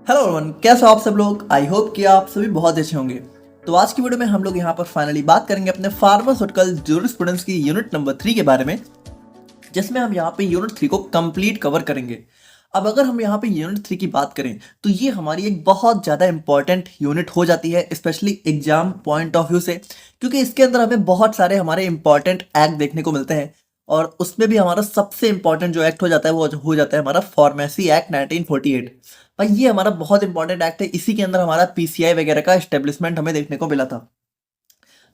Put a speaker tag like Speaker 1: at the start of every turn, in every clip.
Speaker 1: Hello everyone, कैसे हो आप सब लोग। आई होप कि आप सभी बहुत अच्छे होंगे। तो आज की वीडियो में हम लोग यहाँ पर फाइनली बात करेंगे अपने फार्मास्यूटिकल जूरिस्प्रूडेंस की यूनिट नंबर 3 के बारे में, जिसमें हम यहाँ पे यूनिट 3 को कंप्लीट कवर करेंगे। अब अगर हम यहाँ पे यूनिट 3 की बात करें तो ये हमारी एक बहुत ज़्यादा इंपॉर्टेंट यूनिट हो जाती है, specially exam point of view से, क्योंकि इसके अंदर हमें बहुत सारे हमारे इंपॉर्टेंट एक्ट देखने को मिलते हैं। और उसमें भी हमारा सबसे इंपॉर्टेंट जो एक्ट हो जाता है वो हो जाता है हमारा फार्मेसी एक्ट 1948। भाई ये हमारा बहुत इंपॉर्टेंट एक्ट है, इसी के अंदर हमारा पीसीआई वगैरह का एस्टेब्लिशमेंट हमें देखने को मिला था।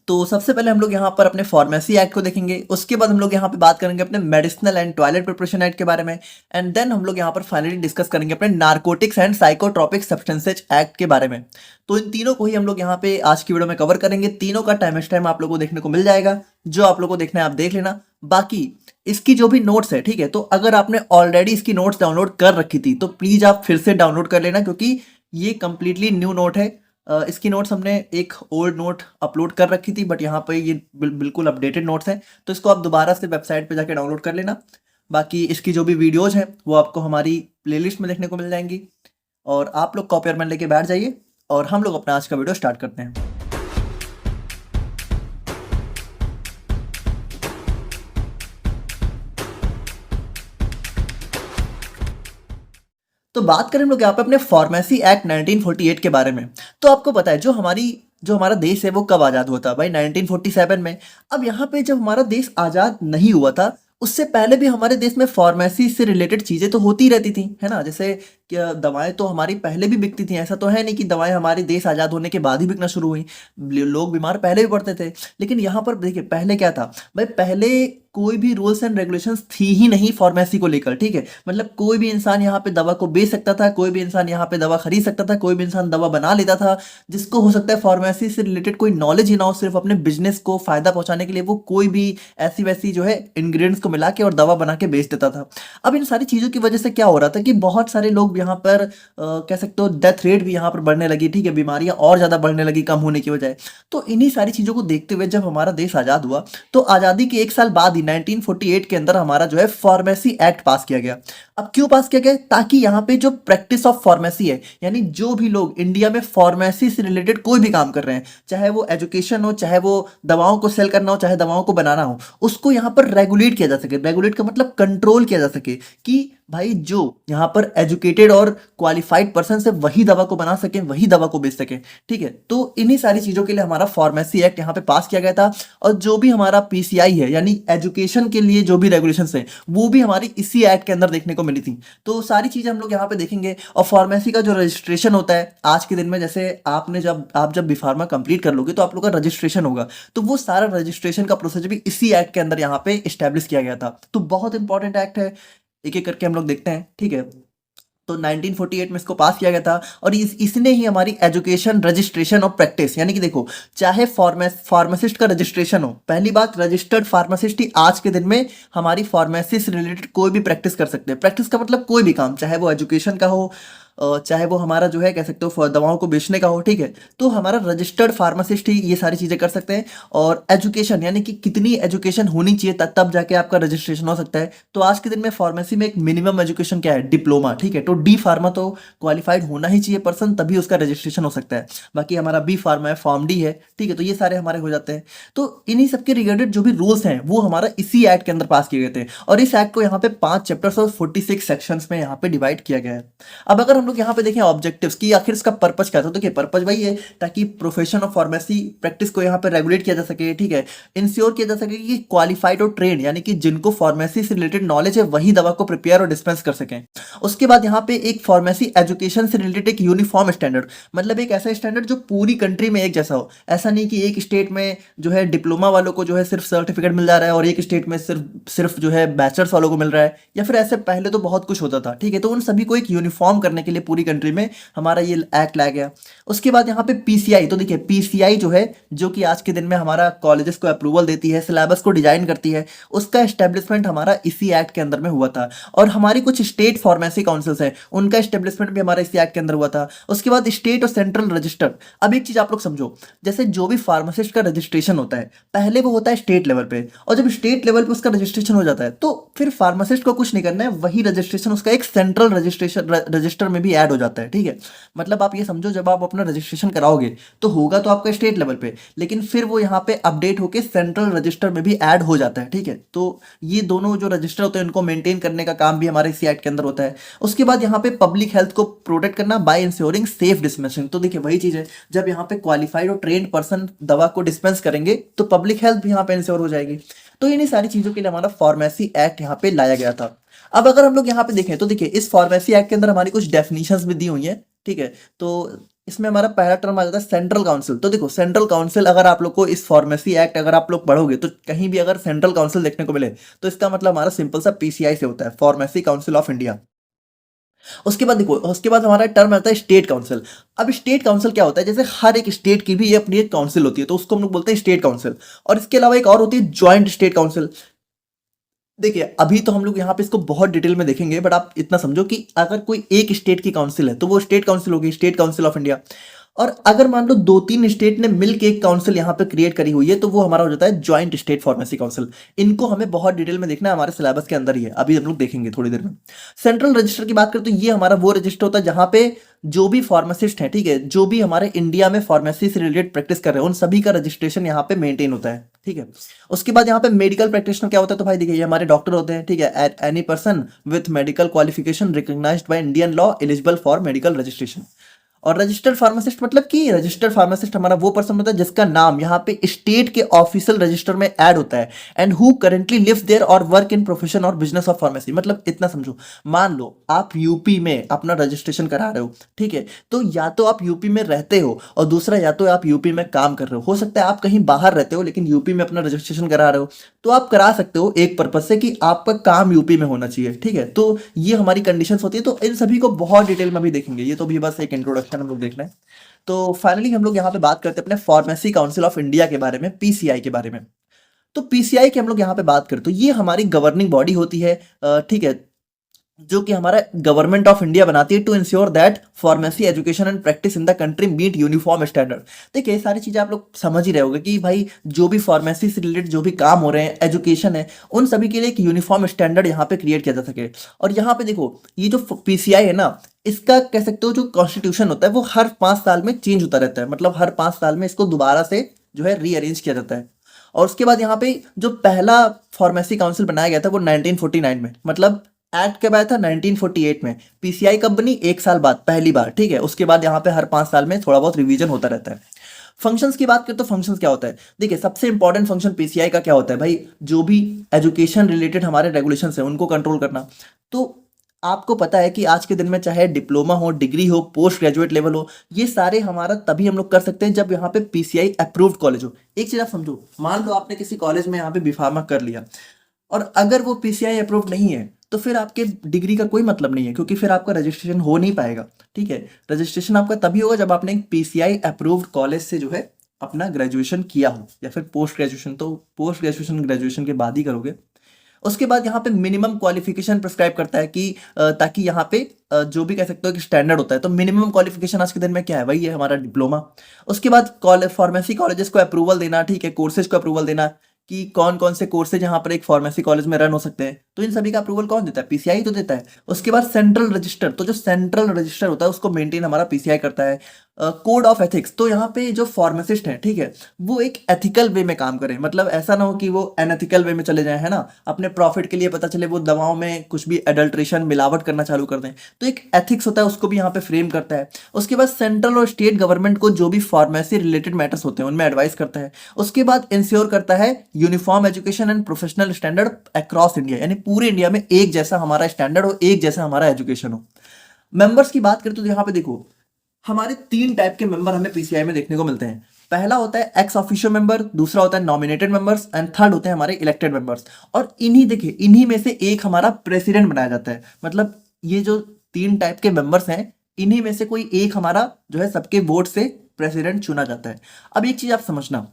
Speaker 1: तो सबसे पहले हम लोग यहाँ पर अपने फार्मेसी एक्ट को देखेंगे, उसके बाद हम लोग यहाँ पे बात करेंगे अपने medicinal and toilet preparation act के बारे में, एंड देन हम लोग यहाँ पर फाइनली डिस्कस करेंगे अपने narcotics and psychotropic substances act के बारे में। तो इन तीनों को ही हम लोग यहाँ पे आज की वीडियो में कवर करेंगे। तीनों का टाइम आप लोगों को देखने को मिल जाएगा, जो आप लोगों को देखना है आप देख लेना। बाकी इसकी जो भी नोट्स है, ठीक है, तो अगर आपने ऑलरेडी इसकी नोट्स डाउनलोड कर रखी थी तो प्लीज आप फिर से डाउनलोड कर लेना, क्योंकि ये कंप्लीटली न्यू नोट है। इसकी नोट्स हमने एक ओल्ड नोट अपलोड कर रखी थी, बट यहाँ पे ये बिल्कुल अपडेटेड नोट्स हैं, तो इसको आप दोबारा से वेबसाइट पे जाके डाउनलोड कर लेना। बाकी इसकी जो भी वीडियोज हैं वो आपको हमारी प्लेलिस्ट में देखने को मिल जाएंगी, और आप लोग कॉपी और पेन लेके बैठ जाइए और हम लोग अपना आज का वीडियो स्टार्ट करते हैं। तो बात करें हम लोग यहाँ पे अपने फार्मेसी एक्ट 1948 के बारे में। तो आपको पता है जो हमारा देश है वो कब आज़ाद हुआ था भाई, 1947 में। अब यहाँ पे जब हमारा देश आज़ाद नहीं हुआ था, उससे पहले भी हमारे देश में फार्मेसी से रिलेटेड चीज़ें तो होती रहती थी, है ना। जैसे क्या दवाएं तो हमारी पहले भी बिकती थी, ऐसा तो है नहीं कि दवाएं हमारे देश आज़ाद होने के बाद ही बिकना शुरू हुई। लोग बीमार पहले भी पड़ते थे, लेकिन यहाँ पर देखिए पहले क्या था भाई, पहले कोई भी रूल्स एंड रेगुलेशंस थी ही नहीं फार्मेसी को लेकर, ठीक है। मतलब कोई भी इंसान यहाँ पे दवा को बेच सकता था, कोई भी इंसान यहाँ पे दवा खरीद सकता था, कोई भी इंसान दवा बना लेता था। जिसको हो सकता है फार्मेसी से रिलेटेड कोई नॉलेज ही ना हो, सिर्फ अपने बिजनेस को फायदा पहुंचाने के लिए वो कोई भी ऐसी वैसी जो है इंग्रेडिएंट्स को मिला के और दवा बना के बेच देता था। अब इन सारी चीज़ों की वजह से क्या हो रहा था कि बहुत सारे लोग यहाँ पर कह सकते हो डेथ रेट भी यहाँ पर बढ़ने लगी, ठीक है, बीमारियां और ज़्यादा बढ़ने लगी कम होने की बजाय। तो इन्हीं सारी चीज़ों को देखते हुए जब हमारा देश आज़ाद हुआ, तो आज़ादी के एक साल बाद ही 1948 के अंदर हमारा जो है फार्मेसी एक्ट पास किया गया। अब क्यों पास किया गया, ताकि यहाँ पे जो प्रैक्टिस ऑफ फार्मेसी है, यानी जो भी लोग इंडिया में फार्मेसी से रिलेटेड कोई भी काम कर रहे हैं, चाहे वो एजुकेशन हो, चाहे वो दवाओं को सेल करना हो, चाहे दवाओं को बनाना हो, उसको यहाँ पर रेगुलेट किया जा सके। रेगुलेट का मतलब कंट्रोल किया जा सके कि भाई जो यहाँ पर एजुकेटेड और क्वालिफाइड पर्सन से वही दवा को बना सके, वही दवा को बेच सके, ठीक है। तो इन्हीं सारी चीज़ों के लिए हमारा फार्मेसी एक्ट यहाँ पे पास किया गया था। और जो भी हमारा पीसीआई है, यानी एजुकेशन के लिए जो भी रेगुलेशंस हैं, वो भी हमारी इसी एक्ट के अंदर देखने को मिली थी। तो सारी चीज़ें हम लोग यहाँ पे देखेंगे। और फार्मेसी का जो रजिस्ट्रेशन होता है आज के दिन में, जैसे आप जब बी फार्मा कंप्लीट कर लोगे तो आप लोग का रजिस्ट्रेशन होगा, तो वो सारा रजिस्ट्रेशन का प्रोसेस भी इसी एक्ट के अंदर यहाँ पे इस्टेब्लिश किया गया था। तो बहुत इंपॉर्टेंट एक्ट है, एक एक करके हम लोग देखते हैं, ठीक है। तो 1948 में इसको पास किया गया था, और इसने ही हमारी एजुकेशन, रजिस्ट्रेशन और प्रैक्टिस, यानी कि देखो चाहे फार्मासिस्ट का रजिस्ट्रेशन हो, पहली बात रजिस्टर्ड फार्मासिस्ट ही आज के दिन में हमारी फार्मेसी से रिलेटेड कोई भी प्रैक्टिस कर सकते हैं। प्रैक्टिस का मतलब कोई भी काम, चाहे वो एजुकेशन का हो, चाहे वो हमारा जो है कह सकते हो दवाओं को बेचने का हो, ठीक है, तो हमारा रजिस्टर्ड फार्मासिस्ट ही ये सारी चीज़ें कर सकते हैं। और एजुकेशन, यानी कि कितनी एजुकेशन होनी चाहिए तब जाके आपका रजिस्ट्रेशन हो सकता है। तो आज के दिन में फार्मेसी में एक मिनिमम एजुकेशन क्या है, डिप्लोमा, ठीक है। तो डी फार्मा तो क्वालिफाइड होना ही चाहिए पर्सन, तभी उसका रजिस्ट्रेशन हो सकता है। बाकी हमारा बी फार्मा है, फॉर्म डी है, ठीक है। तो ये सारे हमारे हो जाते हैं। तो इन्हीं सबके रिगार्डेड जो भी रूल्स हैं वो हमारा इसी एक्ट के अंदर पास किए गए थे, और इस एक्ट को यहाँ पे 5 चैप्टर्स और 46 सेक्शंस में यहाँ पे डिवाइड किया गया है। अब अगर हम लोग यहाँ पे देखें ऑब्जेक्टिव्स की, आखिर इसका पर्पस क्या था, तो देखिए पर्पस वही है ताकि प्रोफेशन ऑफ फार्मेसी प्रैक्टिस को यहाँ पे रेगुलेट किया जा सके, ठीक है। इंश्योर किया जा सके कि क्वालिफाइड और ट्रेन, यानी कि जिनको फार्मेसी से रिलेटेड नॉलेज है वही दवा को प्रिपेयर और डिस्पेंस कर सकें। उसके बाद यहाँ पे एक फार्मेसी एजुकेशन से रिलेटेड एक यूनिफॉर्म स्टैंडर्ड, मतलब एक ऐसा स्टैंडर्ड जो पूरी कंट्री में एक जैसा हो। ऐसा नहीं कि एक स्टेट में जो है डिप्लोमा वालों को जो है सिर्फ सर्टिफिकेट मिल जा रहा है और एक स्टेट में सिर्फ जो है बैचलर्स वालों को मिल रहा है, या फिर ऐसे पहले तो बहुत कुछ होता था, ठीक है। तो उन सभी को एक यूनिफॉर्म करने के लिए पूरी कंट्री में हमारा ये एक्ट लाया गया। उसके बाद यहाँ पे पीसीआई, तो देखिए पीसीआई जो है, जो कि आज के दिन में हमारा कॉलेजेस को अप्रूवल देती है, सिलेबस को डिजाइन करती है, उसका एस्टेब्लिशमेंट हमारा इसी एक्ट के अंदर में हुआ था। और हमारी कुछ स्टेट फार्मेसी काउंसिल्स हैं, उनका एस्टेब्लिशमेंट भी हमारा इसी एक्ट के अंदर हुआ था। उसके बाद स्टेट और सेंट्रल रजिस्टर। अब एक चीज आप लोग समझो, जैसे जो भी फार्मासिस्ट का रजिस्ट्रेशन होता है पहले वो होता है स्टेट लेवल पे, और जब स्टेट लेवल पे उसका रजिस्ट्रेशन हो जाता है तो फिर फार्मासिस्ट को कुछ नहीं करना है, वही रजिस्ट्रेशन उसका एक सेंट्रल रजिस्टर में में भी ऐड हो जाता है, ठीक है। मतलब आप ये समझो, जब आप अपना रजिस्ट्रेशन कराओगे तो होगा तो आपका स्टेट लेवल पे, लेकिन फिर वो यहाँ पे अपडेट होके सेंट्रल रजिस्टर में भी ऐड हो जाता है, ठीक है। तो ये दोनों जो रजिस्टर होते हैं उनको मेंटेन करने का काम भी हमारे इसी एक्ट के अंदर होता है। उसके बाद यहाँ पे पब्लिक हेल्थ को प्रोटेक्ट करना बाय इंश्योरिंग सेफ डिस्पेंसिंग। तो देखिए वही चीज है, जब यहाँ पे क्वालिफाइड और ट्रेंड पर्सन दवा को डिस्पेंस करेंगे तो पब्लिक हेल्थ भी यहाँ पे इंश्योर हो जाएगी। तो इन्हीं सारी चीजों के लिए हमारा फार्मेसी एक्ट यहाँ पे लाया गया था। अब अगर हम लोग यहाँ पे देखें तो देखिए इस फार्मेसी एक्ट के अंदर हमारी कुछ डेफिनेशंस भी दी हुई हैं, ठीक है। तो इसमें हमारा पहला टर्म आ जाता है सेंट्रल काउंसिल। तो देखो सेंट्रल काउंसिल, अगर आप लोग को इस फार्मेसी एक्ट अगर आप लोग पढ़ोगे तो कहीं भी अगर सेंट्रल काउंसिल देखने को मिले तो इसका मतलब हमारा सिंपल सा पीसीआई से होता है, फार्मेसी काउंसिल ऑफ इंडिया। उसके बाद देखो, उसके बाद हमारा टर्म आता है स्टेट काउंसिल। अब स्टेट काउंसिल क्या होता है, जैसे हर एक स्टेट की भी ये अपनी एक काउंसिल होती है तो उसको हम लोग बोलते हैं स्टेट काउंसिल। और इसके अलावा एक और होती है ज्वाइंट स्टेट काउंसिल। देखिए अभी तो हम लोग यहाँ पे इसको बहुत डिटेल में देखेंगे, बट आप इतना समझो कि अगर कोई एक स्टेट की काउंसिल है तो वो स्टेट काउंसिल होगी, स्टेट काउंसिल ऑफ इंडिया। और अगर मान लो दो तीन स्टेट ने मिलकर एक काउंसिल यहाँ पे क्रिएट करी हुई है तो वो हमारा हो जाता है ज्वाइंट स्टेट फार्मेसी काउंसिल। इनको हमें बहुत डिटेल में देखना है, हमारे सिलेबस के अंदर ही है, अभी हम लोग देखेंगे थोड़ी देर में। सेंट्रल रजिस्टर की बात करें तो ये हमारा वो रजिस्टर होता है जहां पे जो भी फार्मासिस्ट है, ठीक है, जो भी हमारे इंडिया में फार्मेसी से रिलेटेड प्रैक्टिस कर रहे हैं उन सभी का रजिस्ट्रेशन यहाँ पे मेंटेन होता है, ठीक है। उसके बाद यहाँ पे मेडिकल प्रैक्टिशनर क्या होता है, तो भाई देखिए ये हमारे डॉक्टर होते हैं, ठीक है। Any person with medical qualification recognised by Indian law eligible for medical registration. और रजिस्टर्ड फार्मासिस्ट मतलब कि रजिस्टर्ड फार्मासिस्ट हमारा वो पर्सन होता है जिसका नाम यहाँ पे स्टेट के ऑफिशियल रजिस्टर में ऐड होता है and who currently lives there और वर्क इन प्रोफेशन और बिजनेस ऑफ फार्मेसी। मतलब इतना समझो, मान लो आप यूपी में अपना रजिस्ट्रेशन करा रहे हो, ठीक है, तो या तो आप यूपी में रहते हो और दूसरा या तो आप यूपी में काम कर रहे हो सकता है आप कहीं बाहर रहते हो लेकिन यूपी में अपना रजिस्ट्रेशन करा रहे हो, तो आप करा सकते हो एक पर्पज से कि आपका काम यूपी में होना चाहिए, ठीक है। तो ये हमारी कंडीशंस होती है, तो इन सभी को बहुत डिटेल में भी देखेंगे, ये तो भी बस एक इंट्रोडक्शन हम लोग देख रहे हैं। तो फाइनली हम लोग यहाँ पे बात करते हैं अपने फार्मेसी काउंसिल ऑफ इंडिया के बारे में, पीसीआई के बारे में। तो पीसीआई की हम लोग यहाँ पे बात करें तो ये हमारी गवर्निंग बॉडी होती है, ठीक है, जो कि हमारा गवर्नमेंट ऑफ इंडिया बनाती है to ensure that pharmacy education and practice in the country meet uniform standard. देखिए ये सारी चीजें आप लोग समझ ही रहे होंगे कि भाई जो भी फार्मेसी से रिलेटेड जो भी काम हो रहे हैं, एजुकेशन है, उन सभी के लिए एक यूनिफॉर्म स्टैंडर्ड यहाँ पे क्रिएट किया जा सके। और यहाँ पे देखो ये जो पीसीआई है ना, इसका कह सकते हो जो कॉन्स्टिट्यूशन होता है वो हर 5 साल में चेंज होता रहता है, मतलब हर 5 साल में इसको दोबारा से जो है रीअरेंज किया जाता है। और उसके बाद यहाँ पे जो पहला फार्मेसी काउंसिल बनाया गया था वो 1949 में, मतलब एक्ट कब आया था 1948 में। पीसीआई कब बनी, 1 साल बाद पहली बार, ठीक है। उसके बाद यहाँ पे हर 5 साल में थोड़ा बहुत रिवीजन होता रहता है। फंक्शंस की बात करें तो फंक्शंस क्या होता है, देखिए सबसे इंपॉर्टेंट फंक्शन पीसीआई का क्या होता है भाई, जो भी एजुकेशन रिलेटेड हमारे रेगुलेशंस है उनको कंट्रोल करना। तो आपको पता है कि आज के दिन में चाहे डिप्लोमा हो, डिग्री हो, पोस्ट ग्रेजुएट लेवल हो, ये सारे हमारा तभी हम लोग कर सकते हैं जब यहाँ पे पीसीआई अप्रूव्ड कॉलेज हो। एक चीज आप समझो, मान लो आपने किसी कॉलेज में यहाँ पे बीफार्मा कर लिया और अगर वो पीसीआई अप्रूव्ड नहीं है तो फिर आपके डिग्री का कोई मतलब नहीं है, क्योंकि फिर आपका रजिस्ट्रेशन हो नहीं पाएगा, ठीक है। रजिस्ट्रेशन आपका तभी होगा जब आपने एक पीसीआई अप्रूव्ड कॉलेज से जो है अपना ग्रेजुएशन किया हो, या फिर पोस्ट ग्रेजुएशन, तो पोस्ट ग्रेजुएशन ग्रेजुएशन के बाद ही करोगे। उसके बाद यहाँ पे मिनिमम क्वालिफिकेशन प्रिस्क्राइब करता है कि ताकि यहाँ पे जो भी कह सकते हो कि स्टैंडर्ड होता है, तो मिनिमम क्वालिफिकेशन आज के दिन में क्या है, वही है हमारा डिप्लोमा। उसके बाद फार्मेसी कॉलेजेस को अप्रूवल देना, ठीक है, कोर्सेज को अप्रूवल देना कि कौन कौन से कोर्सेज यहाँ पर एक फार्मेसी कॉलेज में रन हो सकते हैं, तो इन सभी का अप्रूवल कौन देता है, पीसीआई तो देता है। उसके बाद सेंट्रल रजिस्टर, तो जो सेंट्रल रजिस्टर होता है उसको मेंटेन हमारा पीसीआई करता है। कोड ऑफ एथिक्स, तो यहाँ पे जो फार्मासिस्ट हैं, ठीक है, वो एक एथिकल वे में काम करें, मतलब ऐसा ना हो कि वो अनएथिकल वे में चले जाए, है ना, अपने प्रॉफिट के लिए पता चले वो दवाओं में कुछ भी एडल्ट्रेशन मिलावट करना चालू कर दें, तो एक एथिक्स होता है उसको भी यहाँ पे फ्रेम करता है। उसके बाद सेंट्रल और स्टेट गवर्नमेंट को जो भी फार्मेसी रिलेटेड मैटर्स होते हैं उनमें एडवाइस करता है। उसके बाद इंश्योर करता है uniform education and professional standard across India, यानी पूरे इंडिया में एक जैसा हमारा स्टैंडर्ड हो, एक जैसा हमारा एजुकेशन हो। मेंबर्स की बात करें तो यहाँ पे देखो हमारे 3 टाइप के मेंबर हमें पीसीआई में देखने को मिलते हैं। पहला होता है एक्स ऑफिशियो मेंबर, दूसरा होता है नॉमिनेटेड मेंबर्स एंड थर्ड होते हैं हमारे इलेक्टेड मेंबर्स। और इन्हीं देखिए इन्हीं में से एक हमारा प्रेसिडेंट बनाया जाता है, मतलब ये जो 3 टाइप के मेंबर्स हैं इन्हीं में से कोई एक हमारा जो है सबके वोट से प्रेसिडेंट चुना जाता है। अब एक चीज आप समझना,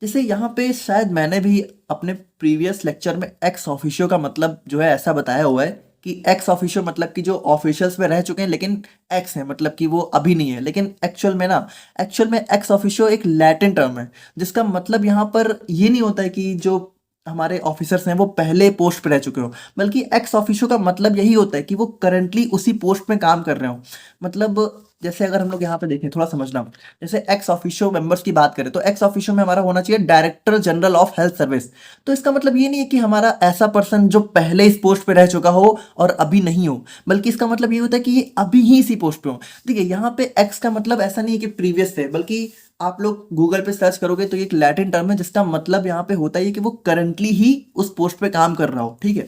Speaker 1: जैसे यहाँ पे शायद मैंने भी अपने प्रीवियस लेक्चर में एक्स ऑफिशियो का मतलब जो है ऐसा बताया हुआ है कि एक्स ऑफिशियो मतलब कि जो ऑफिशियल्स में रह चुके हैं लेकिन एक्स है, मतलब कि वो अभी नहीं है, लेकिन एक्चुअल में एक्स ऑफिशियो एक लैटिन टर्म है जिसका मतलब यहाँ पर ये नहीं होता है कि जो हमारे ऑफिसर्स हैं वो पहले पोस्ट पे रह चुके हो, बल्कि एक्स ऑफिशियो का मतलब यही होता है कि वो करंटली उसी पोस्ट में काम कर रहे हो। मतलब जैसे अगर हम लोग यहाँ पे देखें, थोड़ा समझना, जैसे एक्स ऑफिशियो मेंबर्स की बात करें तो एक्स ऑफिशियो में हमारा होना चाहिए director general of health service. तो इसका मतलब ये नहीं है कि हमारा ऐसा पर्सन जो पहले इस पोस्ट पे रह चुका हो और अभी नहीं हो, बल्कि इसका मतलब ये होता है कि ये अभी ही इसी पोस्ट पे हो। देखिए यहाँ पे एक्स का मतलब ऐसा नहीं है कि प्रीवियस थे, बल्कि आप लोग गूगल पे सर्च करोगे तो ये एक लैटिन टर्म है जिसका मतलब यहाँ पे होता है कि वो करंटली ही उस पोस्ट पे काम कर रहा हो, ठीक है।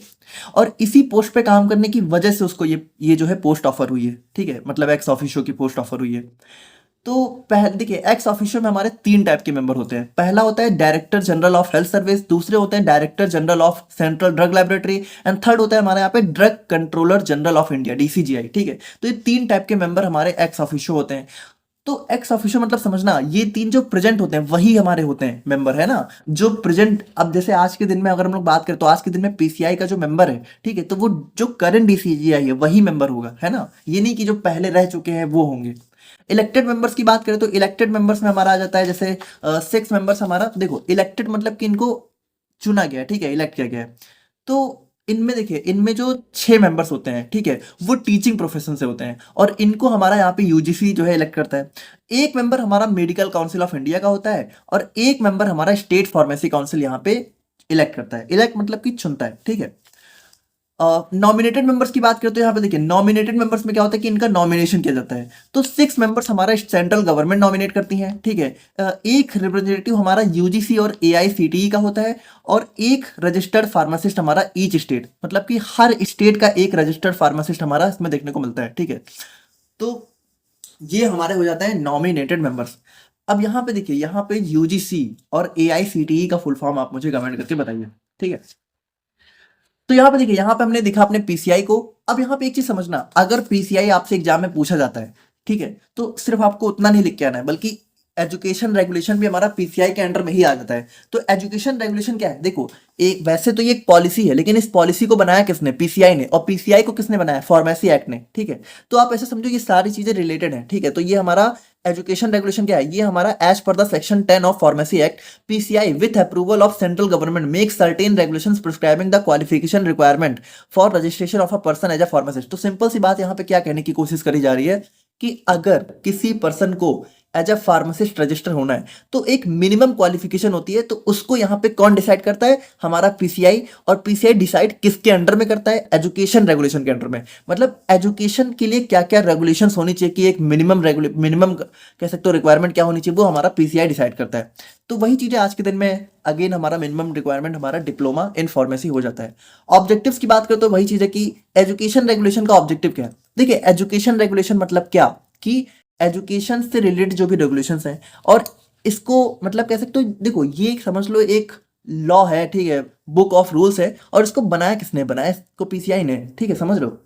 Speaker 1: और इसी पोस्ट पे काम करने की वजह से उसको ये जो है पोस्ट ऑफर हुई है, ठीक है, मतलब एक्स ऑफिशियो की पोस्ट ऑफर हुई है। तो पहले देखिए, एक्स ऑफिशियो में हमारे तीन टाइप के मेंबर होते हैं। पहला होता है director general of health service, दूसरे होते हैं director general of central drug laboratory, and third होता है हमारे यहाँ पे drug controller general of India, DCGI, ठीक है। तो ये तीन टाइप के मेंबर हमारे एक्स ऑफिशियो होते हैं। तो एक्स ऑफिशियो मतलब समझना, ये तीन जो प्रेजेंट होते हैं वही हमारे होते हैं मेंबर, है ना। जो प्रेजेंट, अब जैसे आज के दिन में अगर हम लोग बात करें तो आज के दिन में पीसीआई का जो मेंबर है, ठीक है, तो वो जो करंट डीसीजीआई है वही मेंबर होगा, है ना। ये नहीं कि जो पहले रह चुके हैं वो होंगे। इलेक्टेड मेंबर्स की बात करें तो इलेक्टेड मेंबर्स में हमारा आ जाता है जैसे 6 मेंबर्स हमारा। तो देखो, इलेक्टेड मतलब कि इनको चुना गया है, ठीक है, इलेक्ट किया गया है। तो इनमें देखिए, इनमें जो 6 मेंबर्स होते हैं, ठीक है, वो टीचिंग प्रोफेशन से होते हैं और इनको हमारा यहाँ पे यूजीसी जो है इलेक्ट करता है। एक मेंबर हमारा मेडिकल काउंसिल ऑफ इंडिया का होता है और एक मेंबर हमारा स्टेट फार्मेसी काउंसिल यहाँ पे इलेक्ट करता है। इलेक्ट मतलब कि चुनता है, ठीक है। नॉमिनेटेड मेंबर्स की बात करें तो यहाँ पे देखिए, नॉमिनेटेड मेंबर्स में क्या होता है कि इनका नॉमिनेशन किया जाता है। तो 6 मेंबर्स हमारा सेंट्रल गवर्नमेंट नॉमिनेट करती है, ठीक है। एक रिप्रेजेंटेटिव हमारा यूजीसी और एआईसीटीई का होता है और एक रजिस्टर्ड फार्मासिस्ट हमारा ईच स्टेट, मतलब कि हर स्टेट का एक रजिस्टर्ड फार्मासिस्ट हमारा इसमें देखने को मिलता है, ठीक है। तो ये हमारे हो जाते हैं नॉमिनेटेड मेंबर्स। अब यहाँ पे देखिए, यहाँ पे यूजीसी और एआईसीटीई का फुल फॉर्म आप मुझे कमेंट करके बताइए, ठीक है। तो यहाँ पे देखिए, यहाँ पे हमने देखा अपने पीसीआई को। अब यहाँ पे एक चीज समझना, अगर पीसीआई आपसे एग्जाम में पूछा जाता है, ठीक है, तो सिर्फ आपको उतना नहीं लिख के आना है, बल्कि एजुकेशन रेगुलेशन भी हमारा पीसीआई के अंडर में ही आ जाता है। तो एजुकेशन रेगुलेशन क्या है, देखो, एक वैसे तो ये एक पॉलिसी है, लेकिन इस पॉलिसी को बनाया किसने, पीसीआई ने, और पीसीआई को किसने बनाया, फार्मेसी एक्ट ने, ठीक है। तो आप ऐसे समझो ये सारी चीजें रिलेटेड हैं, ठीक है। तो ये हमारा एजुकेशन रेगुलेशन क्या है, ये हमारा एज पर the section 10 of pharmacy act, PCI with approval of central government make certain regulations prescribing the qualification requirement for registration of a person as a pharmacist. तो सिंपल सी बात यहाँ पे क्या कहने की कोशिश करी जा रही है कि अगर किसी पर्सन को एज अ फार्मासिस्ट रजिस्टर होना है तो एक मिनिमम क्वालिफिकेशन होती है। तो उसको यहाँ पे कौन डिसाइड करता है, हमारा पीसीआई। और पीसीआई डिसाइड किसके अंडर में करता है, एजुकेशन रेगुलेशन के अंडर में। मतलब एजुकेशन के लिए क्या क्या रेगुलेशंस होनी चाहिए कि एक मिनिमम कह सकते हो रिक्वायरमेंट क्या होनी चाहिए, वो हमारा पीसीआई डिसाइड करता है। तो वही चीजें आज के दिन में अगेन हमारा मिनिमम रिक्वायरमेंट हमारा डिप्लोमा इन फार्मेसी हो जाता है। ऑब्जेक्टिव्स की बात करें तो वही चीज है कि एजुकेशन रेगुलेशन का ऑब्जेक्टिव क्या है। देखिए, एजुकेशन रेगुलेशन मतलब क्या कि एजुकेशन से रिलेटेड जो भी रेगुलेशंस हैं, और इसको मतलब कह सकते हो, देखो ये समझ लो एक लॉ है, ठीक है, बुक ऑफ रूल्स है, और इसको बनाया किसने, बनाया इसको पीसीआई ने, ठीक है, समझ लो।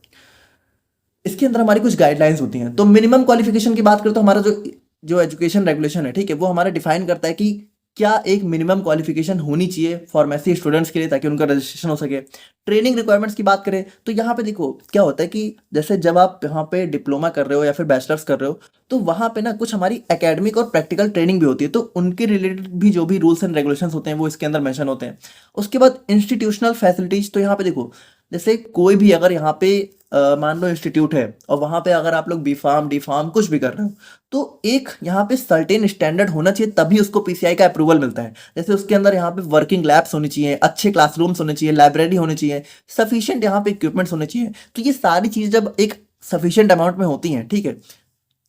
Speaker 1: इसके अंदर हमारी कुछ गाइडलाइंस होती हैं। तो मिनिमम क्वालिफिकेशन की बात करें तो हमारा जो जो एजुकेशन रेगुलेशन है, ठीक है, वो हमारा डिफाइन करता है कि क्या एक मिनिमम क्वालिफिकेशन होनी चाहिए फार्मेसी स्टूडेंट्स के लिए ताकि उनका रजिस्ट्रेशन हो सके। ट्रेनिंग रिक्वायरमेंट्स की बात करें तो यहाँ पे देखो क्या होता है कि जैसे जब आप यहाँ पे डिप्लोमा कर रहे हो या फिर बैचलर्स कर रहे हो, तो वहाँ पे ना कुछ हमारी एकेडमिक और प्रैक्टिकल ट्रेनिंग भी होती है। तो उनके रिलेटेड भी जो भी रूल्स एंड रेगुलेशंस होते हैं वो इसके अंदर मेंशन होते हैं। उसके बाद इंस्टीट्यूशनल फैसिलिटीज, तो यहाँ पे देखो, जैसे कोई भी अगर यहाँ पे मान लो इंस्टीट्यूट है और वहाँ पे अगर आप लोग बी फार्म डी फार्म कुछ भी कर रहे हो, तो एक यहाँ पे सर्टेन स्टैंडर्ड होना चाहिए, तभी उसको पीसीआई का अप्रूवल मिलता है। जैसे उसके अंदर यहाँ पे वर्किंग लैब्स होनी चाहिए, अच्छे क्लासरूम्स होने चाहिए, लाइब्रेरी होनी चाहिए, सफिशिएंट यहाँ पे इक्विपमेंट्स होने चाहिए। तो ये सारी चीज़ जब एक सफिशिएंट अमाउंट में होती हैं, ठीक है,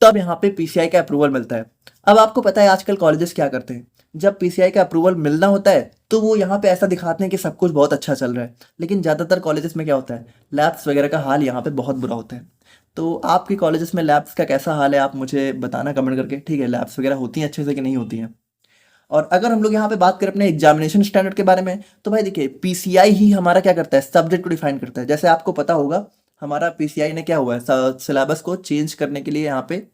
Speaker 1: तब यहाँ पे पीसीआई का अप्रूवल मिलता है। अब आपको पता है आजकल कॉलेजेस क्या करते हैं, जब पीसीआई का अप्रूवल मिलना होता है तो वो यहाँ पे ऐसा दिखाते हैं कि सब कुछ बहुत अच्छा चल रहा है, लेकिन ज़्यादातर कॉलेजेस में क्या होता है, लैब्स वगैरह का हाल यहाँ पे बहुत बुरा होता है। तो आपके कॉलेजेस में लैब्स का कैसा हाल है, आप मुझे बताना कमेंट करके, ठीक है, लैब्स वगैरह होती हैं अच्छे से कि नहीं होती हैं। और अगर हम लोग यहाँ पे बात करें अपने एग्जामिनेशन स्टैंडर्ड के बारे में, तो भाई देखिए, पीसीआई ही हमारा क्या करता है, सब्जेक्ट को डिफाइन करता है। जैसे आपको पता होगा, हमारा पीसीआई ने क्या हुआ है, सिलेबस को चेंज करने के लिए यहाँ पे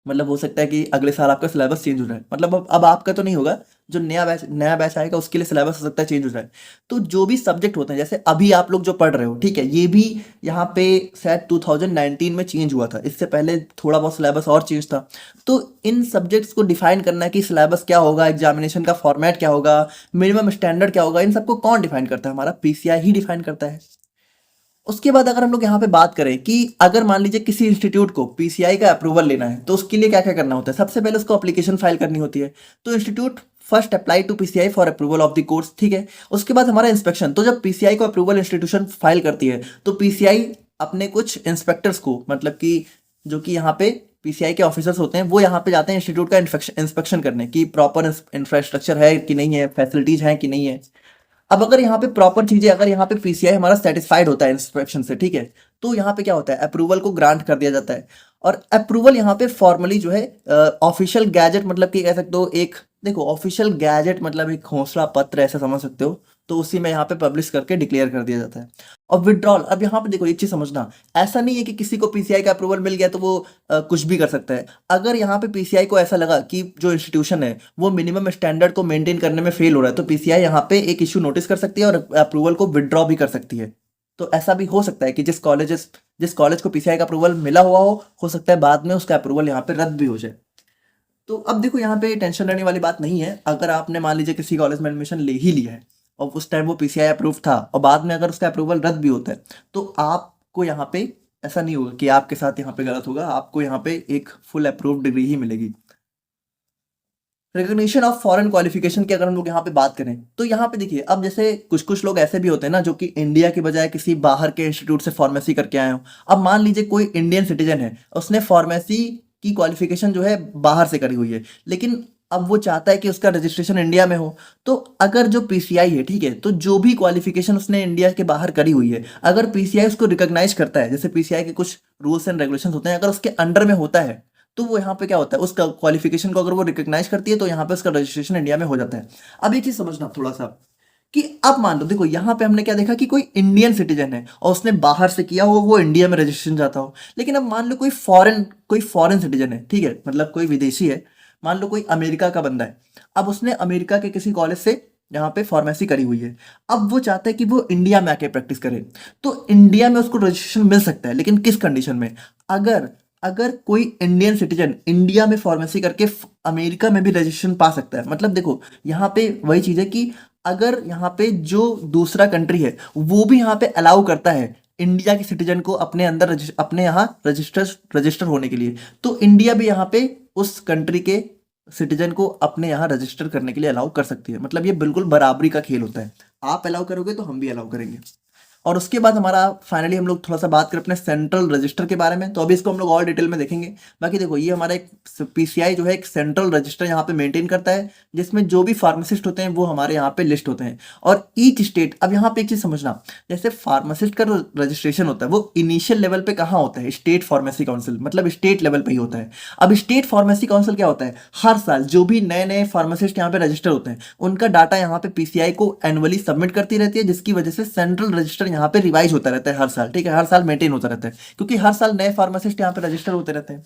Speaker 1: मतलब हो सकता है कि अगले साल आपका सिलेबस चेंज हो जाए, मतलब अब आपका तो नहीं होगा, जो नया बैच आएगा उसके लिए सिलेबस हो सकता है चेंज हो जाए। तो जो भी सब्जेक्ट होते हैं, जैसे अभी आप लोग जो पढ़ रहे हो, ठीक है, ये भी यहाँ पे शायद 2019 में चेंज हुआ था, इससे पहले थोड़ा बहुत सिलेबस और चेंज था। तो इन सब्जेक्ट्स को डिफाइन करना है कि सिलेबस क्या होगा, एग्जामिनेशन का फॉर्मेट क्या होगा, मिनिमम स्टैंडर्ड क्या होगा, इन सबको कौन डिफाइन करता है? हमारा पीसीआई ही डिफाइन करता है। उसके बाद अगर हम लोग यहाँ पे बात करें कि अगर मान लीजिए किसी इंस्टीट्यूट को पीसीआई का अप्रूवल लेना है, तो उसके लिए क्या क्या करना होता है? सबसे पहले उसको एप्लीकेशन फाइल करनी होती है। तो institute first apply to PCI for approval of the course, ठीक है। उसके बाद हमारा इंस्पेक्शन, तो जब पीसीआई को अप्रूवल इंस्टीट्यूशन फाइल करती है, तो पीसीआई अपने कुछ इंस्पेक्टर्स को, मतलब कि जो कि यहाँ पे पीसीआई के ऑफिसर्स होते हैं, वो यहाँ पे जाते हैं इंस्टीट्यूट का इंस्पेक्शन करने की प्रॉपर इंफ्रास्ट्रक्चर है कि नहीं है, फैसिलिटीज हैं कि नहीं है। अब अगर यहाँ पे प्रॉपर चीजें, अगर यहाँ पे पीसीआई हमारा सेटिस्फाइड होता है इंस्पेक्शन से, ठीक है, तो यहाँ पे क्या होता है, अप्रूवल को ग्रांट कर दिया जाता है। और अप्रूवल यहाँ पे फॉर्मली जो है ऑफिशियल गैजेट, मतलब कि कह सकते हो एक, देखो ऑफिशियल गैजेट मतलब एक घोषणा पत्र ऐसा समझ सकते हो, तो उसी में यहाँ पे पब्लिश करके डिक्लेयर कर दिया जाता है। और विड्रॉल, अब यहाँ पे देखो एक चीज समझना, ऐसा नहीं है कि किसी को पीसीआई का अप्रूवल मिल गया तो वो कुछ भी कर सकता है। अगर यहाँ पे पीसीआई को ऐसा लगा कि जो इंस्टीट्यूशन है वो मिनिमम स्टैंडर्ड को मेंटेन करने में फेल हो रहा है, तो पीसीआई यहाँ पे एक इश्यू नोटिस कर सकती है और अप्रूवल को विड्रॉ भी कर सकती है। तो ऐसा भी हो सकता है कि जिस कॉलेज को पीसीआई का अप्रूवल मिला हुआ हो सकता है बाद में उसका अप्रूवल यहाँ पे रद्द भी हो जाए। तो अब देखो यहाँ पे टेंशन लेने वाली बात नहीं है। अगर आपने मान लीजिए किसी कॉलेज में एडमिशन ले ही लिया है और उस टाइम वो पीसीआई अप्रूव था और बाद में अगर उसका अप्रूवल रद्द भी होता है, तो आपको यहाँ पे ऐसा नहीं होगा कि आपके साथ यहाँ पे गलत होगा, आपको यहाँ पे एक फुल अप्रूव्ड डिग्री ही मिलेगी। रिकॉग्निशन ऑफ फॉरेन क्वालिफिकेशन की अगर हम लोग यहाँ पे बात करें, तो यहाँ पे देखिए, अब जैसे कुछ कुछ लोग ऐसे भी होते हैं ना जो कि इंडिया के बजाय किसी बाहर के इंस्टीट्यूट से फार्मेसी करके आए हो। अब मान लीजिए कोई इंडियन सिटीजन है, उसने फार्मेसी की क्वालिफिकेशन जो है बाहर से करी हुई है, लेकिन अब वो चाहता है कि उसका रजिस्ट्रेशन इंडिया में हो। तो अगर जो पीसीआई है, ठीक है, तो जो भी क्वालिफिकेशन उसने इंडिया के बाहर करी हुई है, अगर पीसीआई उसको रिकॉग्नाइज करता है, जैसे पीसीआई के कुछ रूल्स एंड रेगुलेशंस होते हैं, अगर उसके अंडर में होता है, तो वो यहाँ पे क्या होता है, उसका क्वालिफिकेशन को अगर वो रिकॉग्नाइज करती है, तो यहाँ पे उसका रजिस्ट्रेशन इंडिया में हो जाता है। अब ये चीज समझना थोड़ा सा, कि अब मान लो देखो यहाँ पे हमने क्या देखा कि कोई इंडियन सिटीजन है और उसने बाहर से किया हो, वो इंडिया में रजिस्ट्रेशन जाता हो। लेकिन अब मान लो कोई फॉरेन सिटीजन है, ठीक है, मतलब कोई विदेशी है, मान लो कोई अमेरिका का बंदा है, अब उसने अमेरिका के किसी कॉलेज से यहाँ पे फार्मेसी करी हुई है, अब वो चाहता है कि वो इंडिया में आके प्रैक्टिस करे। तो इंडिया में उसको रजिस्ट्रेशन मिल सकता है, लेकिन किस कंडीशन में? अगर अगर कोई इंडियन सिटीजन इंडिया में फार्मेसी करके अमेरिका में भी रजिस्ट्रेशन पा सकता है। मतलब देखो यहाँ पे वही चीज है कि अगर यहाँ पे जो दूसरा कंट्री है वो भी यहाँ पे अलाउ करता है इंडिया के सिटीजन को अपने अंदर अपने यहाँ रजिस्टर होने के लिए, तो इंडिया भी यहाँ पे उस कंट्री के सिटीजन को अपने यहाँ रजिस्टर करने के लिए अलाउ कर सकती है। मतलब ये बिल्कुल बराबरी का खेल होता है, आप अलाउ करोगे तो हम भी अलाउ करेंगे। और उसके बाद हमारा फाइनली हम लोग थोड़ा सा बात करें अपने सेंट्रल रजिस्टर के बारे में, तो अभी इसको हम लोग और डिटेल में देखेंगे। बाकी देखो ये हमारा एक पीसीआई जो है एक सेंट्रल रजिस्टर यहाँ पे मेंटेन करता है, जिसमें जो भी फार्मासिस्ट होते हैं वो हमारे यहाँ पे लिस्ट होते हैं। और ईच स्टेट, अब यहाँ पे एक चीज समझना, जैसे फार्मासिस्ट का रजिस्ट्रेशन होता है वो इनिशियल लेवल पे कहाँ होता है, स्टेट फार्मेसी काउंसिल, मतलब स्टेट लेवल पे ही होता है। अब स्टेट फार्मेसी काउंसिल क्या होता है, हर साल जो भी नए नए फार्मासिस्ट यहाँ पे रजिस्टर होते हैं उनका डाटा यहाँ पे पीसीआई को एनुअली सबमिट करती रहती है, जिसकी वजह से सेंट्रल रजिस्टर यहाँ पे रिवाइज होता रहता है हर साल, ठीक है, हर साल मेंटेन होता रहता है, क्योंकि हर साल नए फार्मासिस्ट यहाँ पे रजिस्टर होते रहते हैं।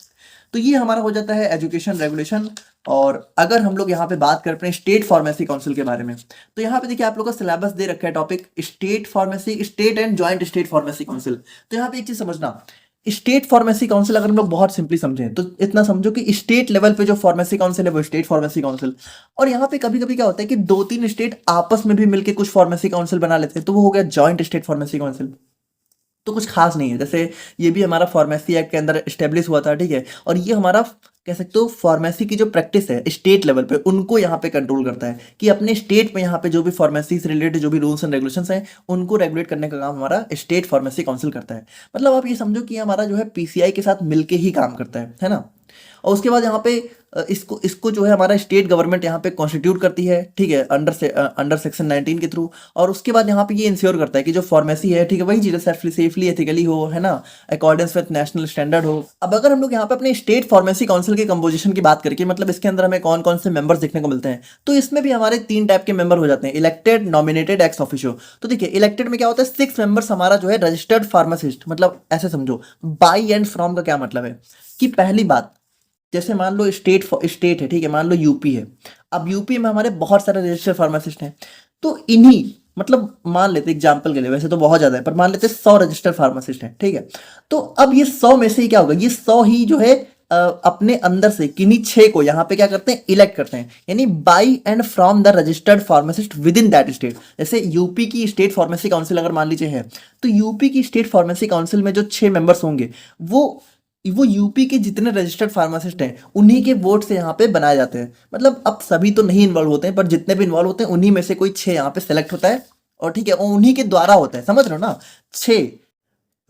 Speaker 1: तो ये हमारा हो जाता है एजुकेशन रेगुलेशन। और अगर हम लोग यहाँ पे बात करें अपने स्टेट फार्मेसी काउंसिल के बारे में, तो यहाँ पे देखिए आप लोग का सिलेबस दे रखा है topic state pharmacy, state and joint state pharmacy council. तो यहाँ पे एक चीज समझना, स्टेट फार्मेसी काउंसिल अगर हम लोग बहुत सिंपली समझें तो इतना समझो कि स्टेट लेवल पे जो फार्मेसी काउंसिल है वो स्टेट फार्मेसी काउंसिल। और यहाँ पे कभी कभी क्या होता है कि दो तीन स्टेट आपस में भी मिलके कुछ फार्मेसी काउंसिल बना लेते हैं, तो वो हो गया जॉइंट स्टेट फार्मेसी काउंसिल। तो कुछ खास नहीं है, जैसे ये भी हमारा फार्मेसी एक्ट के अंदर स्टेब्लिश हुआ था, ठीक है, और ये हमारा कह सकते हो फार्मेसी की जो प्रैक्टिस है स्टेट लेवल पे उनको यहाँ पे कंट्रोल करता है, कि अपने स्टेट में यहाँ पे जो भी फार्मेसी से रिलेटेड जो भी रूल्स एंड रेगुलेशंस हैं उनको रेगुलेट करने का काम हमारा स्टेट फार्मेसी काउंसिल करता है। मतलब आप ये समझो कि हमारा जो है पीसीआई के साथ मिलके ही काम करता है ना। और उसके बाद यहाँ पे इसको इसको जो है हमारा स्टेट गवर्नमेंट यहाँ पे कॉन्स्टिट्यूट करती है, ठीक है, अंडर सेक्शन 19 के थ्रू। और उसके बाद यहाँ पे ये इंश्योर करता है कि जो फार्मेसी है, ठीक है, वही चीज़ सेफली एथिकली हो, है ना, अकॉर्डेंस विद नेशनल स्टैंडर्ड हो। अब अगर हम लोग यहाँ पे अपने स्टेट फार्मेसी काउंसिल के कंपोजिशन की बात करके, मतलब इसके अंदर हमें कौन कौन से मेंबर्स देखने को मिलते हैं, तो इसमें भी हमारे 3 टाइप के मेंबर हो जाते हैं, इलेक्टेड, नॉमिनेटेड, एक्स ऑफिशियो। तो देखिए इलेक्टेड में क्या होता है, 6 मेंबर्स हमारा जो है रजिस्टर्ड फार्मासिस्ट, मतलब ऐसे समझो बाई एंड फ्रॉम का क्या मतलब है कि पहली बात, जैसे मान लो स्टेट है, ठीक है, मान लो यूपी है। अब यूपी में हमारे बहुत सारे रजिस्टर्ड फार्मासिस्ट हैं, तो इन्हीं मतलब मान लेते एग्जाम्पल के लिए, वैसे तो बहुत ज़्यादा है, पर मान लेते 100 रजिस्टर्ड फार्मासिस्ट हैं, ठीक है। तो अब ये 100 में से ही क्या होगा, ये 100 ही जो है अपने अंदर से किन्हीं 6 को यहाँ पे क्या करते हैं, इलेक्ट करते हैं, यानी by and from the registered pharmacist with in that state. जैसे यूपी की स्टेट फार्मेसी काउंसिल अगर मान लीजिए है, तो यूपी की स्टेट फार्मेसी काउंसिल में जो 6 मेंबर्स होंगे, वो वो यूपी के जितने रजिस्टर्ड फार्मासिस्ट हैं उन्हीं के वोट से यहाँ पे बनाए जाते हैं। मतलब अब सभी तो नहीं इन्वॉल्व होते हैं, पर जितने भी इन्वॉल्व होते हैं उन्हीं में से कोई 6 यहाँ पे सेलेक्ट होता है, और ठीक है, और उन्हीं के द्वारा होता है, समझ रहे हो ना। 6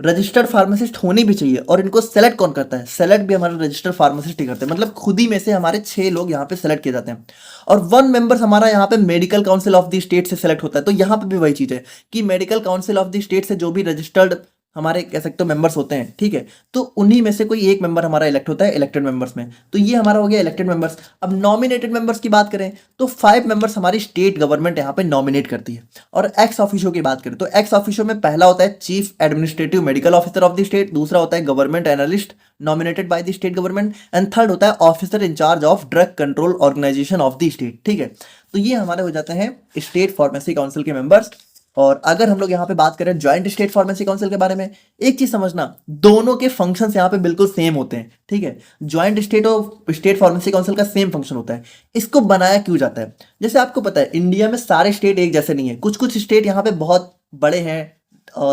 Speaker 1: रजिस्टर्ड फार्मासिस्ट होने भी चाहिए, और इनको सेलेक्ट कौन करता है, सेलेक्ट भी हमारे रजिस्टर्ड फार्मासिस्ट ही करते हैं, मतलब खुद ही में से हमारे 6 लोग यहाँ पे सेलेक्ट किए जाते हैं। और 1 मेंबर हमारा यहाँ पे medical council of the state से सेलेक्ट होता है। तो यहाँ पे भी वही चीज़ है कि medical council of the state से जो भी रजिस्टर्ड हमारे कह सकते हो मेंबर्स होते हैं, ठीक है, तो उन्हीं में से कोई एक मेंबर हमारा इलेक्ट होता है इलेक्टेड मेंबर्स में। तो ये हमारा हो गया इलेक्टेड मेंबर्स। अब नॉमिनेटेड मेंबर्स की बात करें तो 5 मेंबर्स हमारी स्टेट गवर्नमेंट यहाँ पे नॉमिनेट करती है। और एक्स ऑफिशियो की बात करें तो एक्स ऑफिशियो में पहला होता है chief administrative medical officer of the state, दूसरा होता है government analyst nominated by the state government, and third होता है officer incharge of drug control organisation of the state, ठीक है। तो ये हमारे हो जाते हैं स्टेट फार्मेसी काउंसिल के मेंबर्स। और अगर हम लोग यहाँ पे बात करें ज्वाइंट स्टेट फार्मेसी काउंसिल के बारे में, एक चीज समझना, दोनों के फंक्शंस यहाँ पे बिल्कुल सेम होते हैं, ठीक है। ज्वाइंट स्टेट फार्मेसी काउंसिल का सेम फंक्शन होता है। इसको बनाया क्यों जाता है, जैसे आपको पता है इंडिया में सारे स्टेट एक जैसे नहीं है, कुछ कुछ स्टेट यहाँ पे बहुत बड़े हैं,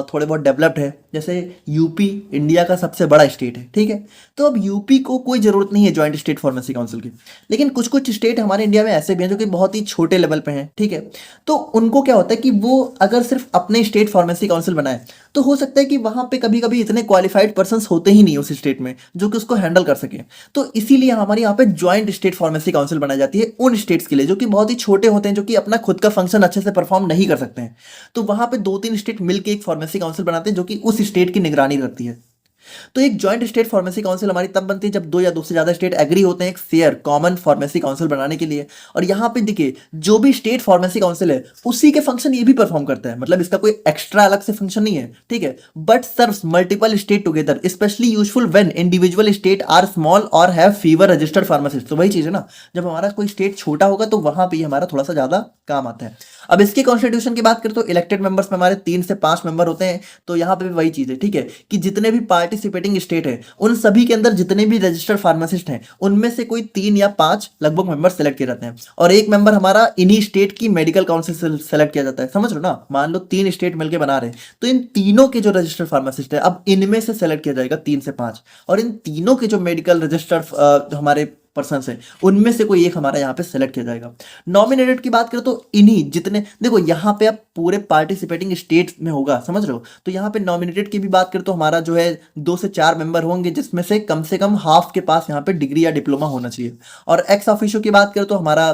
Speaker 1: थोड़े बहुत डेवलप्ड है। जैसे यूपी इंडिया का सबसे बड़ा स्टेट है, ठीक है। तो अब यूपी को कोई ज़रूरत नहीं है जॉइंट स्टेट फार्मेसी काउंसिल की, लेकिन कुछ कुछ स्टेट हमारे इंडिया में ऐसे भी हैं जो कि बहुत ही छोटे लेवल पे हैं, ठीक है। तो उनको क्या होता है कि वो अगर सिर्फ अपने स्टेट फार्मेसी काउंसिल बनाए, तो हो सकता है कि वहाँ पे कभी कभी इतने क्वालिफाइड पर्सन होते ही नहीं उस स्टेट में जो कि उसको हैंडल कर सके। तो इसीलिए हमारे यहाँ पे ज्वाइंट स्टेट फार्मेसी काउंसिल बनाई जाती है उन स्टेट्स के लिए जो कि बहुत ही छोटे होते हैं, जो कि अपना खुद का फंक्शन अच्छे से परफॉर्म नहीं कर सकते हैं। तो वहाँ पे 2-3 स्टेट मिलकर एक फार्मेसी काउंसिल बनाते हैं जो कि उस स्टेट की निगरानी करती है। तो एक जॉइंट स्टेट फार्मेसी काउंसिल हमारी तब बनती है जब 2 या 2 से ज्यादा स्टेट एग्री होते हैं एक शेयर कॉमन फार्मेसी काउंसिल बनाने के लिए। और यहाँ पे देखिए जो भी स्टेट फार्मेसी काउंसिल है उसी के फंक्शन ये भी परफॉर्म करता है, मतलब इसका कोई एक्स्ट्रा अलग से फंक्शन नहीं है, ठीक है। But serves multiple state together, specially useful when individual state are small और हैव फीवर रजिस्टर्ड फार्मासिस्ट। तो वही चीज है ना, जब हमारा कोई स्टेट छोटा होगा तो वहां पे हमारा थोड़ा सा ज्यादा काम आता है। अब इसके कॉन्स्टिट्यूशन की बात करें तो इलेक्टेड मेंबर्स में हमारे 3 से 5 मेंबर होते हैं। तो यहाँ पे भी वही चीज है, ठीक है, कि जितने भी पार्टिसिपेटिंग स्टेट है उन सभी के अंदर जितने भी रजिस्टर्ड फार्मासिस्ट हैं उनमें से कोई 3 या 5 लगभग मेंबर सेलेक्ट किए जाते हैं, और एक मेंबर हमारा इन्हीं स्टेट की मेडिकल काउंसिल से सेलेक्ट किया जाता है। समझ लो ना, मान लो 3 स्टेट मिलकर बना रहे हैं, तो इन तीनों के जो रजिस्टर्ड फार्मासिस्ट है अब इनमें से सेलेक्ट किया जाएगा 3 से 5, और इन तीनों के जो मेडिकल रजिस्टर्ड हमारे पर्सन है उनमें से कोई एक हमारा यहाँ पे सेलेक्ट किया जाएगा। नॉमिनेटेड की बात करें तो इन्हीं जितने, देखो यहाँ पे अब पूरे पार्टिसिपेटिंग स्टेट्स में होगा, समझ रहे हो। तो यहाँ पे नॉमिनेटेड की भी बात करें तो हमारा जो है 2 से 4 मेंबर होंगे, जिसमें से कम हाफ के पास यहाँ पे डिग्री या डिप्लोमा होना चाहिए। और एक्स ऑफिशियो की बात करें तो हमारा,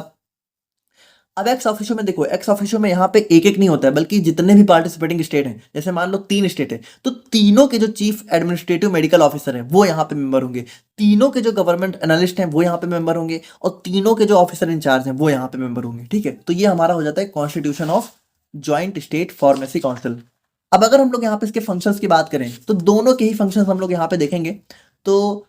Speaker 1: अब एक्स ऑफिशियो में देखो, एक्स ऑफिशियो में यहाँ पे एक एक नहीं होता है, बल्कि जितने भी पार्टिसिपेटिंग स्टेट हैं, जैसे मान लो 3 स्टेट है तो तीनों के जो चीफ एडमिनिस्ट्रेटिव मेडिकल ऑफिसर हैं वो यहाँ पे मेंबर होंगे, तीनों के जो गवर्नमेंट एनालिस्ट हैं वो यहाँ पे मेंबर होंगे, और तीनों के जो ऑफिसर इंचार्ज हैं वो यहाँ पे मेंबर होंगे, ठीक है। तो ये हमारा हो जाता है constitution of joint state pharmacy council. अब अगर हम लोग यहाँ पे इसके फंक्शंस की बात करें तो दोनों के ही फंक्शंस हम लोग यहाँ पे देखेंगे। तो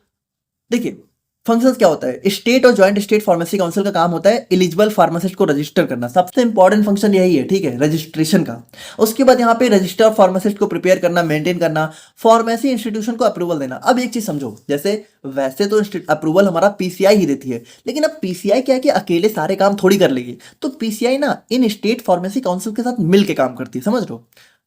Speaker 1: देखिए फंक्शंस क्या होता है, स्टेट और ज्वाइंट स्टेट फार्मेसी काउंसिल का काम होता है एलिजिबल फार्मासिस्ट को रजिस्टर करना, सबसे इंपॉर्टेंट फंक्शन यही है, ठीक है, रजिस्ट्रेशन का। उसके बाद यहाँ पे रजिस्टर फार्मासिस्ट को प्रिपेयर करना, मेंटेन करना, फार्मेसी इंस्टीट्यूशन को अप्रूवल देना। अब एक चीज समझो, जैसे वैसे तो अप्रूवल हमारा पीसीआई ही देती है, लेकिन अब पीसीआई क्या है कि अकेले सारे काम थोड़ी कर लेगी, तो पीसीआई ना इन स्टेट फार्मेसी काउंसिल के साथ मिल के काम करती है, समझ लो।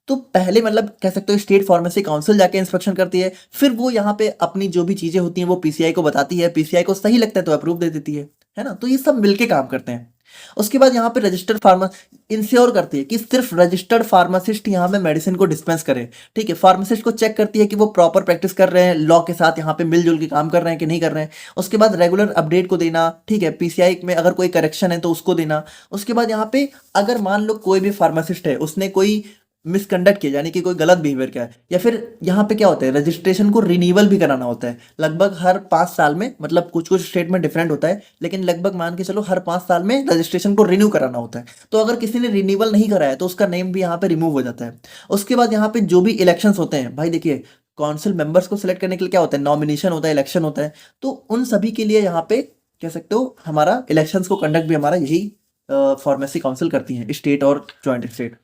Speaker 1: तो पहले मतलब कह सकते हो स्टेट फार्मेसी काउंसिल जाके इंस्पेक्शन करती है, फिर वो यहाँ पे अपनी जो भी चीजें होती हैं वो पीसीआई को बताती है, पीसीआई को सही लगता है तो अप्रूव दे देती है ना। तो ये सब मिलके काम करते हैं। उसके बाद यहाँ पे रजिस्टर्ड फार्मा इंश्योर करती है कि सिर्फ रजिस्टर्ड फार्मासिस्ट यहाँ पे मेडिसिन को डिस्पेंस करे, ठीक है। फार्मासिस्ट को चेक करती है कि वो प्रॉपर प्रैक्टिस कर रहे हैं, लॉ के साथ यहाँ पे मिलजुल के काम कर रहे हैं कि नहीं कर रहे हैं। उसके बाद रेगुलर अपडेट को देना, ठीक है, पीसीआई में अगर कोई करेक्शन है तो उसको देना। उसके बाद यहाँ पे अगर मान लो कोई भी फार्मासिस्ट है उसने कोई मिसकंडक्ट किया, यानी कि कोई गलत बिहेवियर किया है, या फिर यहाँ पे क्या होता है रजिस्ट्रेशन को रिन्यूअल भी कराना होता है लगभग हर 5 साल में, मतलब कुछ कुछ स्टेट में डिफरेंट होता है, लेकिन लगभग मान के चलो हर 5 साल में रजिस्ट्रेशन को रिन्यू कराना होता है। तो अगर किसी ने रिन्यूअल नहीं कराया तो उसका नेम भी यहाँ पे रिमूव हो जाता है। उसके बाद यहाँ पे जो भी इलेक्शंस होते हैं, भाई देखिए काउंसिल मेंबर्स को सिलेक्ट करने के लिए क्या होता है, नॉमिनेशन होता है, इलेक्शन होता है। तो उन सभी के लिए यहाँ पे कह सकते हो हमारा इलेक्शंस को कंडक्ट भी हमारा यही फार्मेसी काउंसिल करती हैं, स्टेट और जॉइंट स्टेट।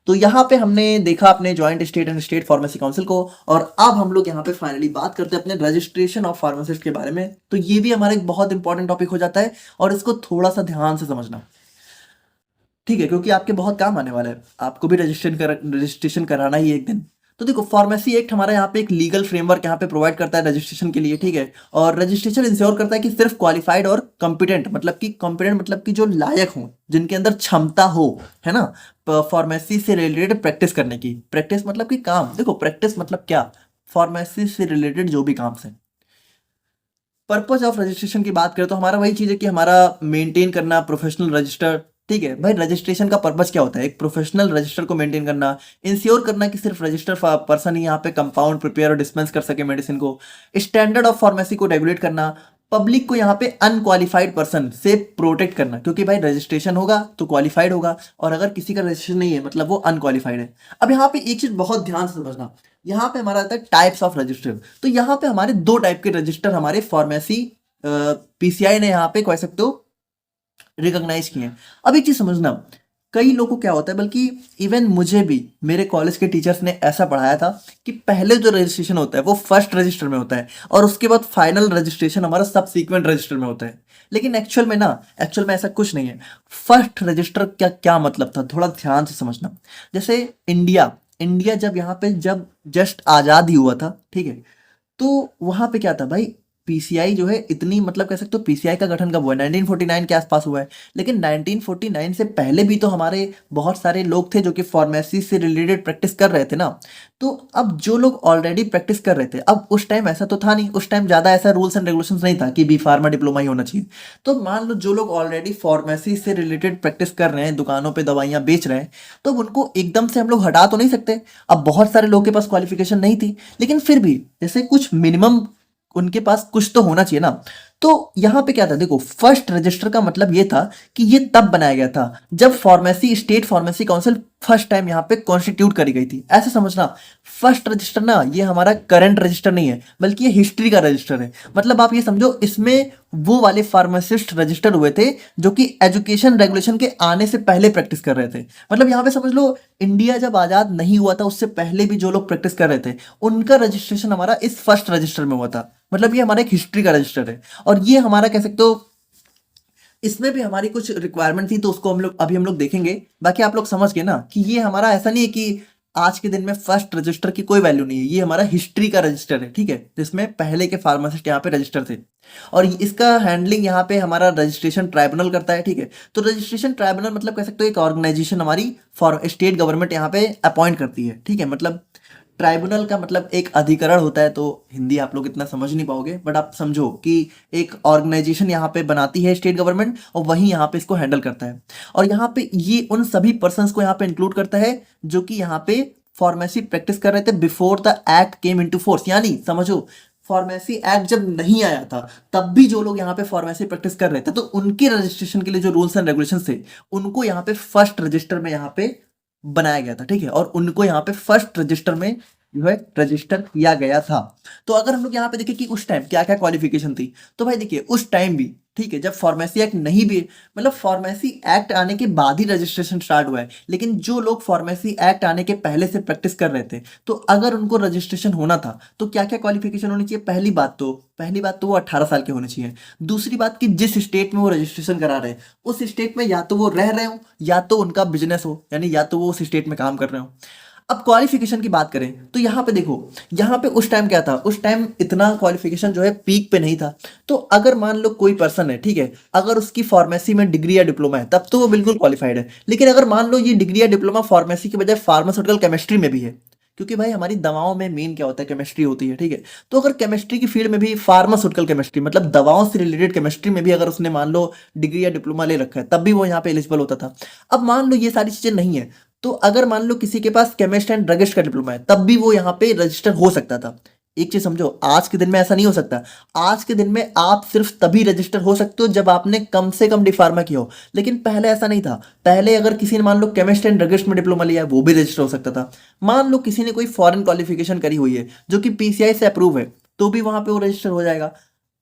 Speaker 1: तो यहाँ पे हमने देखा अपने joint state and state pharmacy council को, और अब हम लोग यहाँ पे फाइनली बात करते हैं अपने रजिस्ट्रेशन ऑफ फार्मासिस्ट के बारे में। तो ये भी हमारा एक बहुत इंपॉर्टेंट टॉपिक हो जाता है, और इसको थोड़ा सा ध्यान से समझना, ठीक है, क्योंकि आपके बहुत काम आने वाला है, आपको भी रजिस्ट्रेशन कराना ही है एक दिन। तो देखो, फार्मेसी एक्ट हमारा यहाँ पे एक लीगल फ्रेमवर्क यहाँ पे प्रोवाइड करता है रजिस्ट्रेशन के लिए, ठीक है। और रजिस्ट्रेशन इंश्योर करता है कि सिर्फ क्वालिफाइड और कॉम्पिटेंट, मतलब कि जो लायक हों, जिनके अंदर क्षमता हो, है ना, फार्मेसी से रिलेटेड प्रैक्टिस करने की। प्रैक्टिस मतलब कि काम, देखो प्रैक्टिस मतलब क्या, फार्मेसी से रिलेटेड जो भी काम है। पर्पज ऑफ रजिस्ट्रेशन की बात करें तो हमारा वही चीज़ है कि हमारा मेंटेन करना प्रोफेशनल रजिस्टर, ठीक है भाई। रजिस्ट्रेशन का पर्पज क्या होता है, एक प्रोफेशनल रजिस्टर को मेंटेन करना, इंश्योर करना कि सिर्फ रजिस्टर पर्सन ही यहाँ पे कंपाउंड प्रिपेयर और डिस्पेंस कर सके मेडिसिन को, स्टैंडर्ड ऑफ फार्मेसी को रेगुलेट करना, पब्लिक को यहाँ पे अनक्वालिफाइड पर्सन से प्रोटेक्ट करना, क्योंकि भाई रजिस्ट्रेशन होगा तो क्वालिफाइड होगा, और अगर किसी का रजिस्ट्रेशन नहीं है मतलब वो अनक्वालिफाइड है। अब यहाँ पे एक चीज बहुत ध्यान से समझना, यहाँ पे हमारा आता है टाइप्स ऑफ रजिस्टर। तो यहाँ पे हमारे दो टाइप के रजिस्टर हमारे फार्मेसी पीसीआई ने यहाँ पे कह सकते हो रिकॉग्नाइज किए हैं। अब एक चीज समझना, कई लोगों को क्या होता है, बल्कि इवन मुझे भी मेरे कॉलेज के टीचर्स ने ऐसा पढ़ाया था कि पहले जो रजिस्ट्रेशन होता है वो फर्स्ट रजिस्टर में होता है, और उसके बाद फाइनल रजिस्ट्रेशन हमारा सबसीक्वेंट रजिस्टर में होता है। लेकिन एक्चुअल में ऐसा कुछ नहीं है। फर्स्ट रजिस्टर क्या क्या मतलब था, थोड़ा ध्यान से समझना। जैसे इंडिया जब यहाँ पे जब जस्ट आज़ाद ही हुआ था, ठीक है, तो वहाँ पे क्या था भाई, पीसीआई जो है इतनी, मतलब कह सकते हो पीसीआई का गठन कब हुआ है, 1949 के आसपास हुआ है। लेकिन 1949 से पहले भी तो हमारे बहुत सारे लोग थे जो कि फार्मेसी से रिलेटेड प्रैक्टिस कर रहे थे ना। तो अब जो लोग ऑलरेडी प्रैक्टिस कर रहे थे, अब उस टाइम ऐसा तो था नहीं, उस टाइम ज़्यादा ऐसा रूल्स एंड रेगुलेशंस नहीं था कि बी फार्मा डिप्लोमा ही होना चाहिए। तो मान लो जो लोग ऑलरेडी फार्मेसी से रिलेटेड प्रैक्टिस कर रहे हैं, दुकानों पे दवाइयाँ बेच रहे हैं, तो उनको एकदम से हम लोग हटा तो नहीं सकते। अब बहुत सारे लोगों के पास क्वालिफिकेशन नहीं थी, लेकिन फिर भी जैसे कुछ मिनिमम उनके पास कुछ तो होना चाहिए ना। तो यहाँ पे क्या था, देखो फर्स्ट रजिस्टर का मतलब ये था कि ये तब बनाया गया था जब pharmacy state pharmacy council first time यहाँ पे कॉन्स्टिट्यूट करी गई थी। ऐसे समझना, फर्स्ट रजिस्टर ना ये हमारा करंट रजिस्टर नहीं है, बल्कि ये हिस्ट्री का रजिस्टर है। मतलब आप ये समझो, इसमें वो वाले फार्मासिस्ट रजिस्टर हुए थे जो कि एजुकेशन रेगुलेशन के आने से पहले प्रैक्टिस कर रहे थे। मतलब यहाँ पे समझ लो, इंडिया जब आज़ाद नहीं हुआ था उससे पहले भी जो लोग प्रैक्टिस कर रहे थे उनका रजिस्ट्रेशन हमारा इस फर्स्ट रजिस्टर में हुआ था। मतलब ये हमारा एक हिस्ट्री का रजिस्टर है, और ये हमारा कह सकते हो इसमें भी हमारी कुछ रिक्वायरमेंट थी, तो उसको हम लोग देखेंगे। बाकी आप लोग समझ गए ना कि ये हमारा ऐसा नहीं है कि आज के दिन में फर्स्ट रजिस्टर की कोई वैल्यू नहीं है, ये हमारा हिस्ट्री का रजिस्टर है, ठीक है, जिसमें पहले के फार्मासिस्ट यहाँ पे रजिस्टर थे। और इसका हैंडलिंग यहाँ पे हमारा रजिस्ट्रेशन ट्राइब्यूनल करता है, ठीक है। तो रजिस्ट्रेशन ट्राइब्यूनल मतलब कह सकते हो एक ऑर्गेनाइजेशन हमारी फॉर स्टेट गवर्नमेंट यहाँ पे अपॉइंट करती है, ठीक है। मतलब ट्राइब्यूनल का मतलब एक अधिकरण होता है, तो हिंदी आप लोग इतना समझ नहीं पाओगे, बट आप समझो कि एक ऑर्गेनाइजेशन यहाँ पे बनाती है स्टेट गवर्नमेंट, और वही यहाँ पे इसको हैंडल करता है। और यहाँ पे ये उन सभी पर्सन्स को यहाँ पे इंक्लूड करता है जो कि यहाँ पे फार्मेसी प्रैक्टिस कर रहे थे before the act came into force. यानी समझो, फार्मेसी एक्ट जब नहीं आया था तब भी जो लोग यहाँ पे फार्मेसी प्रैक्टिस कर रहे थे, तो उनके रजिस्ट्रेशन के लिए जो रूल्स एंड रेगुलेशन थे उनको यहाँ पे फर्स्ट रजिस्टर में यहाँ पे बनाया गया था, ठीक है। और उनको यहाँ पे फर्स्ट रजिस्टर में जो है रजिस्टर किया गया था। तो अगर हम लोग यहाँ पे देखें कि उस टाइम क्या क्या क्वालिफिकेशन थी, तो भाई देखिए उस टाइम भी, ठीक है, जब फार्मेसी एक्ट नहीं भी, मतलब फार्मेसी एक्ट आने के बाद ही रजिस्ट्रेशन स्टार्ट हुआ है, लेकिन जो लोग फार्मेसी एक्ट आने के पहले से प्रैक्टिस कर रहे थे, तो अगर उनको रजिस्ट्रेशन होना था तो क्या क्या क्वालिफिकेशन होनी चाहिए। पहली बात तो वो 18 साल के होने चाहिए। दूसरी बात कि जिस स्टेट में वो रजिस्ट्रेशन करा रहे हैं उस स्टेट में या तो वो रह रहे हो या तो उनका बिजनेस हो, यानी या तो वो उस स्टेट में काम कर रहे हो। अब क्वालिफिकेशन की बात करें तो यहाँ पे देखो, यहाँ पे उस टाइम क्या था, उस टाइम इतना क्वालिफिकेशन जो है पीक पे नहीं था। तो अगर मान लो कोई पर्सन है, ठीक है, अगर उसकी फार्मेसी में डिग्री या डिप्लोमा है तब तो वो बिल्कुल क्वालिफाइड है। लेकिन अगर मान लो ये डिग्री या डिप्लोमा फार्मेसी के बजाय फार्मास्यूटिकल केमिस्ट्री में भी है, क्योंकि भाई हमारी दवाओं में मेन क्या होता है, केमिस्ट्री होती है, ठीक है। तो अगर केमिस्ट्री की फील्ड में भी फार्मास्यूटिकल केमिस्ट्री मतलब दवाओं से रिलेटेड केमिस्ट्री में भी अगर उसने मान लो डिग्री या डिप्लोमा ले रखा है, तब भी वो यहाँ पे एलिजिबल होता था। अब मान लो ये सारी चीजें नहीं है, तो अगर मान लो किसी के पास केमिस्ट एंड ड्रगिस्ट का डिप्लोमा है तब भी वो यहाँ पे रजिस्टर हो सकता था। एक चीज समझो, आज के दिन में ऐसा नहीं हो सकता। आज के दिन में आप सिर्फ तभी रजिस्टर हो सकते हो जब आपने कम से कम डी फार्मा किया हो, लेकिन पहले ऐसा नहीं था। पहले अगर किसी ने मान लो केमिस्ट एंड ड्रगिस्ट में डिप्लोमा लिया है, वो भी रजिस्टर हो सकता था। मान लो किसी ने कोई फॉरेन क्वालिफिकेशन करी हुई है जो कि पीसीआई से अप्रूव है, तो भी वहां पे वो रजिस्टर हो जाएगा।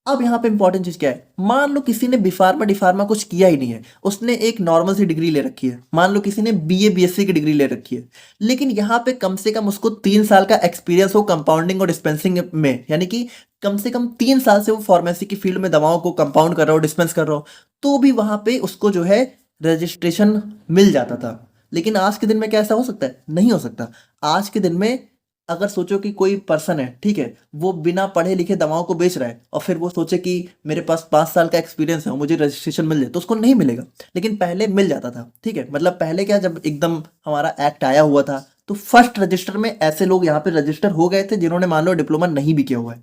Speaker 1: अब यहाँ पे इंपॉर्टेंट चीज क्या है, मान लो किसी ने बीफार्मा डिफार्मा कुछ किया ही नहीं है, उसने एक नॉर्मल सी डिग्री ले रखी है, मान लो किसी ने बीए बीएससी की डिग्री ले रखी है, लेकिन यहाँ पे कम से कम उसको 3 साल का एक्सपीरियंस हो कंपाउंडिंग और डिस्पेंसिंग में, यानी कि कम से कम 3 साल से वो फार्मेसी की फील्ड में दवाओं को कंपाउंड कर रहा हो, डिस्पेंस कर रहा हो, तो भी वहां पे उसको जो है रजिस्ट्रेशन मिल जाता था। लेकिन आज के दिन में क्या ऐसा हो सकता है? नहीं हो सकता। आज के दिन में अगर सोचो कि कोई पर्सन है, ठीक है, वो बिना पढ़े लिखे दवाओं को बेच रहा है, और फिर वो सोचे कि मेरे पास 5 साल का एक्सपीरियंस है और मुझे रजिस्ट्रेशन मिल जाए, तो उसको नहीं मिलेगा। लेकिन पहले मिल जाता था, ठीक है। मतलब पहले क्या, जब एकदम हमारा एक्ट आया हुआ था, तो फर्स्ट रजिस्टर में ऐसे लोग यहाँ पे रजिस्टर हो गए थे जिन्होंने मान लो डिप्लोमा नहीं भी किया हुआ है,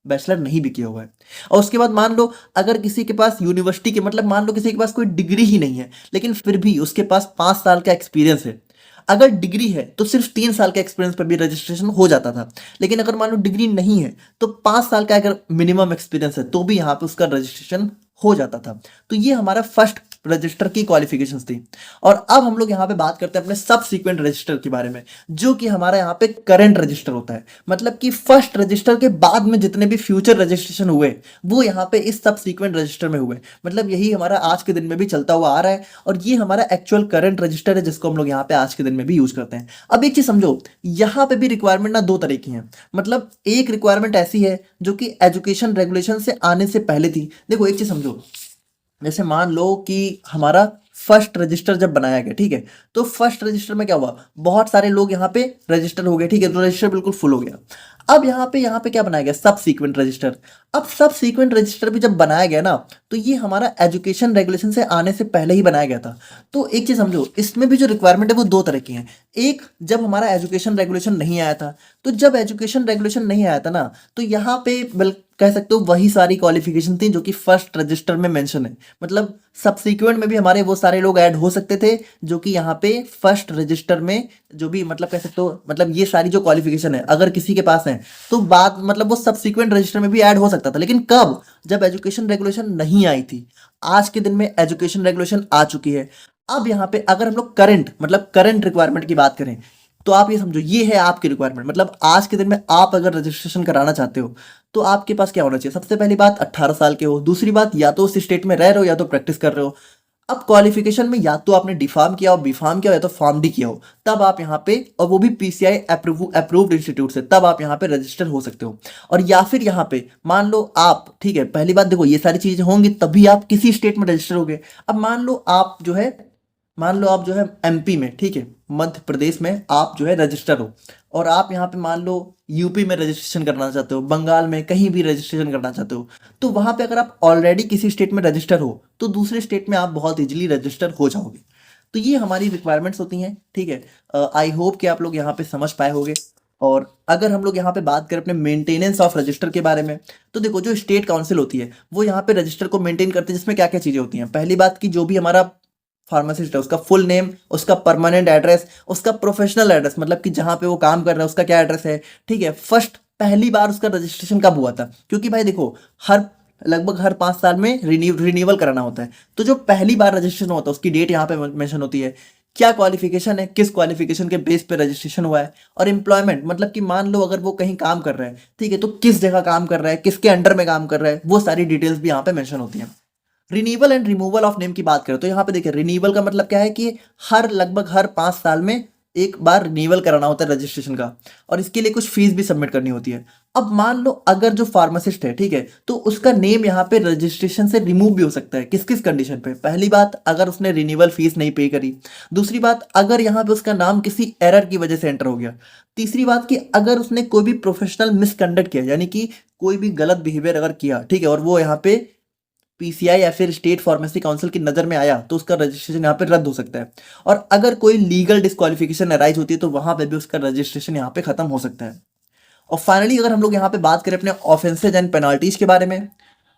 Speaker 1: बैचलर नहीं भी किया हुआ है। और उसके बाद मान लो अगर किसी के पास यूनिवर्सिटी के, मतलब मान लो किसी के पास कोई डिग्री ही नहीं है, लेकिन फिर भी उसके पास 5 साल का एक्सपीरियंस है। अगर डिग्री है तो सिर्फ 3 साल के एक्सपीरियंस पर भी रजिस्ट्रेशन हो जाता था, लेकिन अगर मान लो डिग्री नहीं है तो 5 साल का अगर मिनिमम एक्सपीरियंस है तो भी यहाँ पे उसका रजिस्ट्रेशन हो जाता था। तो ये हमारा फर्स्ट रजिस्टर की क्वालिफिकेशंस थी। और अब हम लोग यहाँ पे बात करते हैं अपने सब सीक्वेंट रजिस्टर के बारे में, जो कि हमारा यहाँ पे करंट रजिस्टर होता है। मतलब कि फर्स्ट रजिस्टर के बाद में जितने भी फ्यूचर रजिस्ट्रेशन हुए, वो यहाँ पे इस सब सीक्वेंट रजिस्टर में हुए। मतलब यही हमारा आज के दिन में भी चलता हुआ आ रहा है, और ये हमारा एक्चुअल करंट रजिस्टर है जिसको हम लोग यहाँ पे आज के दिन में भी यूज करते हैं। अब एक चीज समझो, यहाँ पे भी रिक्वायरमेंट ना 2 तरह की है। मतलब एक रिक्वायरमेंट ऐसी है जो कि एजुकेशन रेगुलेशन से आने से पहले थी। देखो एक चीज समझो, जैसे मान लो कि हमारा फर्स्ट रजिस्टर जब बनाया गया, ठीक है, तो फर्स्ट रजिस्टर में क्या हुआ, बहुत सारे लोग यहाँ पे रजिस्टर हो गए, ठीक है, तो रजिस्टर बिल्कुल फुल हो गया। अब यहाँ पे क्या बनाया गया, सब सीक्वेंट रजिस्टर। अब सब सीक्वेंट रजिस्टर भी जब बनाया गया ना, तो ये हमारा एजुकेशन रेगुलेशन से आने से पहले ही बनाया गया था। तो एक चीज समझो, इसमें भी जो रिक्वायरमेंट है वो 2 तरह की है। एक, जब हमारा एजुकेशन रेगुलेशन नहीं आया था, तो जब एजुकेशन रेगुलेशन नहीं आया था ना, तो यहाँ पे कह सकते हो वही सारी क्वालिफिकेशन थी जो कि फर्स्ट रजिस्टर में मेंशन है। मतलब सबसीक्वेंट में भी हमारे वो सारे लोग ऐड हो सकते थे जो कि यहाँ पे फर्स्ट रजिस्टर में जो भी, मतलब कह सकते हो, मतलब ये सारी जो क्वालिफिकेशन है अगर किसी के पास है तो बाद मतलब वो सबसीक्वेंट रजिस्टर में भी ऐड हो सकता था। लेकिन कब, जब एजुकेशन रेगुलेशन नहीं आई थी। आज के दिन में एजुकेशन रेगुलेशन आ चुकी है। अब यहाँ पे अगर हम लोग करंट, मतलब करंट रिक्वायरमेंट की बात करें, तो आप ये समझो ये है आपकी रिक्वायरमेंट। मतलब आज के दिन में आप अगर रजिस्ट्रेशन कराना चाहते हो तो आपके पास क्या होना चाहिए, सबसे पहली बात 18 साल के हो, दूसरी बात या तो उस स्टेट में रह रहे हो या तो प्रैक्टिस कर रहे हो। अब क्वालिफिकेशन में या तो आपने डी फार्म किया हो, बी फार्म किया हो, या तो फार्म डी किया हो, तब आप यहाँ पे, और वो भी पीसीआई अप्रूव्ड इंस्टीट्यूट से, तब आप यहाँ पे रजिस्टर हो सकते हो। और या फिर यहाँ पे मान लो आप, ठीक है, पहली बात देखो ये सारी चीजें होंगी तभी आप किसी स्टेट में रजिस्टर होगे। अब मान लो आप जो है एमपी में, ठीक है, मध्य प्रदेश में आप जो है रजिस्टर हो, और आप यहाँ पे मान लो यूपी में रजिस्ट्रेशन करना चाहते हो, बंगाल में कहीं भी रजिस्ट्रेशन करना चाहते हो, तो वहां पे अगर आप ऑलरेडी किसी स्टेट में रजिस्टर हो तो दूसरे स्टेट में आप बहुत इजीली रजिस्टर हो जाओगे। तो ये हमारी रिक्वायरमेंट्स होती हैं, ठीक है। आई होप कि आप लोग यहाँ पे समझ पाए होंगे। और अगर हम लोग यहाँ पे बात करें अपने मेंटेनेंस ऑफ रजिस्टर के बारे में, तो देखो जो स्टेट काउंसिल होती है वो यहाँ पे रजिस्टर को मेंटेन करती है, जिसमें क्या क्या चीजें होती हैं। पहली बात की जो भी हमारा फार्मासिस्ट है उसका फुल नेम, उसका परमानेंट एड्रेस, उसका प्रोफेशनल एड्रेस, मतलब कि जहाँ पे वो काम कर रहा है उसका क्या एड्रेस है, ठीक है। फर्स्ट पहली बार उसका रजिस्ट्रेशन कब हुआ था, क्योंकि भाई देखो लगभग हर 5 साल में रिन्यूअल कराना होता है। तो जो पहली बार रजिस्ट्रेशन होता है उसकी डेट यहाँ पे मेंशन होती है, क्या क्वालिफिकेशन है, किस क्वालिफिकेशन के बेस पे रजिस्ट्रेशन हुआ है, और एम्प्लॉयमेंट, मतलब कि मान लो अगर वो कहीं काम कर रहा है, ठीक है, तो किस जगह काम कर रहा है, किसके अंडर में काम कर रहा है, वो सारी डिटेल्स भी यहाँ पे मेंशन होती हैं। Renewal and removal of name की बात करें तो यहाँ पे देखिए रिन्यूअल का मतलब क्या है कि लगभग हर 5 साल में एक बार रिन्यूअल कराना होता है रजिस्ट्रेशन का, और इसके लिए कुछ फीस भी सबमिट करनी होती है। अब मान लो अगर जो फार्मासिस्ट है, ठीक है, तो उसका नेम यहाँ पे रजिस्ट्रेशन से रिमूव भी हो सकता है। किस किस कंडीशन पे, पहली बात अगर उसने रिन्यूअल फीस नहीं पे करी, दूसरी बात अगर यहाँ पे उसका नाम किसी एरर की वजह से एंटर हो गया, तीसरी बात कि अगर उसने कोई भी प्रोफेशनल मिसकंडक्ट किया, यानी कि कोई भी गलत बिहेवियर अगर किया, ठीक है, और वो यहाँ पे पीसीआई या फिर स्टेट फार्मेसी काउंसिल की नज़र में आया तो उसका रजिस्ट्रेशन यहाँ पे रद्द हो सकता है। और अगर कोई लीगल डिस्क्वालिफिकेशन अराइज होती है तो वहां पे भी उसका रजिस्ट्रेशन यहाँ पे खत्म हो सकता है। और फाइनली अगर हम लोग यहाँ पे बात करें अपने ऑफेंसेज एंड पेनाल्टीज के बारे में,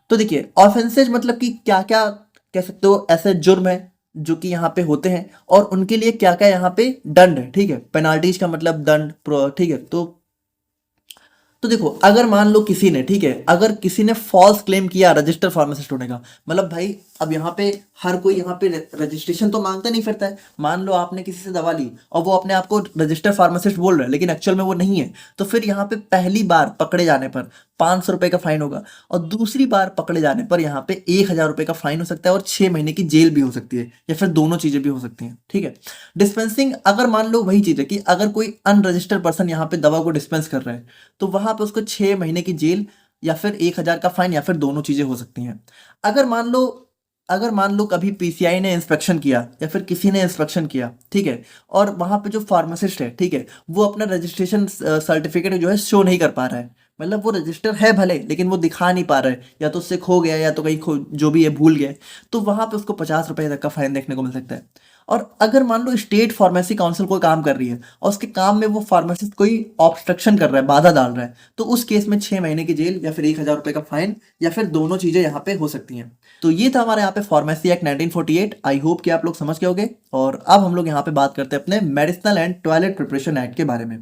Speaker 1: तो देखिए ऑफेंसेज मतलब कि क्या क्या कह सकते हो ऐसे जुर्म है जो कि यहाँ पे होते हैं, और उनके लिए क्या क्या यहाँ पे दंड है, ठीक है। पेनाल्टीज का मतलब दंड, ठीक है। तो तो देखो, अगर मान लो किसी ने, ठीक है, अगर किसी ने फॉल्स क्लेम किया रजिस्टर फार्मासिस्ट होने का, मतलब भाई अब यहाँ पे हर कोई यहाँ पे रजिस्ट्रेशन तो मांगता नहीं फिरता है। मान लो आपने किसी से दवा ली और वो अपने आप को रजिस्टर फार्मासिस्ट बोल रहा है, लेकिन एक्चुअल में वो नहीं है, तो फिर यहाँ पे पहली बार पकड़े जाने पर 500 रुपये का फाइन होगा, और दूसरी बार पकड़े जाने पर यहाँ पे 1000 रुपये का फाइन हो सकता है, और 6 महीने की जेल भी हो सकती है, या फिर दोनों चीजें भी हो सकती हैं, ठीक है। डिस्पेंसिंग, अगर मान लो वही चीज है कि अगर कोई अनरजिस्टर्ड पर्सन यहाँ पे दवा को डिस्पेंस कर रहा है, तो वहां पे उसको 6 महीने की जेल या फिर 1000 का फाइन, या फिर दोनों चीजें हो सकती हैं। अगर मान लो अगर मान लो कभी पीसीआई ने इंस्पेक्शन किया या फिर किसी ने इंस्पेक्शन किया, ठीक है, और वहां पे जो फार्मासिस्ट है, ठीक है, वो अपना रजिस्ट्रेशन सर्टिफिकेट जो है शो नहीं कर पा रहा है, मतलब वो रजिस्टर है भले लेकिन वो दिखा नहीं पा रहा है, या तो उससे खो गया या तो कहीं खो, जो भी है भूल गया, तो वहां पे उसको 50 रुपए तक का फाइन देखने को मिल सकता है। और अगर मान लो स्टेट फार्मेसी काउंसिल कोई काम कर रही है और उसके काम में वो फार्मासिस्ट कोई ऑब्स्ट्रक्शन कर रहा है, बाधा डाल रहा है, तो उस केस में 6 महीने की जेल या फिर 1000 रुपये का फाइन, या फिर दोनों चीजें यहाँ पे हो सकती हैं। तो ये था हमारे यहाँ पे फार्मेसी एक्ट 1948। आई होप कि आप लोग समझ गए होंगे। और अब हम लोग यहाँ पे बात करते हैं अपने medicinal and toilet preparation act के बारे में।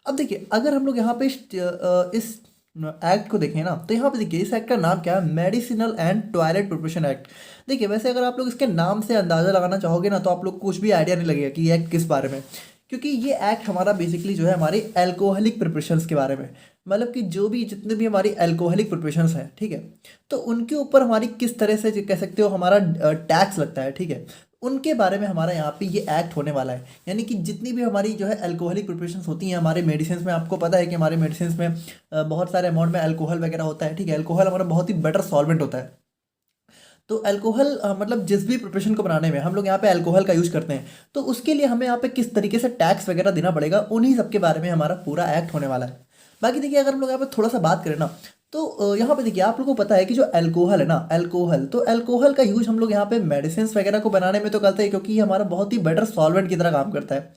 Speaker 1: अब देखिए, अगर हम लोग यहाँ पे इस एक्ट को देखें ना, तो यहाँ पे देखिए इस एक्ट का नाम क्या है, medicinal and toilet preparation act. देखिए वैसे अगर आप लोग इसके नाम से अंदाजा लगाना चाहोगे ना, तो आप लोग को कुछ भी आइडिया नहीं लगेगा कि ये एक्ट किस बारे में, क्योंकि ये एक्ट हमारा बेसिकली जो है हमारी अल्कोहलिक प्रिपरेशंस के बारे में, मतलब कि जो भी जितने भी हमारी अल्कोहलिक प्रिपरेशंस हैं, ठीक है, तो उनके ऊपर हमारी किस तरह से कह सकते हो हमारा टैक्स लगता है, ठीक है, उनके बारे में हमारा यहाँ पे ये एक्ट होने वाला है। यानी कि जितनी भी हमारी जो है अल्कोहलिक प्रिपरेशंस होती हैं हमारे मेडिसिन में, आपको पता है कि हमारे मेडिसिन में बहुत सारे अमाउंट में अल्कोहल वगैरह होता है, ठीक है, अल्कोहल हमारा बहुत ही बेटर सॉल्वेंट होता है। तो अल्कोहल मतलब जिस भी प्रिपरेशन को बनाने में हम लोग यहाँ पे अल्कोहल का यूज करते हैं, तो उसके लिए हमें यहाँ पे किस तरीके से टैक्स वगैरह देना पड़ेगा, उन्हीं सब के बारे में हमारा पूरा एक्ट होने वाला है। बाकी देखिए, अगर हम लोग यहाँ पे थोड़ा सा बात करें ना, तो यहाँ पे देखिए आप लोगों को पता है कि जो अल्कोहल है ना, अल्कोहल, तो अल्कोहल का यूज हम लोग यहाँ पे मेडिसिन वगैरह को बनाने में तो करते हैं, क्योंकि ये हमारा बहुत ही बेटर सॉल्वेंट की तरह काम करता है।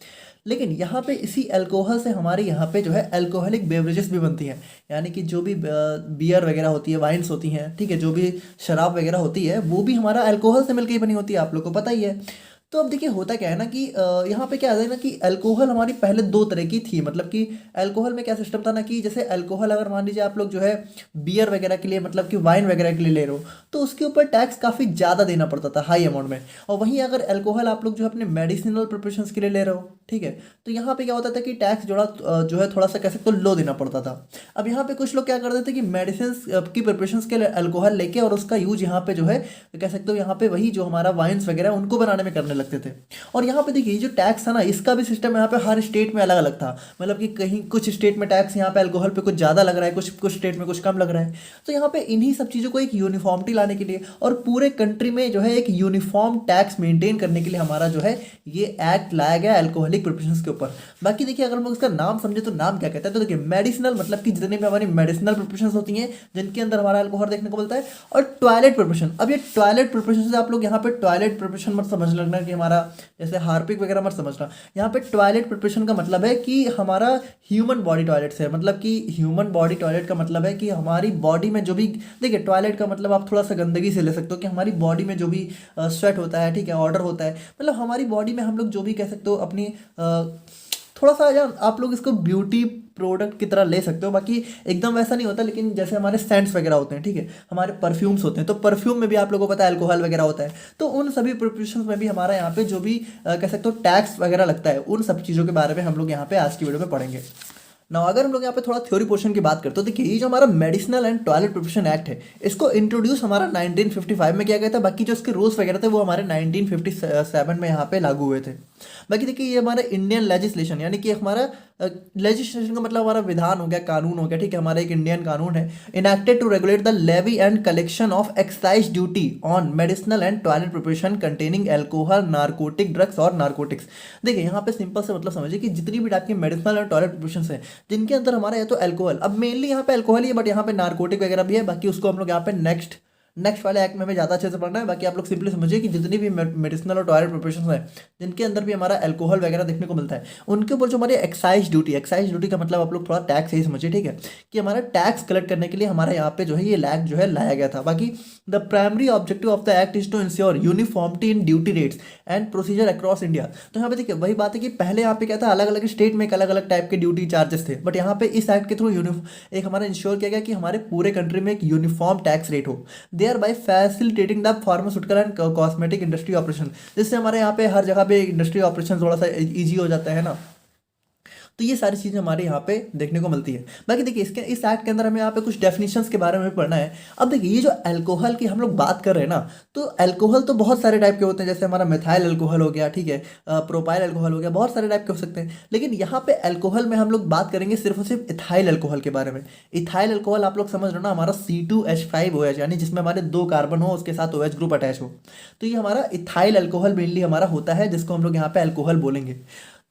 Speaker 1: लेकिन यहाँ पे इसी अल्कोहल से हमारे यहाँ पे जो है अल्कोहलिक बेवरेजेस भी बनती हैं, यानी कि जो भी बियर वगैरह होती है, वाइन्स होती हैं, ठीक है, जो भी शराब वगैरह होती है, वो भी हमारा अल्कोहल से मिलकर ही बनी होती है, आप लोग को पता ही है। तो अब देखिए होता क्या है ना कि यहाँ पे क्या है ना कि अल्कोहल हमारी पहले दो तरह की थी, मतलब कि अल्कोहल में क्या सिस्टम था ना कि जैसे अल्कोहल अगर मान लीजिए आप लोग जो है बियर वगैरह के लिए, मतलब कि वाइन वगैरह के लिए ले रहे हो, तो उसके ऊपर टैक्स काफ़ी ज़्यादा देना पड़ता था, हाई अमाउंट में। और वहीं अगर अल्कोहल आप लोग जो है अपने मेडिसिनल प्रिपरेशंस के लिए ले रहे हो, ठीक है, तो यहाँ पे क्या होता था कि टैक्स जो है थोड़ा सा कह सकते हो लो देना पड़ता था। अब यहाँ पे कुछ लोग क्या करते थे कि मेडिसिन की प्रिपरेशंस के लिए अल्कोहल लेके और उसका यूज यहाँ पे जो है कह सकते हो यहाँ पे वही जो हमारा वाइन्स वगैरह उनको बनाने में करने लगते थे। और यहाँ पे देखिए जो टैक्स था ना, इसका भी सिस्टम यहाँ पे हर स्टेट में अलग अलग था, मतलब कि कहीं कुछ स्टेट में टैक्स यहाँ पे अल्कोहल पे कुछ ज़्यादा लग रहा है, कुछ कुछ स्टेट में कुछ कम लग रहा है। तो यहाँ पे इन्हीं सब चीज़ों को एक यूनिफॉर्मिटी लाने के लिए और पूरे कंट्री में जो है एक यूनिफॉर्म टैक्स मेंटेन करने के लिए हमारा जो है ये एक्ट लाया गया अल्कोहलिक प्रिपरेशंस के ऊपर। बाकी देखिए अगर हम लोग इसका नाम समझे तो नाम क्या कहता है, तो देखिए मेडिसिनल मतलब कि जितने भी हमारी मेडिसिनल प्रिपरेशंस होती हैं जिनके अंदर हमारा अल्कोहल देखने को मिलता है, और टॉयलेट प्रिपरेशन। अब ये टॉयलेट प्रिपरेशन से आप लोग यहाँ पे टॉयलेट प्रिपरेशन मत समझ लगना कि हमारा जैसे हार्पिक वगैरह मत समझना। यहाँ पे टॉयलेट प्रिपरेशन का मतलब है कि हमारा ह्यूमन बॉडी टॉयलेट से, मतलब कि ह्यूमन बॉडी टॉयलेट का मतलब है कि हमारी बॉडी में जो भी, देखिए टॉयलेट का मतलब आप थोड़ा सा गंदगी से ले सकते हो कि हमारी बॉडी में जो भी स्वेट होता है, ठीक है, ऑर्डर होता है, मतलब हमारी बॉडी में हम लोग जो भी कह सकते हो अपनी थोड़ा सा यार आप लोग इसको ब्यूटी प्रोडक्ट की तरह ले सकते हो। बाकी एकदम वैसा नहीं होता, लेकिन जैसे हमारे सेंट्स वगैरह होते हैं, ठीक है, हमारे परफ्यूम्स होते हैं, तो परफ्यूम में भी आप लोगों को पता है अल्कोहल वगैरह होता है। तो उन सभी प्रिपरेशंस में भी हमारा यहाँ पे जो भी कह सकते हो टैक्स वगैरह लगता है, उन सब चीज़ों के बारे में हम लोग यहाँ पे आज की वीडियो में पढ़ेंगे ना। अगर हम लोग यहाँ पे थोड़ा थ्योरी पोर्शन की बात करते हो, तो देखिए ये जो हमारा medicinal and toilet preparation act है, इसको इंट्रोड्यूस हमारा 1955 में किया गया था। बाकी जो इसके रूल्स वगैरह थे वो हमारे 1957 में यहाँ पे लागू हुए थे। बाकी देखिए ये हमारा इंडियन लेजिस्लेशन, यानी कि हमारा लेजिस्लेशन का मतलब हमारा विधान हो गया, कानून हो गया, ठीक है, हमारा एक इंडियन कानून है, enacted to regulate the levy and collection of excise duty on medicinal and toilet preparation containing alcohol, narcotic drugs और नार्कोटिक्स। देखिए यहाँ पे सिंपल से मतलब समझिए कि जितनी भी टाइप की मेडिसिनल एंड टॉयलेट प्रिपरेशन है जिनके अंदर हमारा या तो अल्कोहल, अब मेनली यहाँ पे अल्कोहल ही है, बट यहाँ पे नार्कोटिक वगैरह भी है, बाकी उसको हम लोग यहाँ पे नेक्स्ट नेक्स्ट वाले एक्ट में हमें ज़्यादा अच्छे से पढ़ना है, बाकी आप लोग सिंपली समझिए कि जितनी भी मेडिसिनल और टॉयलेट प्रिपरेशन है जिनके अंदर भी हमारा अल्कोहल वगैरह देखने को मिलता है, उनके ऊपर जो हमारी एक्साइज ड्यूटी का मतलब आप लोग थोड़ा टैक्स यही समझिए, ठीक है, कि हमारा टैक्स कलेक्ट करने के लिए हमारा यहाँ पे जो है ये एक्ट जो है लाया गया था। बाकी the primary objective of the act is to ensure uniformity in duty rates and procedure across India. तो यहाँ पे देखिए वही बात है कि पहले यहाँ पे क्या था, अलग अलग स्टेट में एक अलग अलग टाइप के ड्यूटी चार्जेस थे, बट यहाँ पे इस एक्ट के थ्रू एक हमारा इंश्योर किया गया कि हमारे पूरे कंट्री में एक यूनिफॉर्म टैक्स रेट हो, thereby facilitating the pharmaceutical and cosmetic industry operation, जिससे हमारे यहाँ पे हर जगह पे इंडस्ट्री ऑपरेशन थोड़ा सा ईजी हो जाता है ना। तो ये सारी चीज़ें हमारे यहाँ पे देखने को मिलती है। बाकी देखिए इसके इस एक्ट के अंदर हमें यहाँ पे कुछ डेफिनेशंस के बारे में भी पढ़ना है। अब देखिए ये जो अल्कोहल की हम लोग बात कर रहे हैं ना, तो अल्कोहल तो बहुत सारे टाइप के होते हैं, जैसे हमारा मिथाइल अल्कोहल हो गया, ठीक है, प्रोपाइल अल्कोहल हो गया, बहुत सारे टाइप के हो सकते हैं। लेकिन यहाँ पे अल्कोहल में हम लोग बात करेंगे सिर्फ और सिर्फ इथाइल अल्कोहल के बारे में। इथाइल अल्कोहल आप लोग समझ रहे हो ना, हमारा C2H5OH, यानी जिसमें हमारे 2 कार्बन हो उसके साथ OH ग्रुप अटैच हो, तो ये हमारा इथाइल अल्कोहल मेनली हमारा होता है, जिसको हम लोग यहाँ पे अल्कोहल बोलेंगे।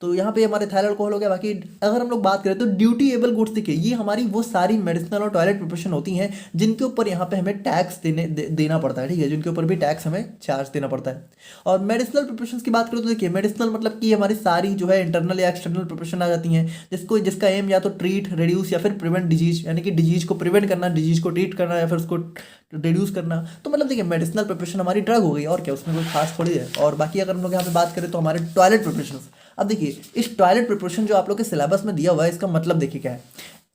Speaker 1: तो यहाँ पे हमारे थायराइड अल्कोहल हो गया। बाकी अगर हम लोग बात करें तो ड्यूटी एबल गुड्स, देखिए ये हमारी वो सारी मेडिसिनल और टॉयलेट प्रिपरेशन होती हैं जिनके ऊपर यहाँ पे हमें टैक्स देना पड़ता है, ठीक है, जिनके ऊपर भी टैक्स हमें चार्ज देना पड़ता है। और मेडिसिनल प्रिपरेशन की बात करें तो देखिए मेडिसिनल मतलब कि हमारी सारी जो है इंटरनल या एक्सटर्नल प्रिपरेशन आ जाती हैं, जिसका एम या तो ट्रीट, रिड्यूस या फिर प्रिवेंट डिजीज, यानी कि डिजीज को प्रिवेंट करना, डिजीज को ट्रीट करना या फिर उसको रिड्यूस करना। तो मतलब देखिए मेडिसिनल प्रिपरेशन हमारी ड्रग हो गई, और क्या उसमें कोई खास थोड़ी है। और बाकी अगर हम लोग यहाँ पे बात करें तो हमारे टॉयलेट प्रिपरेशन, अब देखिए इस टॉयलेट प्रिपरेशन जो आप लोग के सिलेबस में दिया हुआ है, इसका मतलब देखिए क्या है,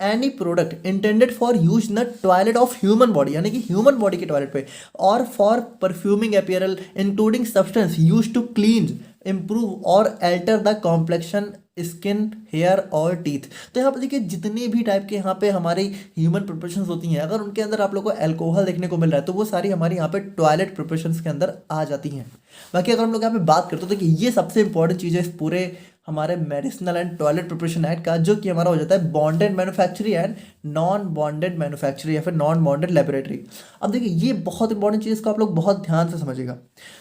Speaker 1: any product intended for use in the toilet of human body, यानी कि ह्यूमन बॉडी के टॉयलेट पे, और for perfuming apparel including substance use to clean, improve और alter the complexion, skin, hair और टीथ। तो यहाँ पर देखिए जितने भी टाइप के यहाँ पे हमारी ह्यूमन प्रिपरेशंस होती हैं, अगर उनके अंदर आप लोग को अल्कोहल देखने को मिल रहा है तो वो सारी हमारी यहाँ पे टॉयलेट प्रिपरेशंस के अंदर आ जाती हैं। बाकी अगर हम लोग यहाँ पे बात करते तो देखिए ये सबसे इंपॉर्टेंट चीज़ है इस पूरे हमारे medicinal and toilet preparation act का, जो कि हमारा हो जाता है bonded manufacturing and non bonded manufacturing या फिर नॉन बॉन्डेड लेबोरेटरी। अब देखिए ये बहुत इंपॉर्टेंट चीज़ को आप लोग बहुत ध्यान से समझिएगा।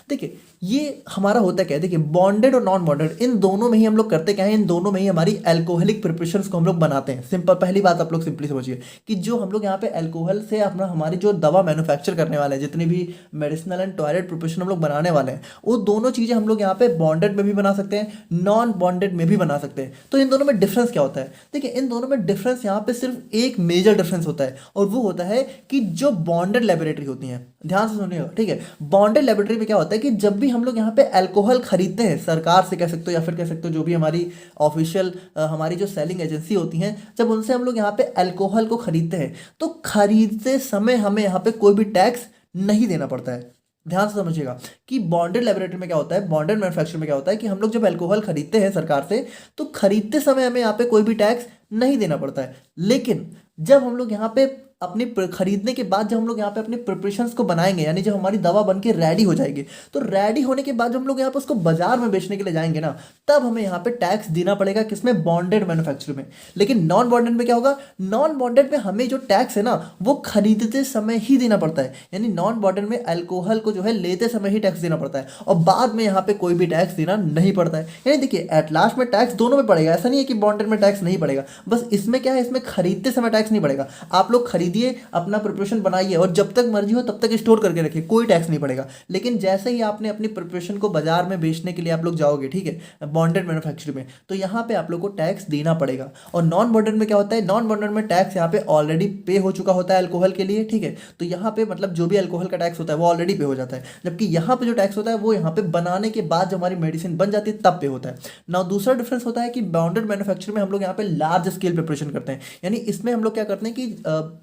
Speaker 1: देखिए ये हमारा होता क्या है, देखिए बॉन्डेड और नॉन बॉन्डेड इन दोनों में ही हम लोग करते क्या है, इन दोनों में ही हमारी अल्कोहलिक प्रिपरेशंस को हम लोग बनाते हैं। सिंपल पहली बात आप लोग सिंपली समझिए कि जो हम लोग यहाँ पे अल्कोहल से अपना हमारी जो दवा मैन्युफैक्चर करने वाले हैं, जितनी भी मेडिसिनल एंड टॉयलेट प्रिपरेशन हम लोग बनाने वाले हैं, वो दोनों चीज़ें हम लोग यहाँ पे बॉन्डेड में भी बना सकते हैं, नॉन बॉन्डेड में भी बना सकते हैं। तो इन दोनों में डिफरेंस क्या होता है, देखिए इन दोनों में डिफरेंस यहाँ पे सिर्फ एक मेजर डिफरेंस होता है, और वो होता है कि जो बॉन्डेड लेबोरेटरी होती हैं, ध्यान से सुनिएगा, ठीक है, बॉन्डेड लेबोरेटरी में क्या होता है कि जब भी हम लोग यहाँ पे अल्कोहल खरीदते हैं सरकार से, कह सकते हो या फिर कह सकते हो जो भी हमारी ऑफिशियल हमारी जो सेलिंग एजेंसी होती हैं, जब उनसे हम लोग यहाँ पे अल्कोहल को खरीदते हैं तो खरीदते समय हमें यहाँ पे कोई भी टैक्स नहीं देना पड़ता है। ध्यान से समझिएगा कि बॉन्डेड लेबोरेटरी में क्या होता है, बॉन्डेड मैन्युफैक्चर में क्या होता है कि हम लोग जब अल्कोहल खरीदते हैं सरकार से तो खरीदते समय हमें यहाँ पे कोई भी टैक्स नहीं देना पड़ता है। लेकिन जब हम लोग यहाँ पे अपनी खरीदने के बाद जब हम लोग यहाँ पे अपने प्रिपरेशंस को बनाएंगे, यानी जब हमारी दवा बन के रेडी हो जाएगी, तो रेडी होने के बाद जब हम लोग यहाँ पे उसको बाजार में बेचने के लिए जाएंगे ना, तब हमें यहाँ पे टैक्स देना पड़ेगा, किसमें, बॉन्डेड मैन्युफैक्चर में। लेकिन नॉन बॉन्डेड में क्या होगा, नॉन बॉन्डेड में हमें जो टैक्स है ना वो खरीदते समय ही देना पड़ता है, यानी नॉन बॉन्डेड में अल्कोहल को जो है लेते समय ही टैक्स देना पड़ता है, और बाद में यहाँ पे कोई भी टैक्स देना नहीं पड़ता है। यानी देखिए एट लास्ट में टैक्स दोनों में पड़ेगा, ऐसा नहीं है कि बॉन्डेड में टैक्स नहीं पड़ेगा, बस इसमें क्या है, इसमें खरीदते समय टैक्स नहीं पड़ेगा। आप लोग खरीदिए, अपना प्रिपरेशन बनाइए और जब तक मर्जी हो तब तक स्टोर करके रखिए, कोई टैक्स नहीं पड़ेगा। लेकिन जैसे ही आपने अपनी प्रिपरेशन को बाजार में बेचने के लिए आप लोग जाओगे, ठीक है, बॉन्डेड मैन्युफैक्चरिंग में, तो यहाँ पे आप लोग को टैक्स देना पड़ेगा। और नॉन बॉन्डेड में क्या होता है, नॉन बॉन्डेड में टैक्स यहाँ पे ऑलरेडी पे हो चुका होता है अल्कोहल के लिए, ठीक है, तो यहाँ पे मतलब जो भी अल्कोहल का टैक्स होता है वो ऑलरेडी पे हो जाता है, जबकि यहाँ पे जो टैक्स होता है वो यहाँ पे बनाने के बाद जब हमारी मेडिसिन बन जाती है तब पे होता है ना। दूसरा डिफरेंस होता है कि बॉन्डेड मैन्युफैक्चरिंग में हम लोग यहाँ पे लार्ज स्केल प्रिपरेशन करते हैं, यानी इसमें हम लोग क्या करते हैं कि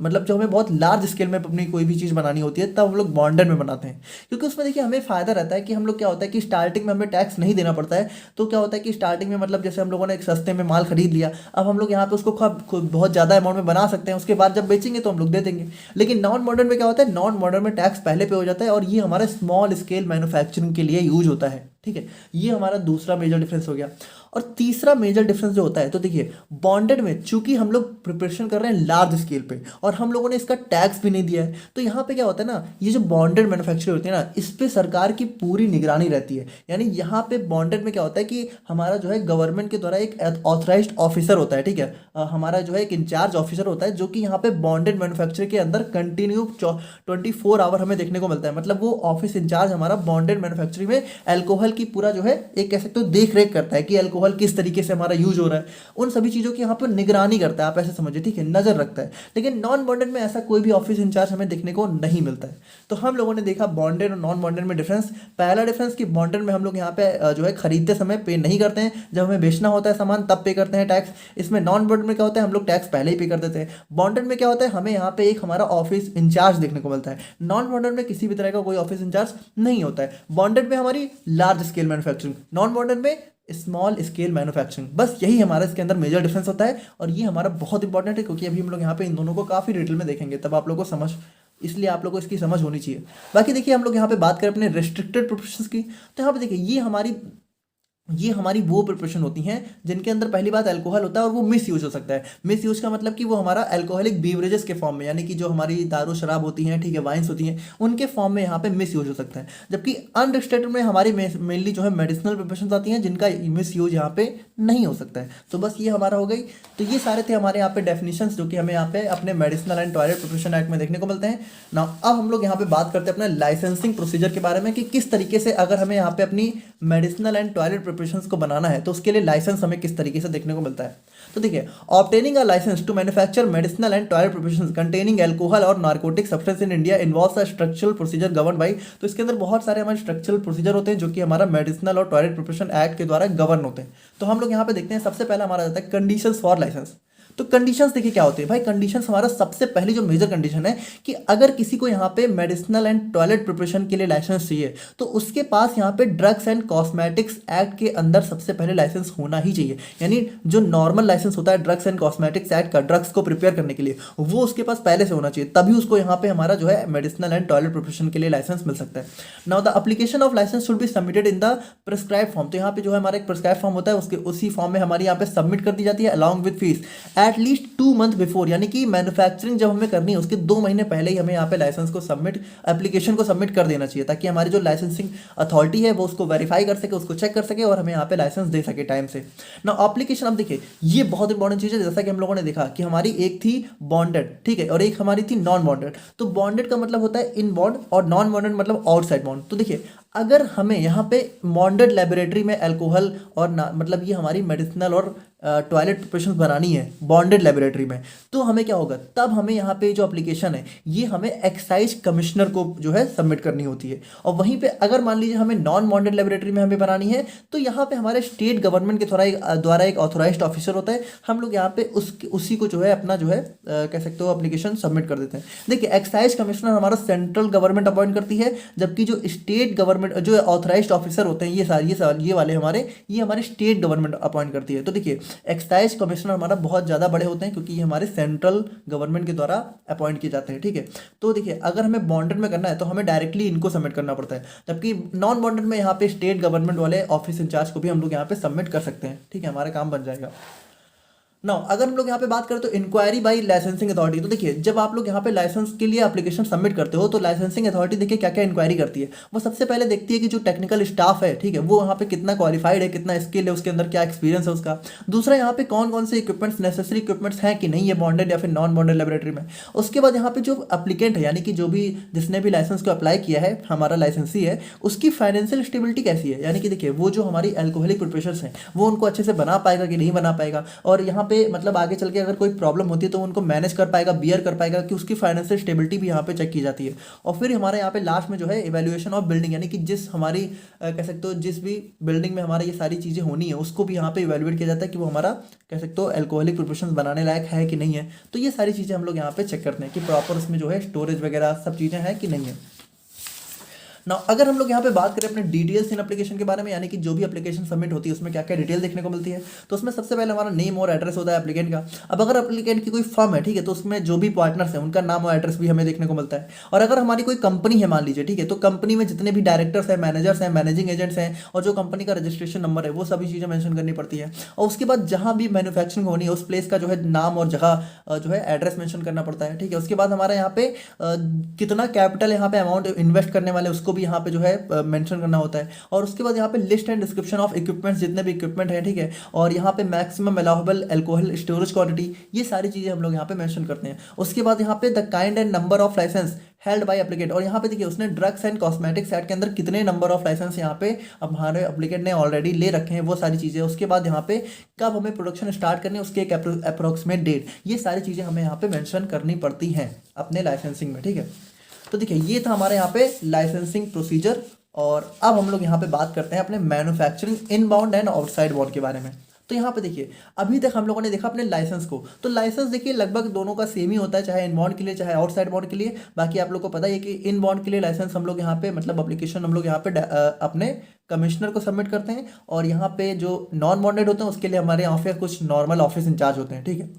Speaker 1: मतलब जो हमें बहुत लार्ज स्केल में अपनी कोई भी चीज़ बनानी होती है तब हम लोग बॉन्डेड में बनाते हैं, क्योंकि उसमें देखिए हमें फ़ायदा रहता है कि हम लोग क्या होता है कि स्टार्टिंग में हमें टैक्स नहीं देना पड़ता है। तो क्या होता है कि स्टार्टिंग में मतलब जैसे हम लोगों ने एक सस्ते में माल खरीद लिया, अब हम लोग यहाँ पे उसको बहुत ज़्यादा अमाउंट में बना सकते हैं, उसके बाद जब बेचेंगे तो हम लोग दे देंगे। लेकिन नॉन बॉन्डेड में क्या होता है, नॉन बॉन्डेड में टैक्स पहले पे हो जाता है, और ये हमारे स्मॉल स्केल मैन्युफैक्चरिंग के लिए यूज होता है, ठीक है, ये हमारा दूसरा मेजर डिफरेंस हो गया। और तीसरा मेजर डिफरेंस जो होता है, तो देखिए बॉन्डेड में चूंकि हम लोग प्रिपरेशन कर रहे हैं लार्ज स्केल पे और हम लोगों ने इसका टैक्स भी नहीं दिया है, तो यहाँ पे क्या होता है ना, ये जो बॉन्डेड मैन्युफैक्चरिंग होती है ना, इस पे सरकार की पूरी निगरानी रहती है। यानी यहाँ पे बॉन्डेड में क्या होता है कि हमारा जो है गवर्नमेंट के द्वारा एक ऑथराइज्ड ऑफिसर होता है, ठीक है, हमारा जो है एक इंचार्ज ऑफिसर होता है जो कि यहाँ पे बॉन्डेड मैन्युफैक्चरिंग के अंदर कंटिन्यू 24 आवर हमें देखने को मिलता है। मतलब वो ऑफिस इंचार्ज हमारा बॉन्डेड मैन्युफैक्चरिंग में अल्कोहल की पूरा जो है एक कह सकते हो देख रेख करता है कि अल्कोहल किस तरीके से हमारा यूज हो रहा है, उन सभी चीज़ों की यहाँ पर निगरानी करता है, आप ऐसे समझिए, ठीक है, नजर रखता है। लेकिन नॉन बॉन्डेड में ऐसा कोई भी ऑफिस इंचार्ज हमें देखने को नहीं मिलता है। तो हम लोगों ने देखा बॉन्डेड और नॉन बॉन्डेड में डिफरेंस। पहला डिफरेंस कि बॉन्डेड में हम लोग यहाँ पे जो है खरीदते समय पे नहीं करते हैं, जब हमें बेचना होता है सामान तब पे करते हैं टैक्स। इसमें नॉन बॉन्डेड में क्या होता है, हम लोग टैक्स पहले ही पे कर देते हैं। बॉन्डेड में क्या होता है, हमें यहाँ पे एक हमारा ऑफिस इंचार्ज देखने को मिलता है। नॉन बॉन्डेड में किसी भी तरह का कोई ऑफिस इंचार्ज नहीं होता है। बॉन्डेड में हमारी large scale manufacturing, non bonded में स्मॉल स्केल मैन्युफैक्चरिंग। बस यही हमारा इसके अंदर मेजर डिफरेंस होता है और ये हमारा बहुत इंपॉर्टेंट है क्योंकि अभी हम लोग यहाँ पे इन दोनों को काफ़ी डिटेल में देखेंगे, तब आप लोगों को समझ, इसलिए आप लोगों को इसकी समझ होनी चाहिए। बाकी देखिए हम लोग यहाँ पे बात करें अपने रेस्ट्रिक्टेड प्रोफेशंस की, तो यहाँ पे देखिए ये हमारी वो प्रिपरेशन होती हैं जिनके अंदर पहली बात अल्कोहल होता है और वो मिस यूज हो सकता है। मिस यूज का मतलब कि वो हमारा अल्कोहलिक बीवरेजेस के फॉर्म में, यानी कि जो हमारी दारू शराब होती हैं, ठीक है, वाइन्स होती हैं, उनके फॉर्म में यहाँ पे मिस यूज हो सकता है। जबकि अनरिस्ट्रिक्टेड में हमारी मेनली जो है मेडिसिनल प्रिपरेशन आती हैं जिनका मिस यूज यहाँ पे नहीं हो सकता है। तो बस ये हमारा हो गई। तो ये सारे थे हमारे यहाँ पे डेफिनेशंस जो कि हमें यहाँ पे अपने medicinal and toilet preparation act में देखने को मिलते हैं ना। अब हम लोग यहाँ पे बात करते हैं अपने लाइसेंसिंग प्रोसीजर के बारे में कि किस तरीके से अगर हमें यहाँ पे अपनी मेडिसिनल एंड टॉयलेट प्रिपरेशंस को बनाना है तो उसके लिए लाइसेंस हमें किस तरीके से देखने को मिलता है। तो देखिए, obtaining a licence to manufacture medicinal and toilet preparations containing alcohol और narcotic substance in India involves a structural procedure govern by. तो इसके अंदर बहुत सारे हमारे स्ट्रक्चरल प्रोसीजर होते हैं जो कि हमारा मेडिसिनल और टॉयलेट प्रिपरेशन एक्ट के द्वारा गवर्न होते हैं। तो हम लोग यहाँ पे देखते हैं, सबसे पहला हमारा जाता है कंडीशंस फॉर लाइसेंस। तो कंडीशंस देखिए क्या होते हैं भाई। कंडीशंस हमारा सबसे पहली जो मेजर कंडीशन है कि अगर किसी को यहाँ पे मेडिसिनल एंड टॉयलेट प्रिपरेशन के लिए लाइसेंस चाहिए तो उसके पास यहाँ पे ड्रग्स एंड कॉस्मेटिक्स एक्ट के अंदर सबसे पहले लाइसेंस होना ही चाहिए। यानी जो नॉर्मल लाइसेंस होता है ड्रग्स एंड कॉस्मेटिक्स एक्ट का, ड्रग्स को प्रिपेयर करने के लिए, वो उसके पास पहले से होना चाहिए, तभी उसको यहाँ पे हमारा जो है मेडिसिनल एंड टॉयलेट प्रिपरेशन के लिए लाइसेंस मिल सकता है। Now the application of licence should be submitted in the prescribe form. तो यहाँ पे जो है हमारा एक प्रिस्क्राइब फॉर्म होता है, उसके उसी फॉर्म में हमारी यहाँ पे सबमिट कर दी जाती है along with fees at least 2 month before. यानी कि मैन्युफैक्चरिंग जब हमें करनी है उसके 2 महीने पहले ही हमें यहाँ पे लाइसेंस को सबमिट, एप्लीकेशन को सबमिट कर देना चाहिए, ताकि हमारी जो लाइसेंसिंग अथॉरिटी है वो उसको वेरीफाई कर सके, उसको चेक कर सके और हमें यहाँ पे लाइसेंस दे सके टाइम से ना। एप्लीकेशन, अब देखिए ये बहुत इंपॉर्टेंट चीज़ है। जैसा कि हम लोगों ने देखा कि हमारी एक थी बॉन्डेड, ठीक है, और एक हमारी थी नॉन बॉन्डेड। तो बॉन्डेड का मतलब होता है इन बॉन्ड और नॉन बॉन्डेड मतलब आउटसाइड बॉन्ड। तो देखिए अगर हमें यहाँ पे बॉन्डेड लेबोरेटरी में अल्कोहल और मतलब ये हमारी मेडिसिनल और टॉयलेट प्रिपरेशन बनानी है बॉन्डेड लेबोरेटरी में, तो हमें क्या होगा, तब हमें यहाँ पे जो एप्लीकेशन है ये हमें एक्साइज कमिश्नर को जो है सबमिट करनी होती है। और वहीं पे अगर मान लीजिए हमें नॉन बॉन्डेड लेबोरेटरी में हमें बनानी है तो यहाँ पे हमारे स्टेट गवर्नमेंट के द्वारा एक ऑथोराइज्ड ऑफिसर होता है। हम लोग यहाँ पे उसी को जो है अपना जो है कह सकते हो एप्लीकेशन सबमिट कर देते हैं। देखिए एक्साइज कमिश्नर हमारा सेंट्रल गवर्नमेंट अपॉइंट करती है, जबकि जो स्टेट गवर्नमेंट जो ऑथराइज्ड ऑफिसर होते हैं ये वाले हमारे स्टेट गवर्नमेंट अपॉइंट करती है। तो देखिए एक्साइज कमिश्नर हमारा बहुत ज़्यादा बड़े होते हैं क्योंकि ये हमारे सेंट्रल गवर्नमेंट के द्वारा अपॉइंट किए जाते हैं, ठीक है। तो देखिए अगर हमें बॉन्डेड में करना है तो हमें डायरेक्टली इनको सबमिट करना पड़ता है, जबकि नॉन बॉन्डेड में यहाँ पे स्टेट गवर्नमेंट वाले ऑफिस इंचार्ज को भी हम लोग यहाँ पे सबमिट कर सकते हैं, ठीक है, हमारा काम बन जाएगा। ना अगर हम लोग यहाँ पे बात करें तो इंक्वायरी बाई लाइसेंसिंग अथॉरिटी। तो देखिए जब आप लोग यहाँ पे लाइसेंस के लिए एप्लीकेशन सबमिट करते हो तो लाइसेंसिंग अथॉरिटी देखिए क्या क्या इंक्वायरी करती है। वो सबसे पहले देखती है कि जो टेक्निकल स्टाफ है, ठीक है, वो यहाँ पे कितना क्वालिफाइड है, कितना स्किल है, उसके अंदर क्या एक्सपीरियंस है उसका। दूसरा यहाँ पे कौन कौन से इक्विपमेंट्स, नेसेसरी इक्विपमेंट्स हैं कि नहीं है बॉन्डेड या फिर नॉन बॉन्डेड लेबोरेटरी में। उसके बाद यहाँ पे जो अप्लीकेंट है, यानी कि जो भी जिसने भी लाइसेंस को अप्लाई किया है, हमारा लाइसेंसी है, उसकी फाइनेंशियल स्टेबिलिटी कैसी है। यानी कि देखिए वो जो हमारी अल्कोहलिक प्रिपरेशंस हैं वो उनको अच्छे से बना पाएगा कि नहीं बना पाएगा, और यहाँ पे मतलब आगे चल के अगर कोई प्रॉब्लम होती है तो उनको मैनेज कर पाएगा, बियर कर पाएगा, कि उसकी फाइनेंशियल स्टेबिलिटी भी यहाँ पे चेक की जाती है। और फिर हमारे यहाँ पे लास्ट में जो है इवैल्यूएशन ऑफ बिल्डिंग, यानी कि जिस हमारी कह सकते हो जिस भी बिल्डिंग में हमारा ये सारी चीज़ें होनी है उसको भी यहाँ पे इवैल्यूएट किया जाता है कि वो हमारा कह सकते हो अल्कोहलिक प्रिपरेशन बनाने लायक है कि नहीं है। तो ये सारी चीज़ें हम लोग यहाँ पे चेक करते हैं कि प्रॉपर उसमें जो है स्टोरेज वगैरह सब चीज़ें हैं कि नहीं है। ना अगर हम लोग यहाँ पे बात करें अपने डिटेल्स इन एप्लीकेशन के बारे में, यानी कि जो भी एप्लीकेशन सबमिट होती है उसमें क्या क्या डिटेल देखने को मिलती है, तो उसमें सबसे पहले हमारा नेम और एड्रेस होता है एप्लीकेंट का। अब अगर एप्लीकेंट की कोई फर्म है, ठीक है, तो उसमें जो भी पार्टनर्स हैं उनका नाम और एड्रेस भी हमें देखने को मिलता है। और अगर हमारी कोई कंपनी है मान लीजिए, ठीक है, तो कंपनी में जितने भी डायरेक्टर्स हैं, मैनेजर्स हैं, मैनेजिंग एजेंट्स हैं, और जो कंपनी का रजिस्ट्रेशन नंबर है, वो सभी चीज़ें मेंशन करनी पड़ती है। और उसके बाद जहाँ भी मैन्युफैक्चरिंग होनी है उस प्लेस का जो है नाम और जगह जो है एड्रेस मेंशन करना पड़ता है, ठीक है। उसके बाद हमारा यहाँ पे कितना कैपिटल यहाँ पे अमाउंट इन्वेस्ट करने वाले उसको भी यहाँ पे जो है मेंशन करना होता है। और उसके बाद यहाँ पे list and description of equipments, जितने भी इक्विपमेंट है, ठीक है, और यहाँ पे maximum allowable alcohol storage quantity, ये सारी चीज़ें हम लोग यहाँ पे मेंशन करते हैं। उसके बाद यहाँ पे the kind and number of licence held by applicant, और यहाँ पे देखिए उसने ड्रग्स एंड कॉस्मेटिक्स एक्ट के अंदर कितने नंबर ऑफ लाइसेंस यहाँ पे अब हमारे एप्लीकेंट ने ऑलरेडी ले रखे हैं, वो सारी चीज़ें। उसके बाद यहाँ पे कब हमें प्रोडक्शन स्टार्ट करनी है, उसके एक अप्रोक्सीमेट डेट, ये सारी चीज़ें हमें यहाँ पे मेंशन करनी पड़ती हैं अपने लाइसेंसिंग में, ठीक है। तो देखिए ये था हमारे यहाँ पे लाइसेंसिंग प्रोसीजर। और अब हम लोग यहाँ पे बात करते हैं अपने manufacturing inbound and outside bound के बारे में। तो यहाँ पे देखिए अभी तक हम लोगों ने देखा अपने लाइसेंस को, तो लाइसेंस देखिए लगभग दोनों का सेम ही होता है, चाहे इनबाउंड के लिए चाहे आउटसाइड बाउंड के लिए। बाकी आप लोग को पता ही है कि इनबाउंड के लिए लाइसेंस हम लोग यहाँ पे मतलब एप्लीकेशन हम लोग यहाँ पे अपने कमिश्नर को सबमिट करते हैं, और यहाँ पे जो नॉन बॉन्डेड होते हैं उसके लिए हमारे यहाँ पे कुछ नॉर्मल ऑफिस इंचार्ज होते हैं, ठीक है।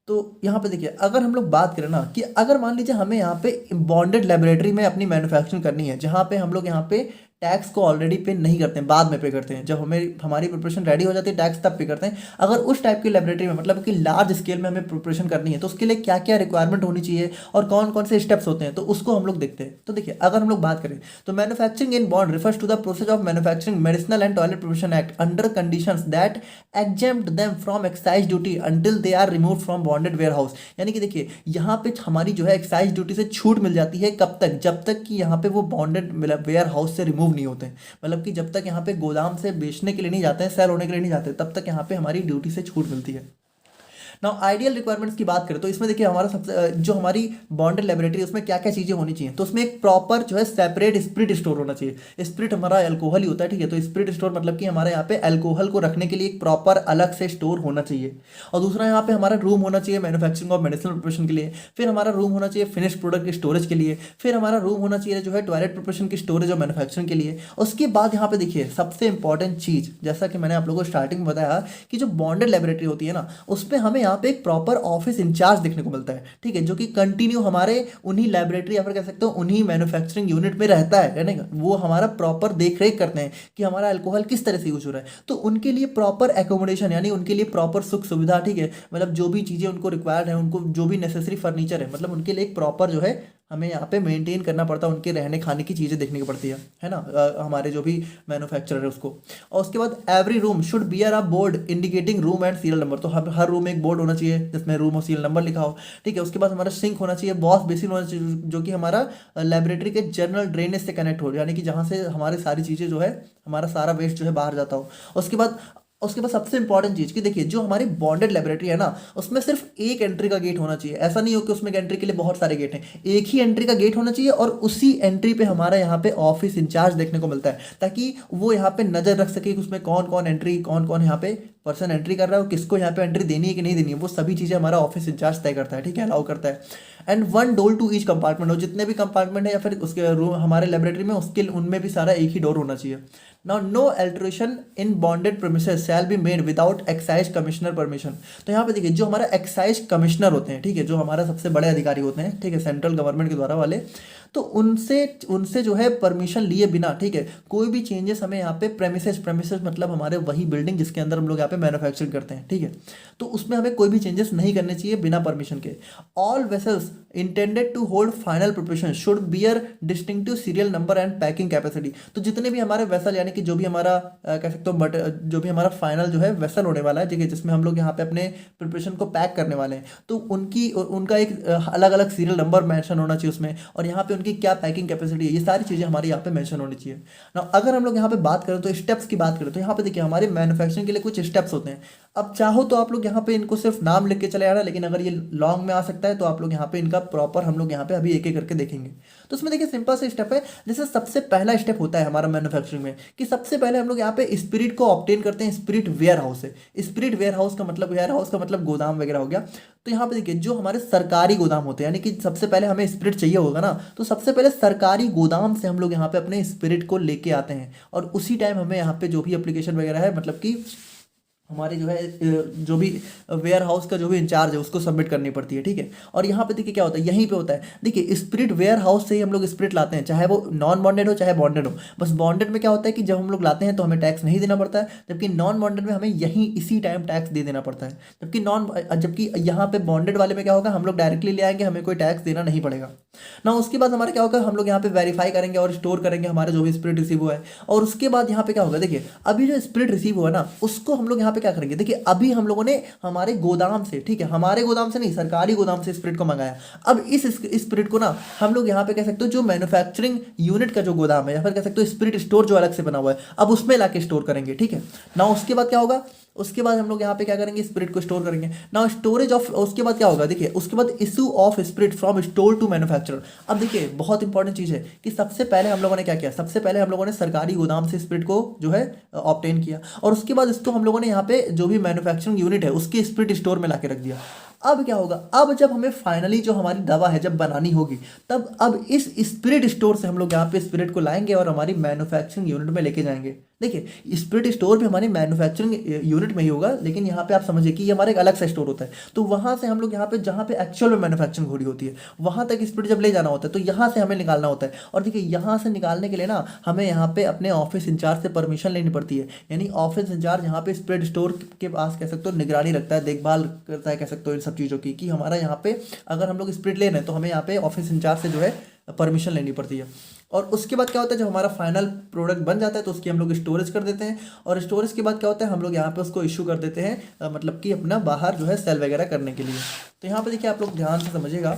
Speaker 1: तो यहाँ पे देखिए अगर हम लोग बात करें ना कि अगर मान लीजिए हमें यहाँ पे बॉन्डेड लेबोरेटरी में अपनी मैन्युफैक्चरिंग करनी है, जहाँ पे हम लोग यहाँ पे टैक्स को ऑलरेडी पे नहीं करते हैं, बाद में पे करते हैं, जब हमें हमारी प्रिपरेशन रेडी हो जाती है टैक्स तब पे करते हैं। अगर उस टाइप की लेबोरेटरी में मतलब कि लार्ज स्केल में हमें प्रिपरेशन करनी है, तो उसके लिए क्या क्या रिक्वायरमेंट होनी चाहिए और कौन कौन से स्टेप्स होते हैं, तो उसको हम लोग देखते हैं। तो देखिए अगर हम लोग बात करें तो manufacturing in bond refers to the process of manufacturing medicinal and toilet preparation act under conditions that exempt them from excise duty until they are remove from bonded warehouse. यानी कि देखिए यहाँ पे हमारी जो है एक्साइज ड्यूटी से छूट मिल जाती है, कब तक, जब तक कि यहाँ पे वो बॉन्डेड वेयर हाउस से रिमूव नहीं होते, मतलब कि जब तक यहाँ पे गोदाम से बेचने के लिए नहीं जाते हैं, सेल होने के लिए नहीं जाते, तब तक यहाँ पे हमारी ड्यूटी से छूट मिलती है। नाउ आइडियल रिक्वायरमेंट्स की बात करें तो इसमें देखिए हमारा सबसे जो हमारी बॉन्डेड लेबोरेटरी उसमें क्या क्या चीज़ें होनी चाहिए, तो उसमें एक प्रॉपर जो है सेपरेट स्पिरिट स्टोर होना चाहिए। स्पिरिट हमारा अल्कोहल ही होता है, ठीक है, तो स्पिरिट स्टोर मतलब कि हमारे यहाँ पे अल्कोहल को रखने के लिए एक प्रॉपर अलग से स्टोर होना चाहिए। और दूसरा यहाँ पे हमारा रूम होना चाहिए मैन्युफैक्चरिंग ऑफ मेडिसिनल प्रिपरेशन के लिए, फिर हमारा रूम होना चाहिए फिनिश प्रोडक्ट की स्टोरेज के लिए, फिर हमारा रूम होना चाहिए जो है टॉयलेट प्रिपरेशन की स्टोरेज और मैन्युफैक्चरिंग के लिए। उसके बाद यहाँ पे देखिए सबसे इंपॉर्टेंट चीज़, जैसा कि मैंने आप लोगों को स्टार्टिंग में बताया कि जो बॉन्डेड लेबोरेटरी होती है ना, उस पर हमें यहाँ पे एक प्रॉपर ऑफिस इंचार्ज देखने को मिलता है, ठीक है, जो कि कंटिन्यू हमारे उन्हीं लेबोरेटरी या फिर कह सकते हो उन्हीं मैन्युफैक्चरिंग यूनिट में रहता है ना, वो हमारा प्रॉपर देख रेख करते हैं कि हमारा अल्कोहल किस तरह से यूज हो रहा है। तो उनके लिए प्रॉपर एकोमोडेशन यानी उनके लिए प्रॉपर सुख सुविधा, ठीक है, मतलब जो भी चीज़ें उनको रिक्वायर्ड है, उनको जो भी नेसेसरी फर्नीचर है, मतलब उनके लिए एक प्रॉपर जो है हमें यहाँ पे मेंटेन करना पड़ता है, उनके रहने खाने की चीज़ें देखने की पड़ती है ना, हमारे जो भी मैन्युफैक्चरर है उसको। और उसके बाद every room should bear a board indicating room and serial number, तो हर रूम में एक बोर्ड होना चाहिए जिसमें रूम और सीरियल नंबर लिखा हो, ठीक है। उसके बाद हमारा सिंक होना चाहिए, वॉश बेसिन होना चाहिए जो कि हमारा लेबोरेटरी के जनरल ड्रेनेज से कनेक्ट हो, यानी कि जहाँ से हमारे सारी चीज़ें जो है हमारा सारा वेस्ट जो है बाहर जाता हो। उसके बाद सबसे इंपॉर्टेंट चीज़ कि देखिए जो हमारी बॉन्डेड लेबोरेटरी है ना, उसमें सिर्फ एक एंट्री का गेट होना चाहिए। ऐसा नहीं हो कि उसमें एंट्री के लिए बहुत सारे गेट हैं, एक ही एंट्री का गेट होना चाहिए, और उसी एंट्री पे हमारा यहाँ पे ऑफिस इंचार्ज देखने को मिलता है, ताकि वो यहाँ पे नज़र रख सके कि उसमें कौन कौन यहाँ पे पर्सन एंट्री कर रहा है और किसको यहाँ पे एंट्री देनी है कि नहीं देनी है, वो सभी चीज़ें हमारा ऑफिस इंचार्ज तय करता है, ठीक है, अलाउ करता है। And one door to each compartment हो, जितने भी कंपार्टमेंट है या फिर उसके रूम हमारे लेबोरेटरी में उसके उनमें भी सारा एक ही डोर होना चाहिए। Now no alteration in bonded premises shall be made without excise commissioner permission. तो यहाँ पे देखिए जो हमारा एक्साइज कमिश्नर होते हैं, ठीक है, जो हमारा सबसे बड़े अधिकारी होते हैं, ठीक है, सेंट्रल गवर्नमेंट के द्वारा वाले, तो उनसे जो है परमिशन लिए बिना, ठीक है, कोई भी चेंजेस हमें यहाँ पे प्रेमिसेस मतलब हमारे वही बिल्डिंग जिसके अंदर हम लोग यहाँ पे मैन्युफैक्चरिंग करते हैं, ठीक है, तो उसमें हमें कोई भी चेंजेस नहीं करने चाहिए बिना परमिशन के। All vessels intended to hold final preparation should bear distinctive serial number and packing capacity. तो जितने भी हमारे वेसल यानी कि जो भी हमारा कह सकते हो जो भी हमारा फाइनल जो है वेसल होने वाला है, ठीक है, जिसमें हम लोग यहाँ पे अपने प्रिपरेशन को पैक करने वाले हैं, तो उनका एक अलग अलग सीरियल नंबर मेंशन होना चाहिए उसमें, और यहाँ पे उनकी क्या पैकिंग कैपेसिटी है, ये सारी चीज़ें हमारी यहाँ पे मेंशन होनी चाहिए ना। अगर हम लोग यहाँ पे बात करें तो स्टेप्स की बात करें तो यहाँ पे देखिए हमारे मैन्युफैक्चरिंग के लिए कुछ स्टेप्स होते हैं। अब चाहो तो आप लोग यहाँ पे इनको सिर्फ नाम लिख के चले आना, लेकिन अगर ये लॉन्ग में आ सकता है तो आप लोग यहाँ पे इनका प्रॉपर हम लोग यहाँ पे अभी एक एक करके देखेंगे। तो उसमें देखिए सिंपल से स्टेप है, जैसे सबसे पहला स्टेप होता है हमारा मैन्युफैक्चरिंग में कि सबसे पहले हम लोग यहाँ पे स्पिरिट को ऑब्टेन करते हैं स्पिरिट वेयर हाउस से। स्पिरिट वेयर हाउस का मतलब गोदाम वगैरह हो गया। तो यहाँ पे देखिए जो हमारे सरकारी गोदाम होते हैं, यानी कि सबसे पहले हमें स्पिरिट चाहिए होगा ना, तो सबसे पहले सरकारी गोदाम से हम लोग यहाँ पे अपने स्पिरिट को लेके आते हैं और उसी टाइम हमें यहाँ पे जो भी एप्लीकेशन वगैरह है, मतलब कि हमारे जो है जो भी वेयर हाउस का जो भी इंचार्ज है उसको सबमिट करनी पड़ती है, ठीक है। और यहाँ पे देखिए क्या होता है, यहीं पे होता है, देखिए स्पिरिट वेयर हाउस से ही हम लोग स्पिरिट लाते हैं, चाहे वो नॉन बॉन्डेड हो चाहे बॉन्डेड हो। बस बॉन्डेड में क्या होता है कि जब हम लोग लाते हैं तो हमें टैक्स नहीं देना पड़ता है, जबकि नॉन बॉन्डेड में हमें यहीं इसी टाइम टैक्स दे देना पड़ता है। जबकि यहाँ पे बॉन्डेड वाले में क्या होगा, हम लोग डायरेक्टली ले आएंगे, हमें कोई टैक्स देना नहीं पड़ेगा ना। उसके बाद हमारा क्या होगा, हम लोग यहाँ पे वेरीफाई करेंगे और स्टोर करेंगे हमारा जो भी स्पिरिट रिसीव हुआ है। और उसके बाद यहाँ पे क्या होगा, देखिए अभी जो स्पिरिट रिसीव हुआ ना उसको हम लोग यहाँ पे क्या करेंगे, देखिए अभी हम लोगों ने हमारे गोदाम से, ठीक है, हमारे गोदाम से नहीं सरकारी गोदाम से स्पिरिट को मंगाया। अब इस स्पिरिट को ना हम लोग यहाँ पे कह सकते हो जो मैन्युफैक्चरिंग यूनिट का जो गोदाम है या फिर कह सकते हो स्पिरिट स्टोर जो अलग से बना हुआ है, अब उसमें लाके स्टोर करेंगे, ठीक है ना। उसके बाद क्या होगा, उसके बाद हम लोग यहाँ पे क्या करेंगे, स्पिरिट को स्टोर करेंगे ना, स्टोरेज ऑफ। उसके बाद क्या होगा, देखिए उसके बाद issue of spirit from store to manufacturer. अब देखिए बहुत इंपॉर्टेंट चीज़ है कि सबसे पहले हम लोगों ने क्या किया, सबसे पहले हम लोगों ने सरकारी गोदाम से स्पिरिट को जो है ऑब्टेन किया और उसके बाद इसको हम लोगों ने यहाँ पे जो भी मैन्युफैक्चरिंग यूनिट है उसके स्पिरिट स्टोर में ला के रख दिया। अब क्या होगा, अब जब हमें फाइनली जो हमारी दवा है जब बनानी होगी, तब अब इस स्पिरिट स्टोर से हम लोग यहाँ पे स्पिरिट को लाएंगे और हमारी मैन्युफैक्चरिंग यूनिट में लेके जाएंगे। देखिए स्पिरिट स्टोर भी हमारी मैन्युफैक्चरिंग यूनिट में ही होगा, लेकिन यहाँ पे आप समझिए कि ये हमारा एक अलग सा स्टोर होता है। तो वहाँ से हम लोग यहाँ पे जहाँ पे एक्चुअल में मैन्युफैक्चरिंग हो रही होती है वहाँ तक स्पिरिट जब ले जाना होता है तो यहाँ से हमें निकालना होता है। और देखिए यहाँ से निकालने के लिए ना हमें यहाँ पे अपने ऑफिस इंचार्ज से परमिशन लेनी पड़ती है, यानी ऑफिस इंचार्ज यहाँ पे स्पिरिट स्टोर के पास कह सकते हो निगरानी रखता है, देखभाल करता है कह सकते हो इन सब चीज़ों की, कि हमारा यहाँ पे अगर हम लोग स्पिरिट ले रहे हैं तो हमें यहाँ पे ऑफिस इंचार्ज से जो है परमिशन लेनी पड़ती है। और उसके बाद क्या होता है, जब हमारा फाइनल प्रोडक्ट बन जाता है तो उसकी हम लोग स्टोरेज कर देते हैं और स्टोरेज के बाद क्या होता है, हम लोग यहाँ पे उसको इशू कर देते हैं, मतलब कि अपना बाहर जो है सेल वगैरह करने के लिए। तो यहाँ पे देखिए आप लोग ध्यान से समझिएगा,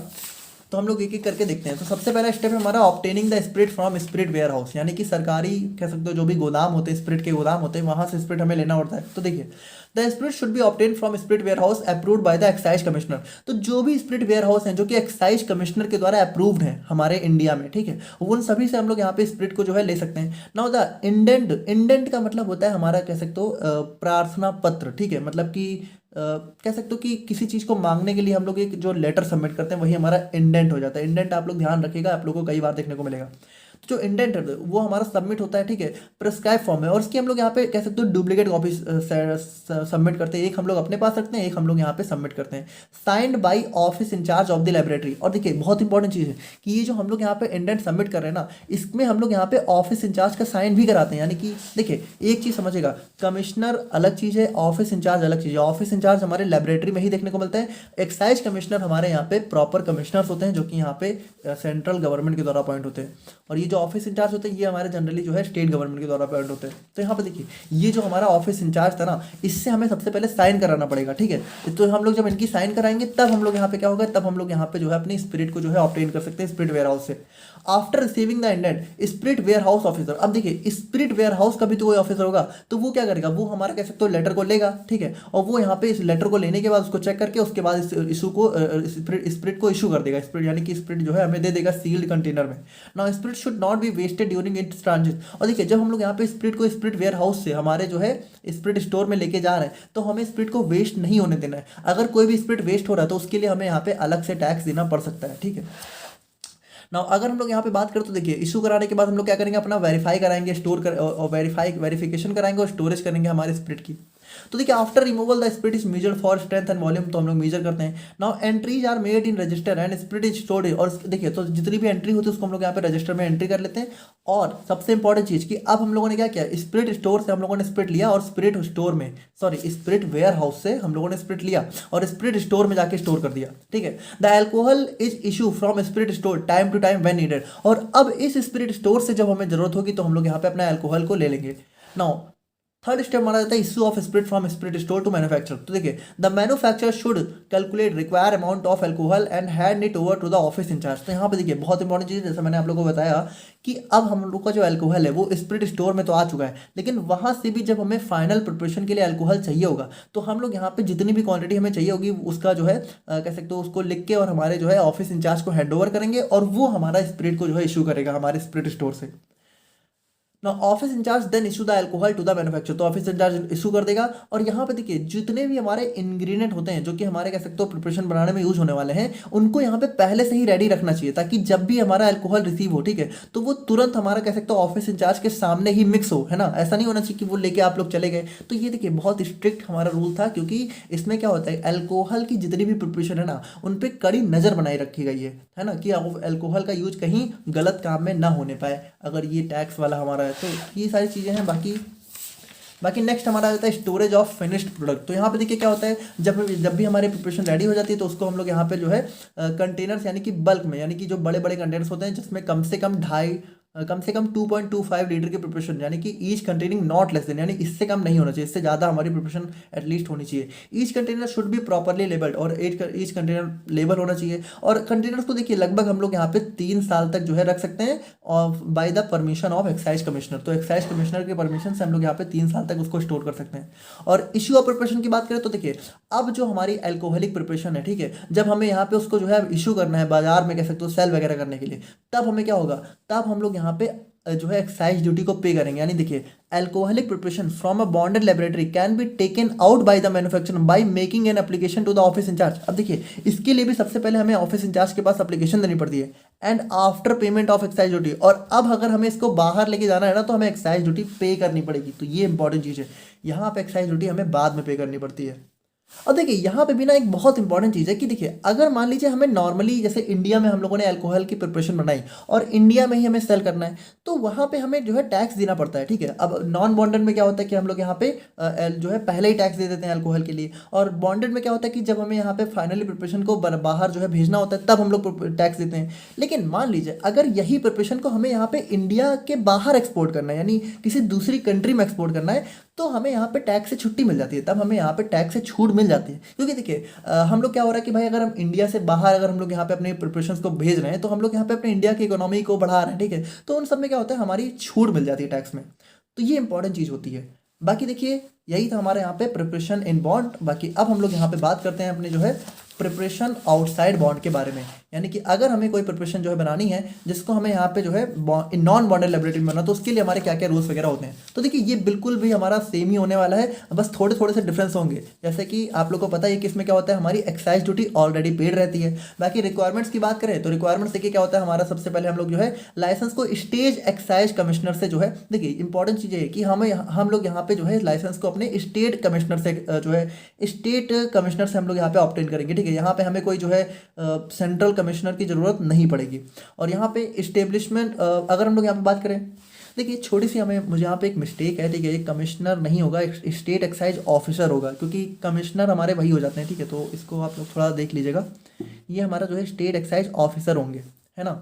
Speaker 1: तो हम लोग एक एक करके देखते हैं। तो सबसे पहला स्टेप है हमारा obtaining the spirit from spirit warehouse, यानी कि सरकारी कह सकते हो जो भी गोदाम होते हैं, स्पिरिट के गोदाम होते हैं, वहाँ से स्पिरिट हमें लेना पड़ता है। तो देखिए the spirit should be obtain from spirit warehouse approved by the excise commissioner. तो जो भी स्पिरिट वेयर हाउस हैं जो कि एक्साइज कमिश्नर के द्वारा अप्रूव्ड है हमारे इंडिया में, ठीक है, उन सभी से हम लोग यहाँ पे स्पिरिट को जो है ले सकते हैं। नाउ द इंडेंट, इंडेंट का मतलब होता है हमारा कह सकते हो प्रार्थना पत्र, ठीक है, मतलब कि कह सकते हो कि किसी चीज़ को मांगने के लिए हम लोग एक जो लेटर सबमिट करते हैं वही हमारा इंडेंट हो जाता है। इंडेंट आप लोग ध्यान रखिएगा, आप लोगों को कई बार देखने को मिलेगा। तो जो इंडेंट है वो हमारा सबमिट होता है, ठीक है, प्रिस्क्राइब फॉर्म में, और इसकी हम लोग यहाँ पे कह सकते हो डुप्लीकेट कॉपी सबमिट करते हैं, एक हम लोग अपने पास रखते हैं, एक हम लोग यहाँ पे सबमिट करते हैं, signed by office incharge of the laboratory. और देखिए बहुत इंपॉर्टेंट चीज़ है कि ये जो हम लोग यहाँ पे इंडेंट सबमिट कर रहे हैं ना, इसमें हम लोग यहाँ पे ऑफिस इंचार्ज का साइन भी कराते हैं। यानी कि देखिए एक चीज़ समझिएगा, कमिश्नर अलग चीज़ है, ऑफिस इंचार्ज अलग चीज़ है। ऑफिस इंचार्ज हमारे लेबोरेटरी में ही देखने को मिलता है, एक्साइज कमिश्नर हमारे यहाँ पे प्रॉपर कमिश्नर्स होते हैं जो कि यहाँ पे सेंट्रल गवर्नमेंट के द्वारा अपॉइंट होते हैं, और ये जो ऑफिस इंचार्ज होते हैं ये हमारे जनरली जो है स्टेट गवर्नमेंट के द्वारा अपॉइंट होते हैं। तो यहाँ पे देखिए ये जो हमारा ऑफिस इंचार्ज था ना, इससे हमें सबसे पहले साइन कराना पड़ेगा, ठीक है। तो हम लोग जब इनकी साइन कराएंगे तब हम लोग यहाँ पे क्या होगा, तब हम लोग यहाँ पे जो है अपनी स्पिरिट को जो है ऑब्टेन कर सकते हैं स्पिरिट वेयर हाउस से। After receiving the indent spirit warehouse officer, अब देखिए स्पिरिट वेयर हाउस का भी तो कोई ऑफिसर होगा, तो वो क्या करेगा, वो हमारा कह सकते हो लेटर को लेगा, ठीक है, और वो यहाँ पे इस लेटर को लेने के बाद उसको चेक करके उसके बाद इस इशू को स्पिरिट को इशू कर देगा। स्पिरिट यानी कि स्पिरिट जो है हमें दे देगा सील्ड कंटेनर में। Now spirit should not be wasted during its transit. और देखिए जब हम लोग यहाँ पे स्पिरिट को स्पिरिट वेयर हाउस से हमारे जो है स्पिरिट स्टोर में लेके जा रहे हैं तो हमें स्पिरिट को वेस्ट नहीं होने देना है। अगर कोई भी स्पिरिट वेस्ट हो रहा है तो उसके लिए हमें यहाँ पे अलग से टैक्स देना पड़ सकता है, ठीक है ना। अगर हम लोग यहाँ पे बात करें तो देखिए इशू कराने के बाद हम लोग क्या करेंगे, अपना वेरीफाई कराएंगे, स्टोर कर और वेरिफिकेशन कराएंगे और स्टोरेज करेंगे हमारे स्पिरिट की। तो देखिए after removal the spirit is measured for strength and volume, तो हम लोग मेजर करते हैं। Now entries are made in register and spirit is stored. और देखिए तो जितनी भी एंट्री होती है उसको हम लोग यहाँ पे रजिस्टर में एंट्री कर लेते हैं। और सबसे इंपॉर्टेंट चीज कि अब हम लोगों ने क्या किया, स्पिरिट स्टोर से हम लोगों ने स्पिरिट लिया और स्पिरिट स्टोर में स्पिरिट वेयर हाउस से हम लोगों ने स्पिरिट लिया और स्पिरिट स्टोर में जाके स्टोर कर दिया, ठीक है। The alcohol is issue from spirit store time to time when needed. और अब इस स्पिरिट स्टोर से जब हमें जरूरत होगी तो हम लोग यहाँ पे अपना एल्कोहल को ले लेंगे। नाउ थर्ड स्टेप हमारा जाता है issue of spirit from spirit store to manufacture. तो देखिए the manufacture should calculate require amount of alcohol and hand it over to the office incharge. तो यहाँ पे देखिए बहुत इंपॉर्टेंट चीज़, जैसे मैंने आप लोगों को बताया कि अब हम लोग का जो एल्कोहल है वो स्पिरिट स्टोर में तो आ चुका है, लेकिन वहाँ से भी जब हमें फाइनल प्रिपरेशन के लिए एल्कोहल चाहिए होगा तो हम लोग यहाँ पे जितनी भी क्वांटिटी हमें चाहिए होगी उसका जो है कह सकते हो उसको लिख के और हमारे जो है ऑफिस इंचार्ज को हैंड ओवर करेंगे और वो हमारा स्पिरिट को जो है इशू करेगा हमारे स्पिरिट स्टोर से। ना office incharge then issue the alcohol to the manufacture, तो ऑफिस इंचार्ज इशू कर देगा। और यहाँ पे देखिए जितने भी हमारे इंग्रेडिएंट होते हैं जो कि हमारे कह सकते हो प्रिपरेशन बनाने में यूज होने वाले हैं, उनको यहाँ पे पहले से ही रेडी रखना चाहिए, ताकि जब भी हमारा अल्कोहल रिसीव हो, ठीक है, तो वो तुरंत हमारा कह सकते हो ऑफिस इंचार्ज के सामने ही मिक्स हो, है ना। ऐसा नहीं होना चाहिए कि वो लेके आप लोग चले गए। तो ये देखिए बहुत स्ट्रिक्ट हमारा रूल था, क्योंकि इसमें क्या होता है, अल्कोहल की जितनी भी प्रिपरेशन है ना, उन पे कड़ी नज़र बनाए रखी गई है ना, कि अल्कोहल का यूज कहीं गलत काम में ना होने पाए, अगर ये टैक्स वाला हमारा है तो। ये सारी चीज़ें हैं। बाकी बाकी नेक्स्ट हमारा आ जाता है स्टोरेज ऑफ फिनिश्ड प्रोडक्ट। तो यहाँ पे देखिए क्या होता है, जब भी हमारी प्रिपरेशन रेडी हो जाती है तो उसको हम लोग यहाँ पे जो है कंटेनर्स, यानी कि बल्क में, यानी कि जो बड़े बड़े कंटेनर्स होते हैं जिसमें कम से कम 2.25 लीटर की प्रिपरेशन, यानी कि each containing not less than, यानी इससे कम नहीं होना चाहिए, इससे ज़्यादा हमारी प्रिपरेशन एटलीस्ट होनी चाहिए। Each container should be properly labelled, और ईच कंटेनर लेबल होना चाहिए। और कंटेनर्स को देखिए लगभग हम लोग यहाँ पे 3 साल तक जो है रख सकते हैं, और by the permission of excise commissioner. तो एक्साइज कमिश्नर के परमिशन से हम लोग यहाँ पे 3 साल तक उसको स्टोर कर सकते हैं। और इश्यू ऑफ प्रिपरेशन की बात करें तो देखिए, अब जो हमारी अल्कोहलिक प्रिपरेशन है, ठीक है, जब हमें यहाँ पे उसको जो है इशू करना है बाजार में, कह सकते हो सेल वगैरह करने के लिए, तब हमें क्या होगा, तब हम लोग यहाँ पे जो है एक्साइज ड्यूटी को पे करेंगे। यानी देखिए, alcoholic preparation from a bonded laboratory can be taken out by the manufacturer by making an application to the office incharge. अब देखिए इसके लिए भी सबसे पहले हमें ऑफिस इंचार्ज के पास एप्लीकेशन देनी पड़ती है, and after payment of excise duty. और अब अगर हमें इसको बाहर लेके जाना है ना, तो हमें एक्साइज ड्यूटी पे करनी पड़ेगी। तो ये इंपॉर्टेंट चीज़ है, यहाँ पे एक्साइज ड्यूटी हमें बाद में पे करनी पड़ती है। और देखिए यहाँ पे भी ना एक बहुत इंपॉर्टेंट चीज़ है कि देखिए, अगर मान लीजिए हमें नॉर्मली जैसे इंडिया में हम लोगों ने अल्कोहल की प्रिपरेशन बनाई और इंडिया में ही हमें सेल करना है, तो वहाँ पे हमें जो है टैक्स देना पड़ता है, ठीक है। अब नॉन बॉन्डेड में क्या होता है कि हम लोग यहाँ पे जो है पहले ही टैक्स दे देते हैं अल्कोहल के लिए, और बॉन्डेड में क्या होता है कि जब हमें यहाँ पे फाइनली प्रिपरेशन को बाहर जो है भेजना होता है, तब हम लोग टैक्स देते हैं। लेकिन मान लीजिए अगर यही प्रिपरेशन को हमें यहाँ पे इंडिया के बाहर एक्सपोर्ट करना है, यानी किसी दूसरी कंट्री में एक्सपोर्ट करना है, तो हमें यहाँ पे टैक्स से छुट्टी मिल जाती है, तब हमें यहाँ पे टैक्स से छूट मिल जाती है। क्योंकि देखिए हम लोग क्या हो रहा है कि भाई, अगर हम इंडिया से बाहर अगर हम लोग यहाँ पे अपने प्रिपरेशंस को भेज रहे हैं, तो हम लोग यहाँ पे अपने इंडिया की इकोनॉमी को बढ़ा रहे हैं, ठीक है। तो उन सब में क्या होता है, हमारी छूट मिल जाती है टैक्स में। तो ये इंपॉर्टेंट चीज़ होती है। बाकी देखिए यही था हमारे यहाँ पे प्रिपरेशन इन बॉन्ड। बाकी अब हम लोग यहाँ पे बात करते हैं अपने जो है प्रिपरेशन आउटसाइड बॉन्ड के बारे में। यानी कि अगर हमें कोई प्रिपरेशन जो है बनानी है, जिसको हमें यहाँ पे जो है नॉन बॉन्डेड लेबोरेटरी में बनाना, तो उसके लिए हमारे क्या क्या रूल्स वगैरह होते हैं। तो देखिए ये बिल्कुल भी हमारा सेम ही होने वाला है, बस थोड़े थोड़े से डिफरेंस होंगे। जैसे कि आप लोग को पता है कि इसमें क्या होता है, हमारी एक्साइज ड्यूटी ऑलरेडी पेड रहती है। बाकी रिक्वायरमेंट्स की बात करें तो रिक्वायरमेंट्स देखिए क्या होता है हमारा, सबसे पहले हम लोग जो है लाइसेंस को स्टेट एक्साइज कमिश्नर से जो है, देखिए इंपॉर्टेंट चीज़ है कि हम लोग यहाँ पे जो है लाइसेंस को अपने स्टेट कमिश्नर से जो है स्टेट कमिश्नर से हम लोग यहाँ पे ऑब्टेन करेंगे, ठीक है। यहाँ पे हमें कोई जो है सेंट्रल कमिश्नर की ज़रूरत नहीं पड़ेगी। और यहाँ पे इस्टेब्लिशमेंट अगर हम लोग यहाँ पे बात करें, देखिए छोटी सी मुझे यहाँ पे एक मिस्टेक है, ठीक है। एक कमिश्नर नहीं होगा, एक स्टेट एक्साइज ऑफिसर होगा, क्योंकि कमिश्नर हमारे वही हो जाते हैं, ठीक है। तो इसको आप लोग थोड़ा देख लीजिएगा, ये हमारा जो है स्टेट एक्साइज ऑफिसर होंगे, है ना।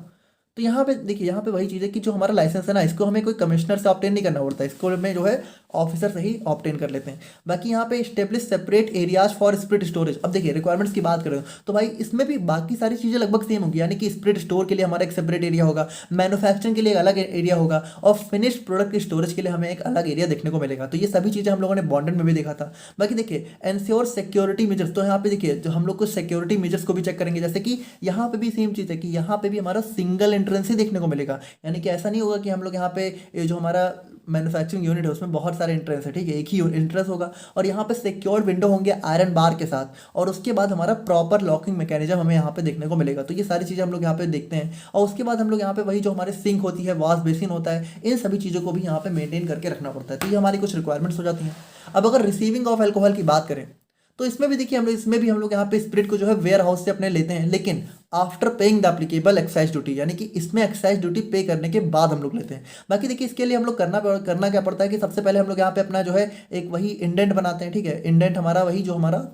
Speaker 1: तो यहाँ पे देखिए, यहाँ पे वही चीज़ है कि जो हमारा लाइसेंस है ना, इसको हमें कोई कमिश्नर से ऑब्टेन नहीं करना पड़ता, इसको हमें जो है ऑफिसर से ही ऑब्टेन कर लेते हैं। बाकी यहाँ पे establish separate areas for spirit storage. अब देखिए रिक्वायरमेंट्स की बात करें तो भाई इसमें भी बाकी सारी चीज़ें लगभग सेम होंगी, यानी कि स्प्रिट स्टोर के लिए हमारा एक सेपरेट एरिया होगा, मैन्युफैक्चरिंग के लिए एक अलग एरिया होगा, और फिनिश्ड प्रोडक्ट की स्टोरेज के लिए हमें एक अलग एरिया देखने को मिलेगा। तो ये सभी चीज़ें हम लोगों ने बॉन्डेड में भी देखा था। बाकी देखिए एंश्योर सिक्योरिटी मेजर्स, तो यहाँ पे देखिए जो हम लोग को सिक्योरिटी मेजर्स को भी चेक करेंगे, जैसे कि यहाँ पे भी सेम चीज़ है कि यहाँ पे भी हमारा सिंगल एंट्रेंस ही देखने को मिलेगा। यानी कि ऐसा नहीं होगा कि हम लोग यहाँ पे जो हमारा मैन्युफैक्चरिंग यूनिट है उसमें बहुत सारे एंट्रेंस है, ठीक है, एक ही एंट्रेंस होगा। और यहाँ पे सिक्योर्ड विंडो होंगे आयरन बार के साथ, और उसके बाद हमारा प्रॉपर लॉकिंग मैकेनिज्म हमें यहाँ पे देखने को मिलेगा। तो ये सारी चीज़ें हम लोग यहाँ पे देखते हैं। और उसके बाद हम लोग यहाँ पे वही जो हमारे सिंक होती है, वॉश बेसिन होता है, इन सभी चीज़ों को भी यहाँ पे मेंटेन करके रखना पड़ता है। तो ये हमारी कुछ रिक्वायरमेंट्स हो जाती हैं। अब अगर रिसीविंग ऑफ अल्कोहल की बात करें तो इसमें भी देखिए हम लोग यहाँ पे स्पिरिट को जो है वेयर हाउस से अपने लेते हैं, लेकिन after paying the applicable excise duty, यानी कि इसमें एक्साइज ड्यूटी पे करने के बाद हम लोग लेते हैं। बाकी देखिए इसके लिए हम लोग करना क्या पड़ता है कि सबसे पहले हम लोग यहाँ पे अपना जो है एक वही इंडेंट बनाते हैं, ठीक है। इंडेंट हमारा वही जो हमारा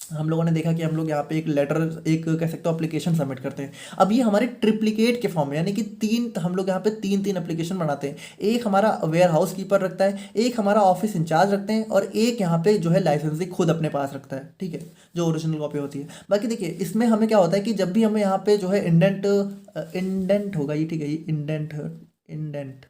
Speaker 1: हम लोगों ने देखा कि हम लोग यहाँ पे एक लेटर, एक कह सकते हो एप्लीकेशन सबमिट करते हैं। अब ये हमारे ट्रिप्लिकेट के फॉर्म में, यानी कि हम लोग यहाँ पे तीन तीन एप्लीकेशन बनाते हैं। एक हमारा वेयर हाउस कीपर रखता है, एक हमारा ऑफिस इंचार्ज रखते हैं, और एक यहाँ पे जो है लाइसेंसिंग खुद अपने पास रखता है, ठीक है, जो ओरिजिनल कॉपी होती है। बाकी देखिए इसमें हमें क्या होता है कि जब भी हमें यहाँ पे जो है इंडेंट होगा ये, ठीक है, ये इंडेंट।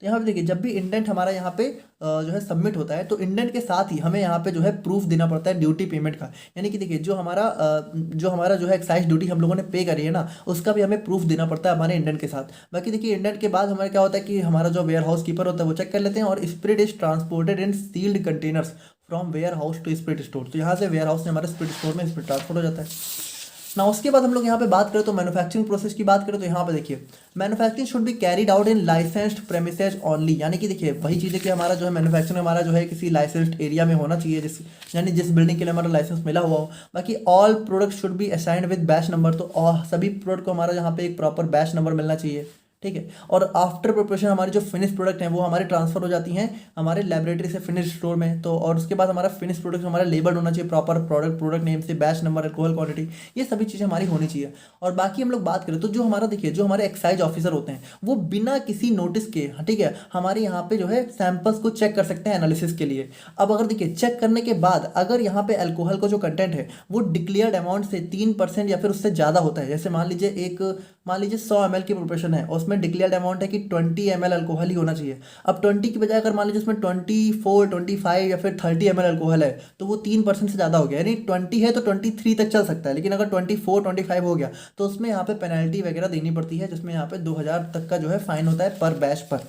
Speaker 1: तो यहाँ पे देखिए जब भी इंडेंट हमारा यहाँ पे जो है सबमिट होता है तो इंडेंट के साथ ही हमें यहाँ पे जो है प्रूफ देना पड़ता है ड्यूटी पेमेंट का। यानी कि देखिए जो हमारा जो है एक्साइज ड्यूटी हम लोगों ने पे करी है ना, उसका भी हमें प्रूफ देना पड़ता है हमारे इंडेंट के साथ। बाकी देखिए इंडेंट के बाद हमारा क्या होता है कि हमारा जो वेयर हाउस कीपर होता है वो चेक कर लेते हैं, और spirit is transported in sealed containers from warehouse to spirit store. तो यहाँ से वेयर हाउस से हमारे स्पिरिट स्टोर में स्पिरिट ट्रांसफर हो जाता है ना। उसके बाद हम लोग यहाँ पे बात करें तो मैन्युफैक्चरिंग प्रोसेस की बात करें तो यहाँ पे देखिए manufacturing should be carried out in licensed premises only. यानी कि देखिए वही चीज़ है कि हमारा जो है मैन्युफैक्चरिंग हमारा जो है किसी लाइसेंस्ड एरिया में होना चाहिए, यानी जिस बिल्डिंग के लिए हमारा लाइसेंस मिला हुआ हो। बाकी all product should be assigned with batch number, तो सभी प्रोडक्ट को हमारा यहाँ पे एक प्रॉपर बैच नंबर मिलना चाहिए, ठीक है। और आफ्टर प्रिपरेशन हमारी जो फिनिश प्रोडक्ट हैं वो हमारे ट्रांसफर हो जाती हैं हमारे लेबोरेटरी से फिनिश स्टोर में। तो और उसके बाद हमारा फिनिश प्रोडक्ट हमारा लेबल्ड होना चाहिए प्रॉपर, प्रोडक्ट नेम से, बैच नंबर, अल्कोहल क्वांटिटी, ये सभी चीज़ें हमारी होनी चाहिए। और बाकी हम लोग बात करें तो जो हमारा देखिए जो हमारे एक्साइज ऑफिसर होते हैं वो बिना किसी नोटिस के, ठीक है, हमारे यहाँ पे जो है सैंपल्स को चेक कर सकते हैं एनालिसिस के लिए। अब अगर देखिए चेक करने के बाद अगर यहाँ पे अल्कोहल का जो कंटेंट है वो डिक्लेयर्ड अमाउंट से 3% या फिर उससे ज़्यादा होता है, जैसे मान लीजिए 100 ml की प्रिपरेशन है और उसमें डिक्लेयर्ड अमाउंट है कि 20 ml अल्कोहल ही होना चाहिए। अब 20 की बजाय अगर मान लीजिए उसमें 24, 25 या फिर 30 ml अल्कोहल है तो वो 3% से ज़्यादा हो गया, यानी 20 है तो 23 तक चल सकता है। लेकिन अगर 24, 25 हो गया तो उसमें यहाँ पे पेनल्टी वगैरह देनी पड़ती है, जिसमें यहाँ पे 2000 तक का जो है फाइन होता है पर बैच पर।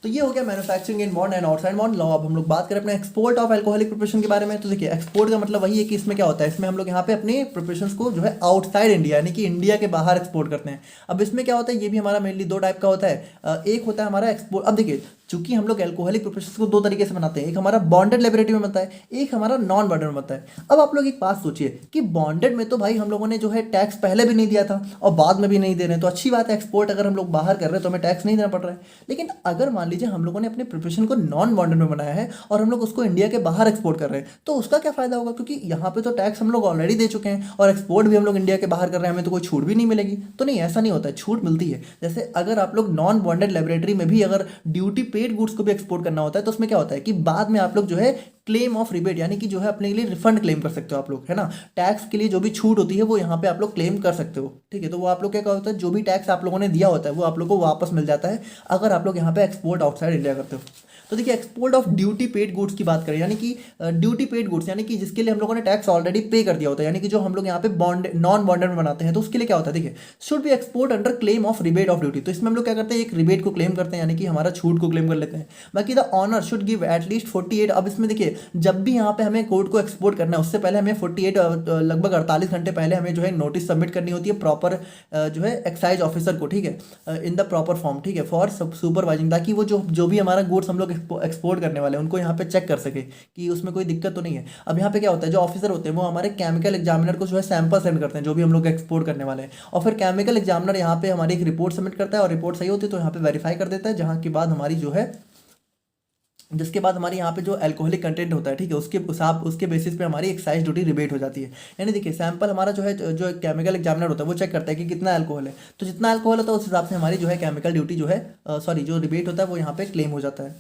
Speaker 1: तो ये हो गया manufacturing in bond and outside bond law. अब हम लोग बात करें अपने एक्सपोर्ट ऑफ अल्कोहलिक प्रिपरेशन के बारे में। तो देखिए एक्सपोर्ट का मतलब वही है कि इसमें क्या होता है, इसमें हम लोग यहाँ पे अपने प्रिपरेशंस को जो है आउटसाइड इंडिया यानी कि इंडिया के बाहर एक्सपोर्ट करते हैं। अब इसमें क्या होता है, ये भी हमारा मेनली दो टाइप का होता है। एक होता है हमारा एक्सपोर्ट, अब देखिए चूंकि हम लोग अल्कोहलिक प्रिपरेशंस को दो तरीके से बनाते हैं, एक हमारा बॉन्डेड लेबोरेटरी में बनता है, एक हमारा नॉन बॉन्डेड में बनता है। अब आप लोग एक बात सोचिए कि बॉन्डेड में तो भाई हम लोगों ने जो है टैक्स पहले भी नहीं दिया था और बाद में भी नहीं दे रहे हैं, तो अच्छी बात है, एक्सपोर्ट अगर हम लोग बाहर कर रहे हैं तो हमें टैक्स नहीं देना पड़ रहा है। लेकिन अगर मान लीजिए हम लोगों ने अपने प्रिपरेशन को नॉन बॉन्डेड में बनाया है और हम लोग उसको इंडिया के बाहर एक्सपोर्ट कर रहे हैं, तो उसका क्या फायदा होगा, क्योंकि यहाँ पे तो टैक्स हम लोग ऑलरेडी दे चुके हैं और एक्सपोर्ट भी हम लोग इंडिया के बाहर कर रहे हैं, हमें तो कोई छूट भी नहीं मिलेगी। तो नहीं, ऐसा नहीं होता है, छूट मिलती है। जैसे अगर आप लोग नॉन बॉन्डेड लेबोरेटरी में भी अगर ड्यूटी पेड गुड्स को भी एक्सपोर्ट करना होता है तो उसमें क्या होता है कि बाद में आप लोग जो है क्लेम ऑफ रिबेट यानी कि जो है अपने लिए रिफंड क्लेम कर सकते हो आप लोग, है ना। टैक्स के लिए जो भी छूट होती है वो यहाँ पे आप लोग क्लेम कर सकते हो, ठीक है। तो वो आप लोग क्या होता है, जो भी टैक्स आप लोगों ने दिया होता है वो आप लोग को वापस मिल जाता है अगर आप लोग यहाँ पे एक्सपोर्ट आउटसाइड इंडिया करते हो। तो देखिए export of duty paid goods की बात करें, यानी कि ड्यूटी पेड गुड्स यानी कि जिसके लिए हम लोगों ने टैक्स ऑलरेडी पे कर दिया होता है, यानी कि जो हम लोग यहाँ पे बॉन्ड नॉन बॉन्डेड में बनाते हैं, तो उसके लिए क्या होता है, देखिए should be export under claim of rebate of duty. तो इसमें हम लोग क्या करते हैं, एक रिबेट को क्लेम करते हैं, यानी कि हमारा छूट को क्लेम कर लेते हैं। बाकी the owner should give at least 48। अब इसमें देखिए जब भी यहाँ पे हमें कोर्ट को एक्सपोर्ट करना है उससे पहले हमें 48 लगभग 48 घंटे पहले हमें जो है नोटिस सबमिट करनी होती है प्रॉपर जो है एक्साइज ऑफिसर को, ठीक है, इन द प्रॉपर फॉर्म, ठीक है, फॉर सुपरवाइजिंग, ताकि वो जो भी हमारा गुड्स हम लोग एक्सपोर्ट करने वाले हैं उनको यहाँ पे चेक कर सके कि उसमें कोई दिक्कत तो नहीं है। अब यहाँ पे क्या होता है, जो ऑफिसर होते हैं वो हमारे केमिकल एग्जामिनर को जो है सैंपल सेंड करते हैं जो भी हम लोग एक्सपोर्ट करने वाले हैं, और फिर केमिकल एग्जामिनर यहाँ पे हमारी एक रिपोर्ट सबमिट करता है और रिपोर्ट सही होती है तो यहाँ पे वेरीफाई कर देता है, जहाँ के बाद हमारी जो है जिसके बाद हमारे यहाँ पे जो अल्कोहलिक कंटेंट होता है, ठीक है, उसके बेसिस पे हमारी एक्साइज ड्यूटी रिबेट हो जाती है। यानी देखिए सैंपल हमारा जो है जो केमिकल एग्जामिनर होता है वो चेक करता है कि कितना अल्कोहल है, तो जितना अल्कोहल होता है उस हिसाब से हमारी जो है केमिकल ड्यूटी जो है जो रिबेट होता है वो यहाँ पे क्लेम हो जाता है।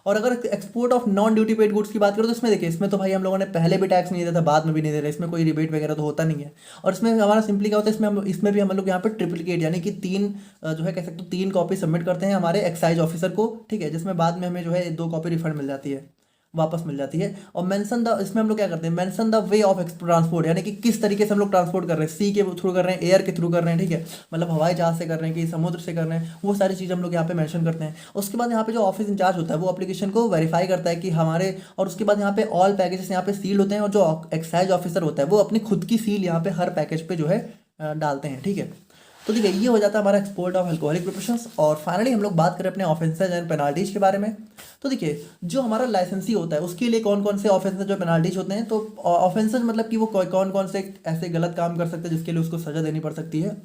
Speaker 1: और अगर export of non duty paid goods की बात करें तो इसमें देखिए इसमें तो भाई हम लोगों ने पहले भी टैक्स नहीं दिया था, बाद में भी नहीं दे रहे, इसमें कोई रिबेट वगैरह तो होता नहीं है। और इसमें हमारा सिंपली क्या होता है, इसमें भी हम लोग यहाँ पे ट्रिप्लिकेट यानी कि जो है कह सकते हो 3 कॉपी सबमिट करते हैं हमारे एक्साइज ऑफिसर को, ठीक है, जिसमें बाद में हमें जो है 2 कॉपी रिफंड मिल जाती है, वापस मिल जाती है। और मेंशन द, इसमें हम लोग क्या करते हैं, mention the way of transport, यानी कि किस तरीके से हम लोग ट्रांसपोर्ट कर रहे हैं, सी के थ्रू कर रहे हैं, एयर के थ्रू कर रहे हैं, ठीक है, मतलब हवाई जहाज से कर रहे हैं कि समुद्र से कर रहे हैं, वो सारी चीज़ हम लोग यहाँ पे मेंशन करते हैं। उसके बाद यहाँ पे जो ऑफिस इंचार्ज होता है वो एप्लीकेशन को वेरीफाई करता है कि हमारे, और उसके बाद यहाँ पे ऑल पैकेजेस यहाँ पे सील होते हैं और जो एक्साइज ऑफिसर होता है वो अपनी खुद की सील यहाँ पे हर पैकेज पे जो है डालते हैं, ठीक है। तो देखिए ये हो जाता है हमारा एक्सपोर्ट ऑफ अल्कोहलिक प्रिपरेशंस। और फाइनली हम लोग बात करें अपने ऑफेंसेज एंड पेनाल्टीज के बारे में। तो देखिए जो हमारा लाइसेंसी होता है उसके लिए कौन कौन से ऑफेंसेज जो पेनाल्टीज होते हैं, तो ऑफेंसेज मतलब कि वो कौन कौन से ऐसे गलत काम कर सकते हैं जिसके लिए उसको सजा देनी पड़ सकती है।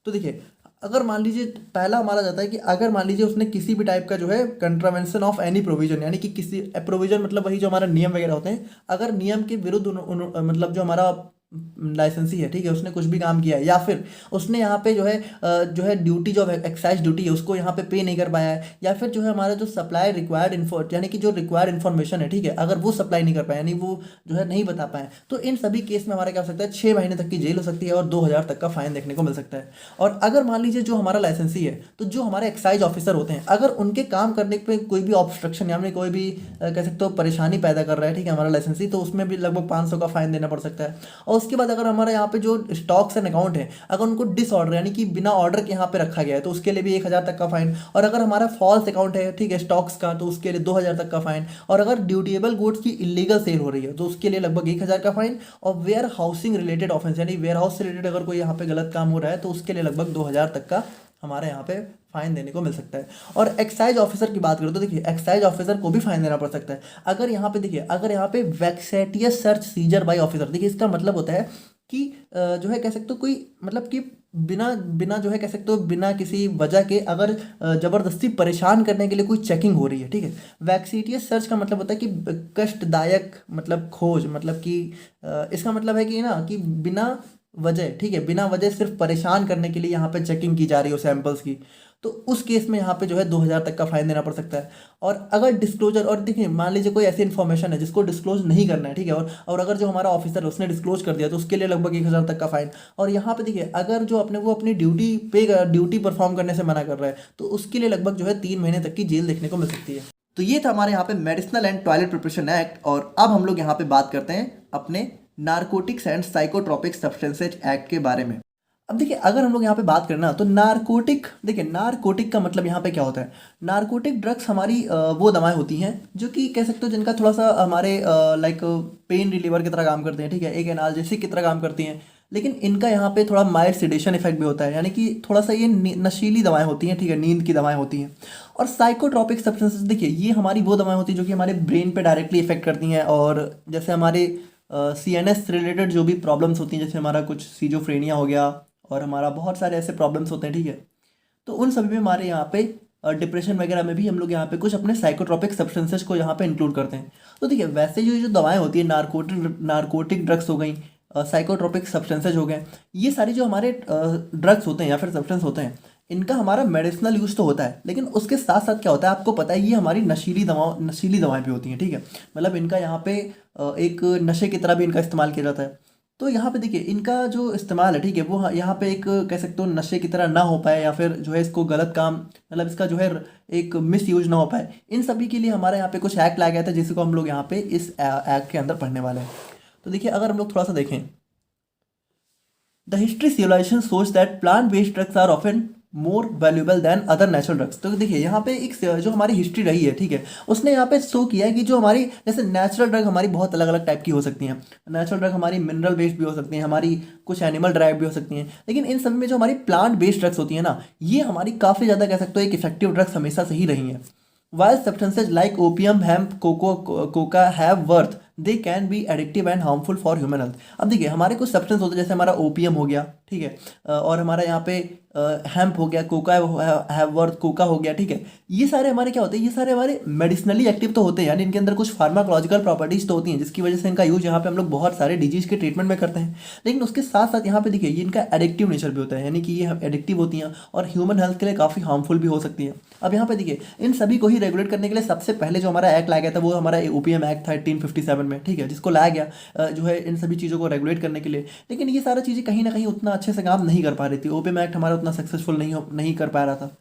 Speaker 1: तो देखिए अगर मान लीजिए पहला माना जाता है कि अगर मान लीजिए उसने किसी भी टाइप का जो है कंट्रावेंशन ऑफ एनी प्रोविजन, यानी कि किसी प्रोविजन मतलब वही जो हमारा नियम वगैरह होते हैं, अगर नियम के विरुद्ध मतलब जो हमारा लाइसेंसी है, ठीक है, उसने कुछ भी काम किया है, या फिर उसने यहाँ पे जो है ड्यूटी, जो एक्साइज ड्यूटी है उसको यहाँ पे नहीं कर पाया है, या फिर जो है हमारा जो सप्लाई रिक्वायर्ड इन्फो यानी कि जो रिक्वायर्ड इन्फॉर्मेशन है, ठीक है, अगर वो सप्लाई नहीं कर पाया यानी वो जो है नहीं बता पाए, तो इन सभी केस में हमारा क्या हो सकता है, 6 महीने तक की जेल हो सकती है और 2,000 तक का फाइन देखने को मिल सकता है। और अगर मान लीजिए जो हमारा लाइसेंसी है, तो जो हमारे एक्साइज ऑफिसर होते हैं, अगर उनके काम करने पे कोई भी ऑब्स्ट्रक्शन यानी कोई भी कह सकते हो परेशानी पैदा कर रहा है, ठीक है, हमारा लाइसेंसी, तो उसमें भी लगभग 500 का फाइन देना पड़ सकता है। और उसके बाद अगर हमारे यहाँ पे जो स्टॉक्स एंड अकाउंट है, अगर उनको डिसऑर्डर यानी कि बिना ऑर्डर के यहाँ पे रखा गया है, तो उसके लिए भी 1,000 तक का फाइन। और अगर हमारा फॉल्स अकाउंट है, ठीक है, स्टॉक्स का, तो उसके लिए 2,000 तक का फाइन। और अगर ड्यूटेबल गुड्स की इलीगल सेल हो रही है, तो उसके लिए लगभग 1,000 का फाइन। और वेयर हाउसिंग रिलेटेड ऑफेंस यानी वेयर हाउस से रिलेटेड अगर कोई यहाँ पे गलत काम हो रहा है, तो उसके लिए लगभग 2,000 तक का हमारे यहाँ पे फाइन देने को मिल सकता है। और एक्साइज ऑफिसर की बात करें तो देखिए, एक्साइज ऑफिसर को भी फाइन देना पड़ सकता है। अगर यहाँ पे देखिए, अगर यहाँ पे वैक्सेटियस सर्च सीजर बाय ऑफिसर, देखिए इसका मतलब होता है कि जो है कह सकते हो कोई मतलब कि बिना बिना जो है कह सकते हो बिना किसी वजह के अगर जबरदस्ती परेशान करने के लिए कोई चेकिंग हो रही है, ठीक है। वैक्सीटियस सर्च का मतलब होता है कि कष्टदायक मतलब खोज, मतलब कि इसका मतलब है कि ना कि बिना वजह, ठीक है, बिना वजह सिर्फ परेशान करने के लिए यहाँ पे चेकिंग की जा रही हो सैंपल्स की, तो उस केस में यहाँ पे जो है 2,000 तक का फाइन देना पड़ सकता है। और अगर डिस्क्लोजर, और देखिए मान लीजिए कोई ऐसी इन्फॉर्मेशन है जिसको डिस्क्लोज नहीं करना है, ठीक है, और अगर जो हमारा ऑफिसर है उसने डिस्क्लोज कर दिया, तो उसके लिए लगभग 1,000 तक का फाइन। और यहाँ पे देखिए, अगर जो अपनी ड्यूटी परफॉर्म करने से मना कर रहा है, तो उसके लिए लगभग जो है 3 महीने तक की जेल देखने को मिल सकती है। तो ये था हमारे यहाँ पे medicinal and toilet preparation act. और अब हम लोग यहाँ पे बात करते हैं अपने narcotics and psychotropic substances act के बारे में। अब देखिए, अगर हम लोग यहाँ पे बात करें ना, तो नारकोटिक, देखिए नारकोटिक का मतलब यहाँ पे क्या होता है। नारकोटिक ड्रग्स हमारी वो दवाएं होती हैं जो कि कह सकते हो जिनका थोड़ा सा हमारे लाइक पेन रिलीवर की तरह काम करते हैं, ठीक है, एक एनाल्जेसिक की तरह काम करती हैं। लेकिन इनका यहाँ पे थोड़ा माइल्ड सिडेशन इफेक्ट भी होता है, यानी कि थोड़ा सा ये नशीली दवाएं होती हैं, ठीक है, नींद की दवाएं होती हैं। और साइकोट्रोपिक सब्सटेंसेस, देखिए ये हमारी वो दवाएं होती हैं जो कि हमारे ब्रेन पे डायरेक्टली इफेक्ट करती हैं, और जैसे हमारे CNS रिलेटेड जो भी प्रॉब्लम्स होती हैं, जैसे हमारा कुछ सीजोफ्रेनिया हो गया, और हमारा बहुत सारे ऐसे प्रॉब्लम्स होते हैं, ठीक है, तो उन सभी में हमारे यहाँ पे डिप्रेशन वगैरह में भी हम लोग यहाँ पे कुछ अपने साइकोट्रोपिक सब्सटेंसेस को यहाँ पे इंक्लूड करते हैं। तो देखिए, वैसे जो जो दवाएं होती हैं, नारकोटिक ड्रग्स हो गई, साइकोट्रोपिक सब्सटेंसेज हो गए, ये सारी जो हमारे ड्रग्स होते हैं या फिर सब्सटेंस होते हैं, इनका हमारा मेडिसिनल यूज तो होता है, लेकिन उसके साथ साथ क्या होता है आपको पता है, ये हमारी नशीली दवाएं भी होती हैं, ठीक है, मतलब इनका यहाँ पे एक नशे की तरह भी इनका इस्तेमाल किया जाता है। तो यहाँ पे देखिए, इनका जो इस्तेमाल है, ठीक है, वो यहाँ पे एक कह सकते हो नशे की तरह ना हो पाए, या फिर जो है इसको गलत काम, मतलब इसका जो है एक मिस यूज ना हो पाए, इन सभी के लिए हमारे यहाँ पे कुछ एक्ट लाया गया था, जिसको हम लोग यहाँ पे इस एक्ट के अंदर पढ़ने वाले हैं। तो देखिए, अगर हम लोग थोड़ा सा देखें, द हिस्ट्री सिविलाइजेशन सोच that plant based drugs are often more valuable than other natural drugs. तो देखिए, यहाँ पे एक जो हमारी हिस्ट्री रही है, ठीक है, उसने यहाँ पे शो किया है कि जो हमारी जैसे नेचुरल ड्रग हमारी बहुत अलग अलग टाइप की हो सकती हैं। नेचुरल ड्रग हमारी मिनरल बेस्ड भी हो सकती हैं, हमारी कुछ एनिमल ड्राइव भी हो सकती हैं, लेकिन इन सभी में जो हमारी प्लांट बेस्ड ड्रग्स होती हैं ना, ये हमारी काफ़ी ज़्यादा कह सकते हो एक इफेक्टिव ड्रग्स हमेशा से ही रही हैं। While substances like opium, hemp, coca have worth, they can be addictive and harmful for human health। अब देखिए, हमारे कुछ सब्सटेंस होते हैं, जैसे हमारा ओपियम हो गया, ठीक है, और हमारा यहाँ पे हेम्प हो गया, कोका हैव वर्थ कोका हो गया, ठीक है, ये सारे हमारे क्या होते हैं, ये सारे हमारे मेडिसिनली एक्टिव तो होते हैं, यानी इनके अंदर कुछ फार्माकोलॉजिकल प्रॉपर्टीज तो होती हैं, जिसकी वजह से इनका यूज यहाँ पे हम लोग बहुत सारे डिजीज के ट्रीटमेंट में करते हैं। लेकिन उसके साथ साथ यहाँ पे देखिए, ये इनका एडिक्टिव नेचर भी होता है, यानी कि ये एडिक्टिव होती हैं और ह्यूमन हेल्थ के लिए काफ़ी हार्मफुल भी हो सकती है। अब यहाँ पे देखिए, इन सभी को ही रेगुलेट करने के लिए सबसे पहले जो हमारा एक्ट लाया गया था, वो हमारा ओपीएम एक्ट था 1857 में, ठीक है, जिसको लाया गया जो है इन सभी चीज़ों को रेगुलेट करने के लिए। लेकिन ये सारी चीज़ें कहीं ना कहीं उतना अच्छे से काम नहीं कर पा रही थी, ओपीएम एक्ट हमारा उतना सक्सेसफुल नहीं कर पा रहा था।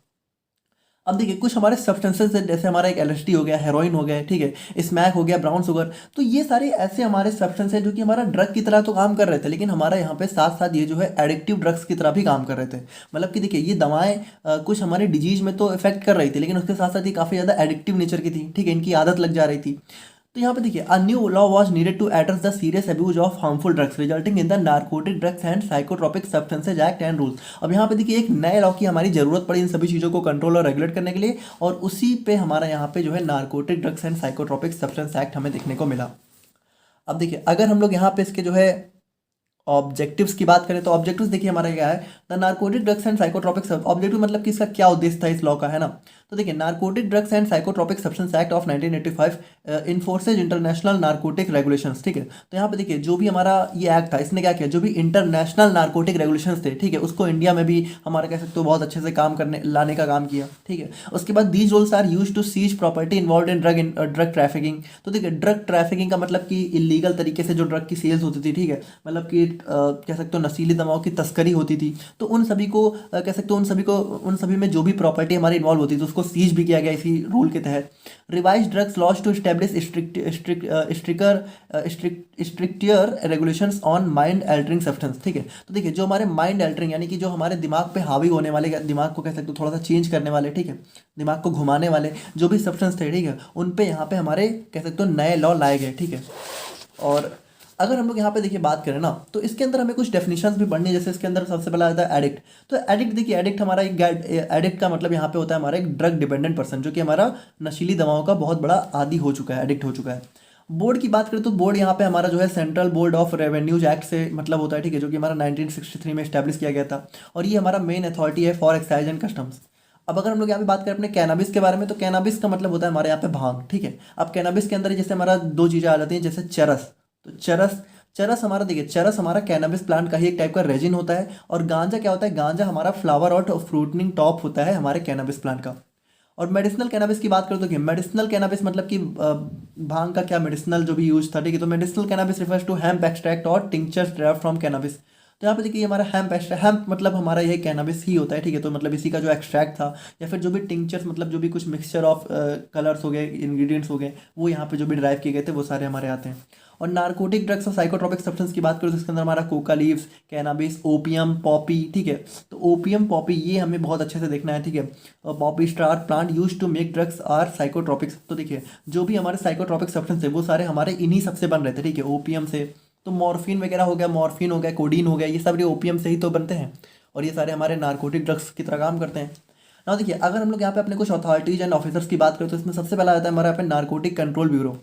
Speaker 1: अब देखिए, कुछ हमारे सब्सटेंसेस है, जैसे हमारा एक एलएसडी हो गया, हेरोइन हो गया, ठीक है, स्मैक हो गया, ब्राउन शुगर, तो ये सारे ऐसे हमारे सब्सटेंस है जो कि हमारा ड्रग की तरह तो काम कर रहे थे, लेकिन हमारा यहाँ पे साथ साथ ये जो है एडिक्टिव ड्रग्स की तरह भी काम कर रहे थे। मतलब कि देखिए, ये दवाएं कुछ हमारे डिजीज में तो इफेक्ट कर रही थी, लेकिन उसके साथ साथ ये काफ़ी ज़्यादा एडिक्टिव नेचर की थी, ठीक है, इनकी आदत लग जा रही थी। तो यहाँ पे देखिए, a new law was needed to address the serious abuse of harmful drugs resulting in the narcotic drugs and psychotropic substances act and rules. अब यहाँ पे देखिए, एक नए लॉ की हमारी जरूरत पड़ी इन सभी चीज़ों को कंट्रोल और रेगुलेट करने के लिए, और उसी पे हमारा यहाँ पे जो है narcotic drugs and psychotropic substance act हमें देखने को मिला। अब देखिए, अगर हम लोग यहाँ पे इसके जो है ऑब्जेक्टिव्स की बात करें तो ऑब्जेक्टिव्स देखिए हमारा क्या है, the narcotic drugs and psychotropic objective मतलब कि इसका क्या उद्देश्य था इस लॉ का, है ना। तो देखिए narcotic drugs and psychotropic substance act of 1985 enforces international narcotic regulations, ठीक है। तो यहाँ पे देखिए जो भी हमारा ये एक्ट था इसने क्या किया, जो भी इंटरनेशनल नारकोटिक रेगुलेशंस थे, ठीक है, उसको इंडिया में भी हमारा कह सकते हो बहुत अच्छे से काम करने लाने का काम किया, ठीक है। उसके बाद these rules are use to seize property involve in drug trafficking. तो देखिए ड्रग ट्रैफिकिंग का मतलब कि इलीगल तरीके से जो ड्रग की सेल्स होती थी, ठीक है, मतलब कि कह सकते हो नशीली दवाओं की तस्करी होती थी, तो उन सभी को कह सकते हो उन सभी में जो भी प्रॉपर्टी हमारी इन्वॉल्व होती थी उसको सीज भी किया गया इसी रूल के तहत। Revise drugs laws to establish stricter regulations on mind altering substance, ठीक है। तो देखिए जो हमारे माइंड अल्टरिंग यानी कि जो हमारे दिमाग पे हावी होने वाले, दिमाग को कह सकते हो थोड़ा सा चेंज करने वाले, ठीक है, दिमाग को घुमाने वाले जो भी सब्सटेंस थे, ठीक है, उन पे यहाँ पे हमारे कह सकते हो नए लॉ लाए गए, ठीक है। और अगर हम लोग यहाँ पे देखिए बात करें ना तो इसके अंदर हमें कुछ डेफिनेशंस भी पढ़नी है, जैसे इसके अंदर सबसे पहला आता है एडिक्ट। तो एडिक्ट देखिए, एडिक्ट हमारा एक एडिक्ट का मतलब यहाँ पे होता है हमारा एक ड्रग डिपेंडेंट पर्सन, जो कि हमारा नशीली दवाओं का बहुत बड़ा आदी हो चुका है, एडिक्ट हो चुका है। बोर्ड की बात करें तो बोर्ड यहाँ पे हमारा जो है central board of revenues act से मतलब होता है, ठीक है, जो कि हमारा 1963 में स्टैब्लिश किया गया था, और ये हमारा मेन अथॉरिटी है फॉर एक्साइज एंड कस्टम्स। अब अगर हम लोग यहाँ पे बात करें अपने कैनाबिस के बारे में, तो कैनाबिस का मतलब होता है हमारे यहाँ पे भांग, ठीक है। अब कैनाबिस के अंदर जैसे हमारा दो चीज़ें आ जाती हैं, जैसे चरस। तो चरस चरस हमारा देखिए, चरस हमारा कैनाबिस प्लांट का ही एक टाइप का रेजिन होता है, और गांजा क्या होता है, गांजा हमारा फ्लावर और फ्रूटनिंग टॉप होता है हमारे कैनाबिस प्लांट का। और मेडिसिनल कैनाबिस की बात करें तो मेडिसिनल कैनाबिस मतलब कि भांग का क्या मेडिसिनल जो भी यूज था, ठीक है। तो medicinal cannabis refers to hemp extract और टिंक्चर्स ड्राइव्ड फ्रॉम कैनाबिस। तो यहाँ पे देखिए ये हमारा हेम्प मतलब हमारा यही कैनाबिस ही होता है, ठीक है। तो मतलब इसी का जो एक्सट्रैक्ट था, या फिर जो भी टिंक्चर्स मतलब जो भी कुछ मिक्सचर ऑफ कलर्स हो गए, इंग्रेडिएंट्स हो गए, वो यहाँ पे जो भी ड्राइव किए गए थे वो सारे हमारे आते हैं। और नार्कोटिक ड्रग्स और साइकोट्रॉपिक सब्सटेंस की बात करें तो इसके अंदर हमारा Coca leaves, cannabis, opium, Poppy, ठीक है। तो ओपियम, पॉपी ये हमें बहुत अच्छे से देखना है, ठीक है। और poppy straw plant use to make drugs or psychotropics. तो देखिए जो भी हमारे साइकोट्रॉपिक सब्सटेंस है वो सारे हमारे इन्हीं सबसे बन रहे थे, ठीक है, ओपियम से। तो मॉर्फिन वगैरह हो गया, मॉर्फिन हो गया, कोडीन हो गया, ये सब ओपियम से ही तो बनते हैं, और ये सारे हमारे नार्कोटिक ड्रग्स की तरह काम करते हैं ना। देखिए अगर हम लोग यहाँ पे अपने कुछ अथॉरिटीज एंड ऑफिसर्स की बात करें तो इसमें सबसे पहला आता है हमारा यहाँ पे नार्कोटिक कंट्रोल ब्यूरो।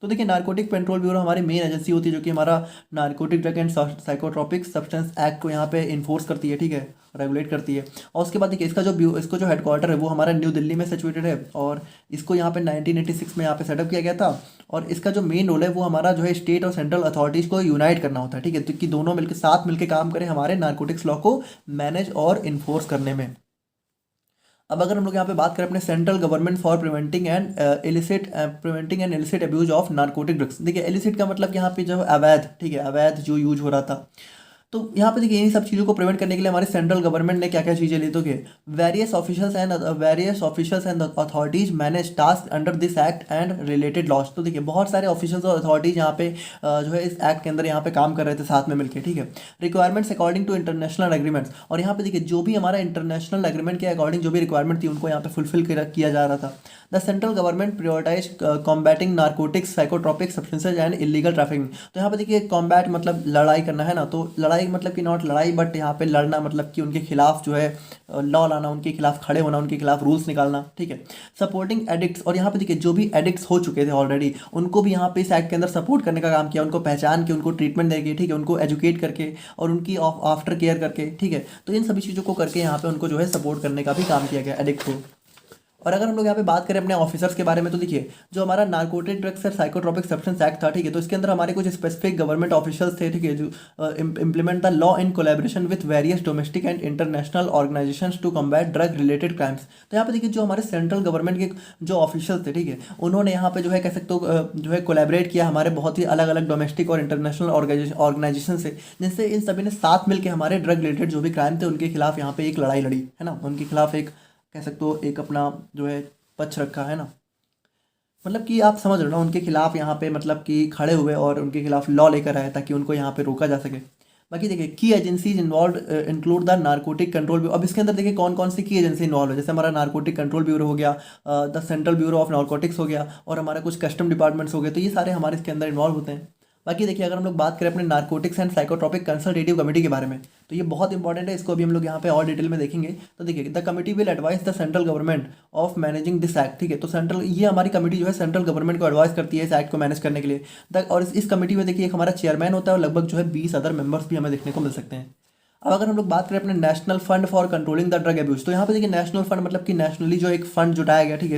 Speaker 1: तो देखिए नार्कोटिक कंट्रोल ब्यूरो हमारी मेन एजेंसी होती है, जो कि हमारा narcotic drug and psychotropic substance act को यहाँ पे इन्फोर्स करती है, ठीक है, रेगुलेट करती है। और उसके बाद देखिए इसको जो हेडक्वार्टर है वो हमारा न्यू दिल्ली में सिचुएटेड है, और इसको यहाँ पे 1986 में यहाँ पे सेटअप किया गया था। और इसका जो मेन रोल है वो हमारा जो है स्टेट और सेंट्रल अथॉरिटीज़ को यूनाइट करना होता है, ठीक है, तो कि दोनों मिलकर साथ मिलकर काम करें हमारे नार्कोटिक्स लॉ को मैनेज और इन्फोर्स करने में। अब अगर हम लोग यहाँ पे बात करें अपने central government for preventing and illicit abuse of narcotic drugs. देखिए इलिसिट का मतलब यहाँ पे जो अवैध, ठीक है, अवैध जो यूज हो रहा था, तो यहाँ पे देखिए इन सब चीज़ों को प्रिवेंट करने के लिए हमारे सेंट्रल गवर्नमेंट ने क्या क्या चीज़ें ली, तो various officials and authorities manage task under this act and related laws. तो देखिए बहुत सारे ऑफिशियल्स और अथॉरिटीज यहाँ पे जो है इस एक्ट के अंदर यहाँ पे काम कर रहे थे साथ में मिलकर, ठीक है। Requirements according to international agreements, और यहाँ पे देखिए जो भी हमारा इंटरनेशनल एग्रीमेंट के अकॉर्डिंग जो भी रिक्वायरमेंट थी उनको यहाँ पे फुलफिल किया जा रहा था। The central government prioritize combating narcotics, psychotropic substances and illegal trafficking. तो यहाँ पे देखिए कॉम्बैट मतलब लड़ाई करना है ना, तो लड़ाई मतलब कि नॉट लड़ाई बट यहाँ पे लड़ना मतलब कि उनके खिलाफ जो है लॉ लाना, उनके खिलाफ खड़े होना, उनके खिलाफ रूल्स निकालना, ठीक है। सपोर्टिंग एडिक्ट्स, और यहाँ पे देखिए जो भी एडिक्ट्स हो चुके थे ऑलरेडी उनको भी यहाँ पे इस एक्ट के अंदर सपोर्ट करने का काम किया, उनको पहचान के, उनको ट्रीटमेंट देके, ठीक है, उनको एजुकेट करके और उनकी आफ्टर केयर करके, ठीक है। तो इन सभी चीज़ों को करके यहाँ पे उनको जो है सपोर्ट करने का भी काम किया गया एडिक्ट को। और अगर हम लोग यहाँ पे बात करें अपने ऑफिसर्स के बारे में, तो देखिए जो हमारा नार्कोटिक ड्रग्स और साइकोट्रॉपिक सब्सटेंस एक्ट था, ठीक है, तो इसके अंदर हमारे कुछ स्पेसिफिक गवर्नमेंट ऑफिशियल्स थे, ठीक है, जो implement the law in collaboration with various domestic and international organisations to combat drug related crimes. तो यहाँ पे देखिए जो हमारे सेंट्रल गवर्नमेंट के जो ऑफिशियल्स थे, ठीक है, उन्होंने यहाँ पे जो है कह सकते हो जो है कोलैबोरेट किया हमारे बहुत ही अलग अलग डोमेस्टिक और इंटरनेशनल ऑर्गेनाइजेशन से, जिनसे इन सभी ने साथ मिलकर हमारे ड्रग रिलेटेड जो भी क्राइम थे उनके खिलाफ यहाँ पे एक लड़ाई लड़ी, है ना, उनके खिलाफ एक कह सकते हो एक अपना जो है पक्ष रखा, है ना, मतलब कि आप समझ रहे हो ना, उनके खिलाफ यहाँ पे मतलब कि खड़े हुए और उनके खिलाफ लॉ लेकर आए ताकि उनको यहाँ पे रोका जा सके। बाकी देखिए की agencies involve include the narcotic control bureau. अब इसके अंदर देखिए कौन कौन सी की एजेंसी इन्वॉल्व है, जैसे हमारा नार्कोटिक कंट्रोल ब्यूरो हो गया, the central bureau of narcotics हो गया, और हमारा कुछ कस्टम डिपार्टमेंट्स हो गए, तो ये सारे हमारे इसके अंदर इन्वॉल्व होते हैं। बाकी देखिए अगर हम लोग बात करें अपने narcotics and psychotropic consultative committee के बारे में, तो ये बहुत इंपॉर्टेंट है, इसको अभी हम लोग यहाँ पे और डिटेल में देखेंगे। तो देखिए the committee will advice the central government of managing this act, ठीक है। तो सेंट्रल, ये हमारी कमेटी जो है सेंट्रल गवर्नमेंट को एडवाइस करती है इस एक्ट को मैनेज करने के लिए। और इस कमेटी में देखिए एक हमारा चेयरमैन होता है और लगभग जो है 20 अदर मेंबर्स भी हमें देखने को मिल सकते हैं। अब अगर हम लोग बात करें अपने national fund for controlling the drug abuse, तो यहाँ पे देखिए नेशनल फंड मतलब कि नेशनली जो एक फंड जुटाया गया, ठीक है,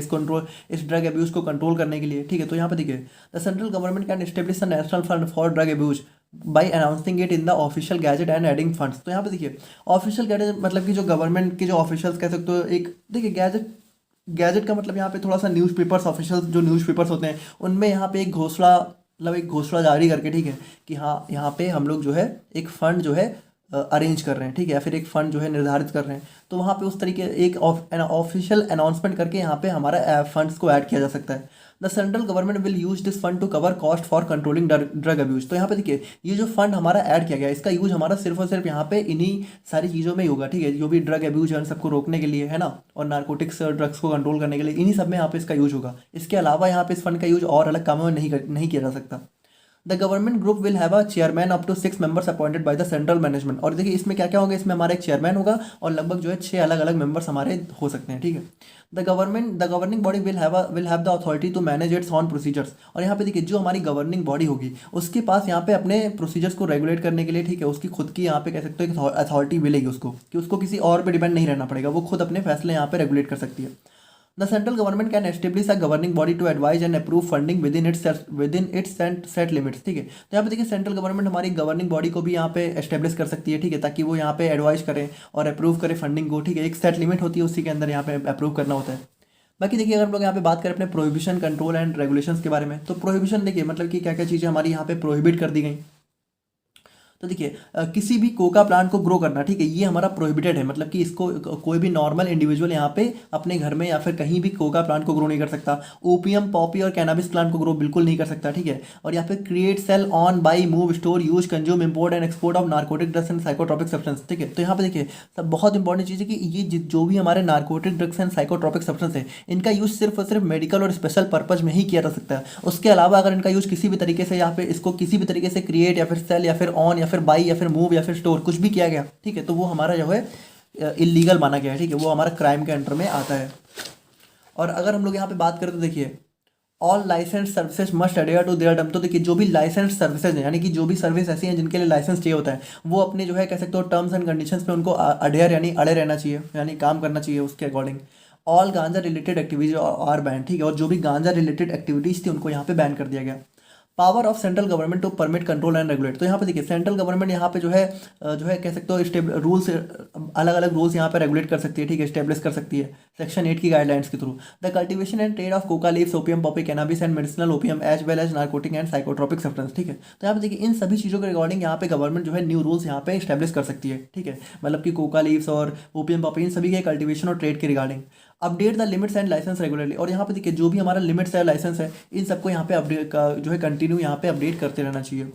Speaker 1: इस ड्रग अब्यूज को कंट्रोल करने के लिए, ठीक है। तो यहाँ पे देखिए the central government can establish the national fund for drug abuse by announcing it in the official gazette and adding funds. तो यहाँ पे देखिए ऑफिशियल गैजेट मतलब कि जो गवर्नमेंट के जो ऑफिशियल्स कह सकते हो, एक देखिए गैजेट का मतलब यहाँ पे थोड़ा सा न्यूज़पेपर्स, ऑफिशियल जो न्यूज़पेपर्स होते हैं उनमें यहाँ पे एक घोषणा, मतलब एक घोषणा जारी करके, ठीक है, कि हाँ यहाँ पे हम लोग जो है एक फ़ंड जो है अरेंज कर रहे हैं, ठीक है, या फिर एक फ़ंड जो है निर्धारित कर रहे हैं। तो वहाँ पे उस तरीके एक ऑफिशियल अनाउंसमेंट करके यहाँ पे हमारा फंड्स को ऐड किया जा सकता है। The central government will use this fund to cover cost for controlling drug abuse. तो यहाँ पे देखिए ये जो फंड हमारा ऐड किया गया है, इसका यूज हमारा सिर्फ और सिर्फ यहाँ पे इन्हीं सारी चीज़ों में ही होगा, ठीक है, जो भी ड्रग अब्यूज है उन सबको रोकने के लिए, है ना, और नार्कोटिक्स ड्रग्स को कंट्रोल करने के लिए, इन्हीं सब में यहाँ पे इसका यूज होगा। इसके अलावा यहाँ पे इस फंड का यूज और अलग कामों में नहीं किया जा सकता। The government group will have a chairman up to 6 members appointed by the central management. और देखिए इसमें क्या क्या होगा, इसमें हमारा एक चेयरमैन होगा और लगभग जो है 6 अलग अलग मेंबर्स हमारे हो सकते हैं, ठीक है। The governing body will have the authority to manage its own procedures. और यहाँ पे देखिए जो हमारी गवर्निंग बॉडी होगी उसके पास यहाँ पे अपने प्रोसीजर्स को रेगुलेट करने के लिए, ठीक है, उसकी खुद की यहाँ पे कह सकते हो एक अथॉरिटी मिलेगी उसको, कि उसको किसी और पे डिपेंड नहीं रहना पड़ेगा, वो खुद अपने फैसले यहाँ पे रेगुलेट कर सकती है। The central government can establish a governing body to advise and approve funding within its set limits, ठीक है। तो यहाँ पे देखिए सेंट्रल गवर्नमेंट हमारी गवर्निंग बॉडी को भी यहाँ पे एस्टेब्लिश कर सकती है, ठीक है, ताकि वो यहाँ पे एडवाइस करे और अप्रूव करे फंडिंग को, ठीक है, एक सेट लिमिट होती है उसी के अंदर यहाँ पे अप्रूव करना होता है। बाकी देखिए अगर हम लोग यहाँ पे बात करें अपने प्रोहिबिशन, कंट्रोल एंड रेगुलेशंस के बारे में, तो प्रोहिबिशन देखिए मतलब कि क्या क्या चीज़ें हमारी यहाँ पे प्रोहिबिट कर दी गई। तो देखिए किसी भी कोका प्लांट को ग्रो करना, ठीक है, ये हमारा प्रोहिबिटेड है, मतलब कि इसको कोई भी नॉर्मल इंडिविजुअल यहाँ पे अपने घर में या फिर कहीं भी कोका प्लांट को ग्रो नहीं कर सकता। ओपियम, पॉपी और कैनाबिस प्लांट को ग्रो बिल्कुल नहीं कर सकता, ठीक है। और यहाँ पे create, sell, own, buy, move, store, use, consume, import and export of narcotic drugs and psychotropic substance, ठीक है। तो यहाँ पे देखिए सब बहुत इंपॉर्टेंट चीज़ है कि ये जो भी हमारे narcotic drugs and psychotropic substance है, इनका यूज सिर्फ और सिर्फ मेडिकल और स्पेशल पर्पज में ही किया जा सकता है। उसके अलावा अगर इनका यूज किसी भी तरीके से यहाँ पे इसको किसी भी तरीके से क्रिएट या फिर सेल या फिर ऑन या फिर बाई या फिर मूव या फिर स्टोर कुछ भी किया गया, ठीक है, तो वो हमारा जो है इलीगल माना गया है, ठीक है, वो हमारा क्राइम के अंडर में आता है। और अगर हम लोग यहाँ पे बात करें तो देखिए all licence services must adhere to their term. तो देखिए जो भी लाइसेंस सर्विसेज हैं, यानी कि जो भी सर्विस ऐसी हैं जिनके लिए लाइसेंस चाहिए होता है, वो अपने जो है कह सकते हो टर्म्स एंड कंडीशंस पे उनको अडेयर यानी अड़े रहना चाहिए, यानी काम करना चाहिए उसके अकॉर्डिंग। ऑल गांजा रिलेटेड एक्टिविटीज आर बैन, ठीक है, और जो भी गांजा रिलेटेड एक्टिविटीज थी उनको यहाँ पे बैन कर दिया गया। Power of central government to permit, control and regulate. तो यहाँ पे देखिए सेंट्रल गवर्नमेंट यहाँ पे जो है कह सकते हो रूल्स, अलग अलग रूल्स यहाँ पे रेगुलेट कर सकती है, ठीक है, स्टेब्लिश कर सकती है सेक्शन 8 की गाइडलाइंस के through. The cultivation and trade of coca leaves, opium, poppy, cannabis and medicinal opium as well as narcotic and psychotropic substance, ठीक है। तो यहाँ पे देखिए इन सभी चीज़ों के रिगार्डिंग यहाँ पे गवर्नमेंट जो है न्यू रूल्स यहाँ पे स्टेब्लिश कर सकती है, ठीक है, मतलब कि कोका लीव्स और ओपियम, पॉपी इन सभी के कल्टिवेशन और ट्रेड के regarding. Update the limits and licence regularly. और यहाँ पे देखिए जो भी हमारा लिमिट्स है, लाइसेंस है, इन सबको यहाँ पे अपडेट जो है कंटिन्यू यहाँ पे अपडेट करते रहना चाहिए।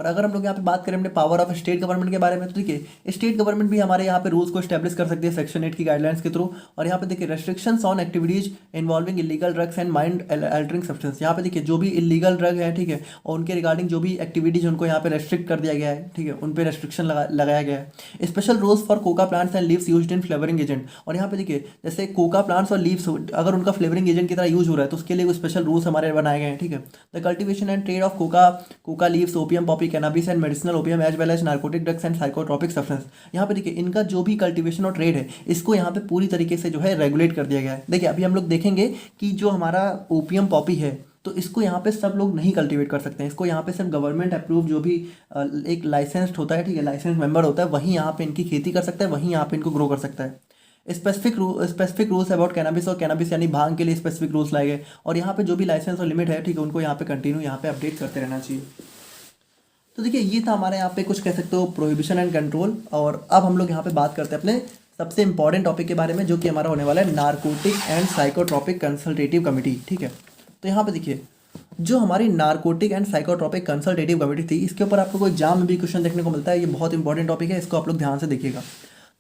Speaker 1: और अगर हम लोग यहाँ पे बात करें अपने पावर ऑफ स्टेट गवर्नमेंट के बारे में, तो देखिए स्टेट गवर्नमेंट भी हमारे यहाँ पे रूल्स को स्टैब्लिश कर सकती है सेक्शन 8 की गाइडलाइंस के थ्रू। और यहाँ पे देखिए restrictions on activities involving illegal drugs and mind altering substance. यहाँ पे देखिए जो भी इलीगल ड्रग है, ठीक है, और उनके रिगार्डिंग जो भी एक्टिविटीज उनको यहाँ पे रेस्ट्रिक्ट कर दिया गया है, ठीक है, उन पर रेस्ट्रिक्शन लगाया गया है। Special rules for Coca plants and leaves used in flavouring agent. और यहाँ पे देखिए जैसे कोका प्लांट्स और लीव्स अगर उनका फ्लेवरिंग एजेंट की तरह यूज हो रहा है तो उसके लिए स्पेशल रूल्स हमारे बनाए गए हैं, ठीक है। The cultivation and trade of coca leaves, opium, poppy, cannabis and medicinal opium as well as narcotic drugs and psychotropic substance. यहाँ पे देखिए इनका जो भी कल्टीवेशन और ट्रेड है इसको यहाँ पे पूरी तरीके से जो है रेगुलेट कर दिया गया है। देखिए अभी हम लोग देखेंगे कि जो हमारा ओपियम पॉपी है तो इसको यहाँ पे सब लोग नहीं कल्टीवेट कर सकते हैं, इसको यहाँ पे सिर्फ गवर्नमेंट अप्रूव जो भी एक लाइसेंस्ड होता है, ठीक है, लाइसेंस मेंबर होता है, वही यहाँ पे इनकी खेती कर सकता है, वही यहाँ पे इनको ग्रो कर सकता है। स्पेसिफिक रूल्स अबाउट कैनाबिस, और कैनाबिस यानी भांग के लिए स्पेसिफिक रूल्स लाए गए। और यहाँ पे जो भी लाइसेंस और लिमिट है, ठीक है, उनको यहाँ पे कंटिन्यू यहाँ पे अपडेट करते रहना चाहिए। तो देखिए ये था हमारे यहाँ पे कुछ कह सकते हो प्रोहिबिशन एंड कंट्रोल। और अब हम लोग यहाँ पे बात करते हैं अपने सबसे इंपॉर्टेंट टॉपिक के बारे में, जो कि हमारा होने वाला है narcotic and psychotropic consultative committee, ठीक है। तो यहाँ पे देखिए जो हमारी narcotic and psychotropic consultative committee थी, इसके ऊपर आपको कोई एग्जाम में भी क्वेश्चन देखने को मिलता है, ये बहुत इंपॉर्टेंट टॉपिक है, इसको आप लोग ध्यान से देखिएगा।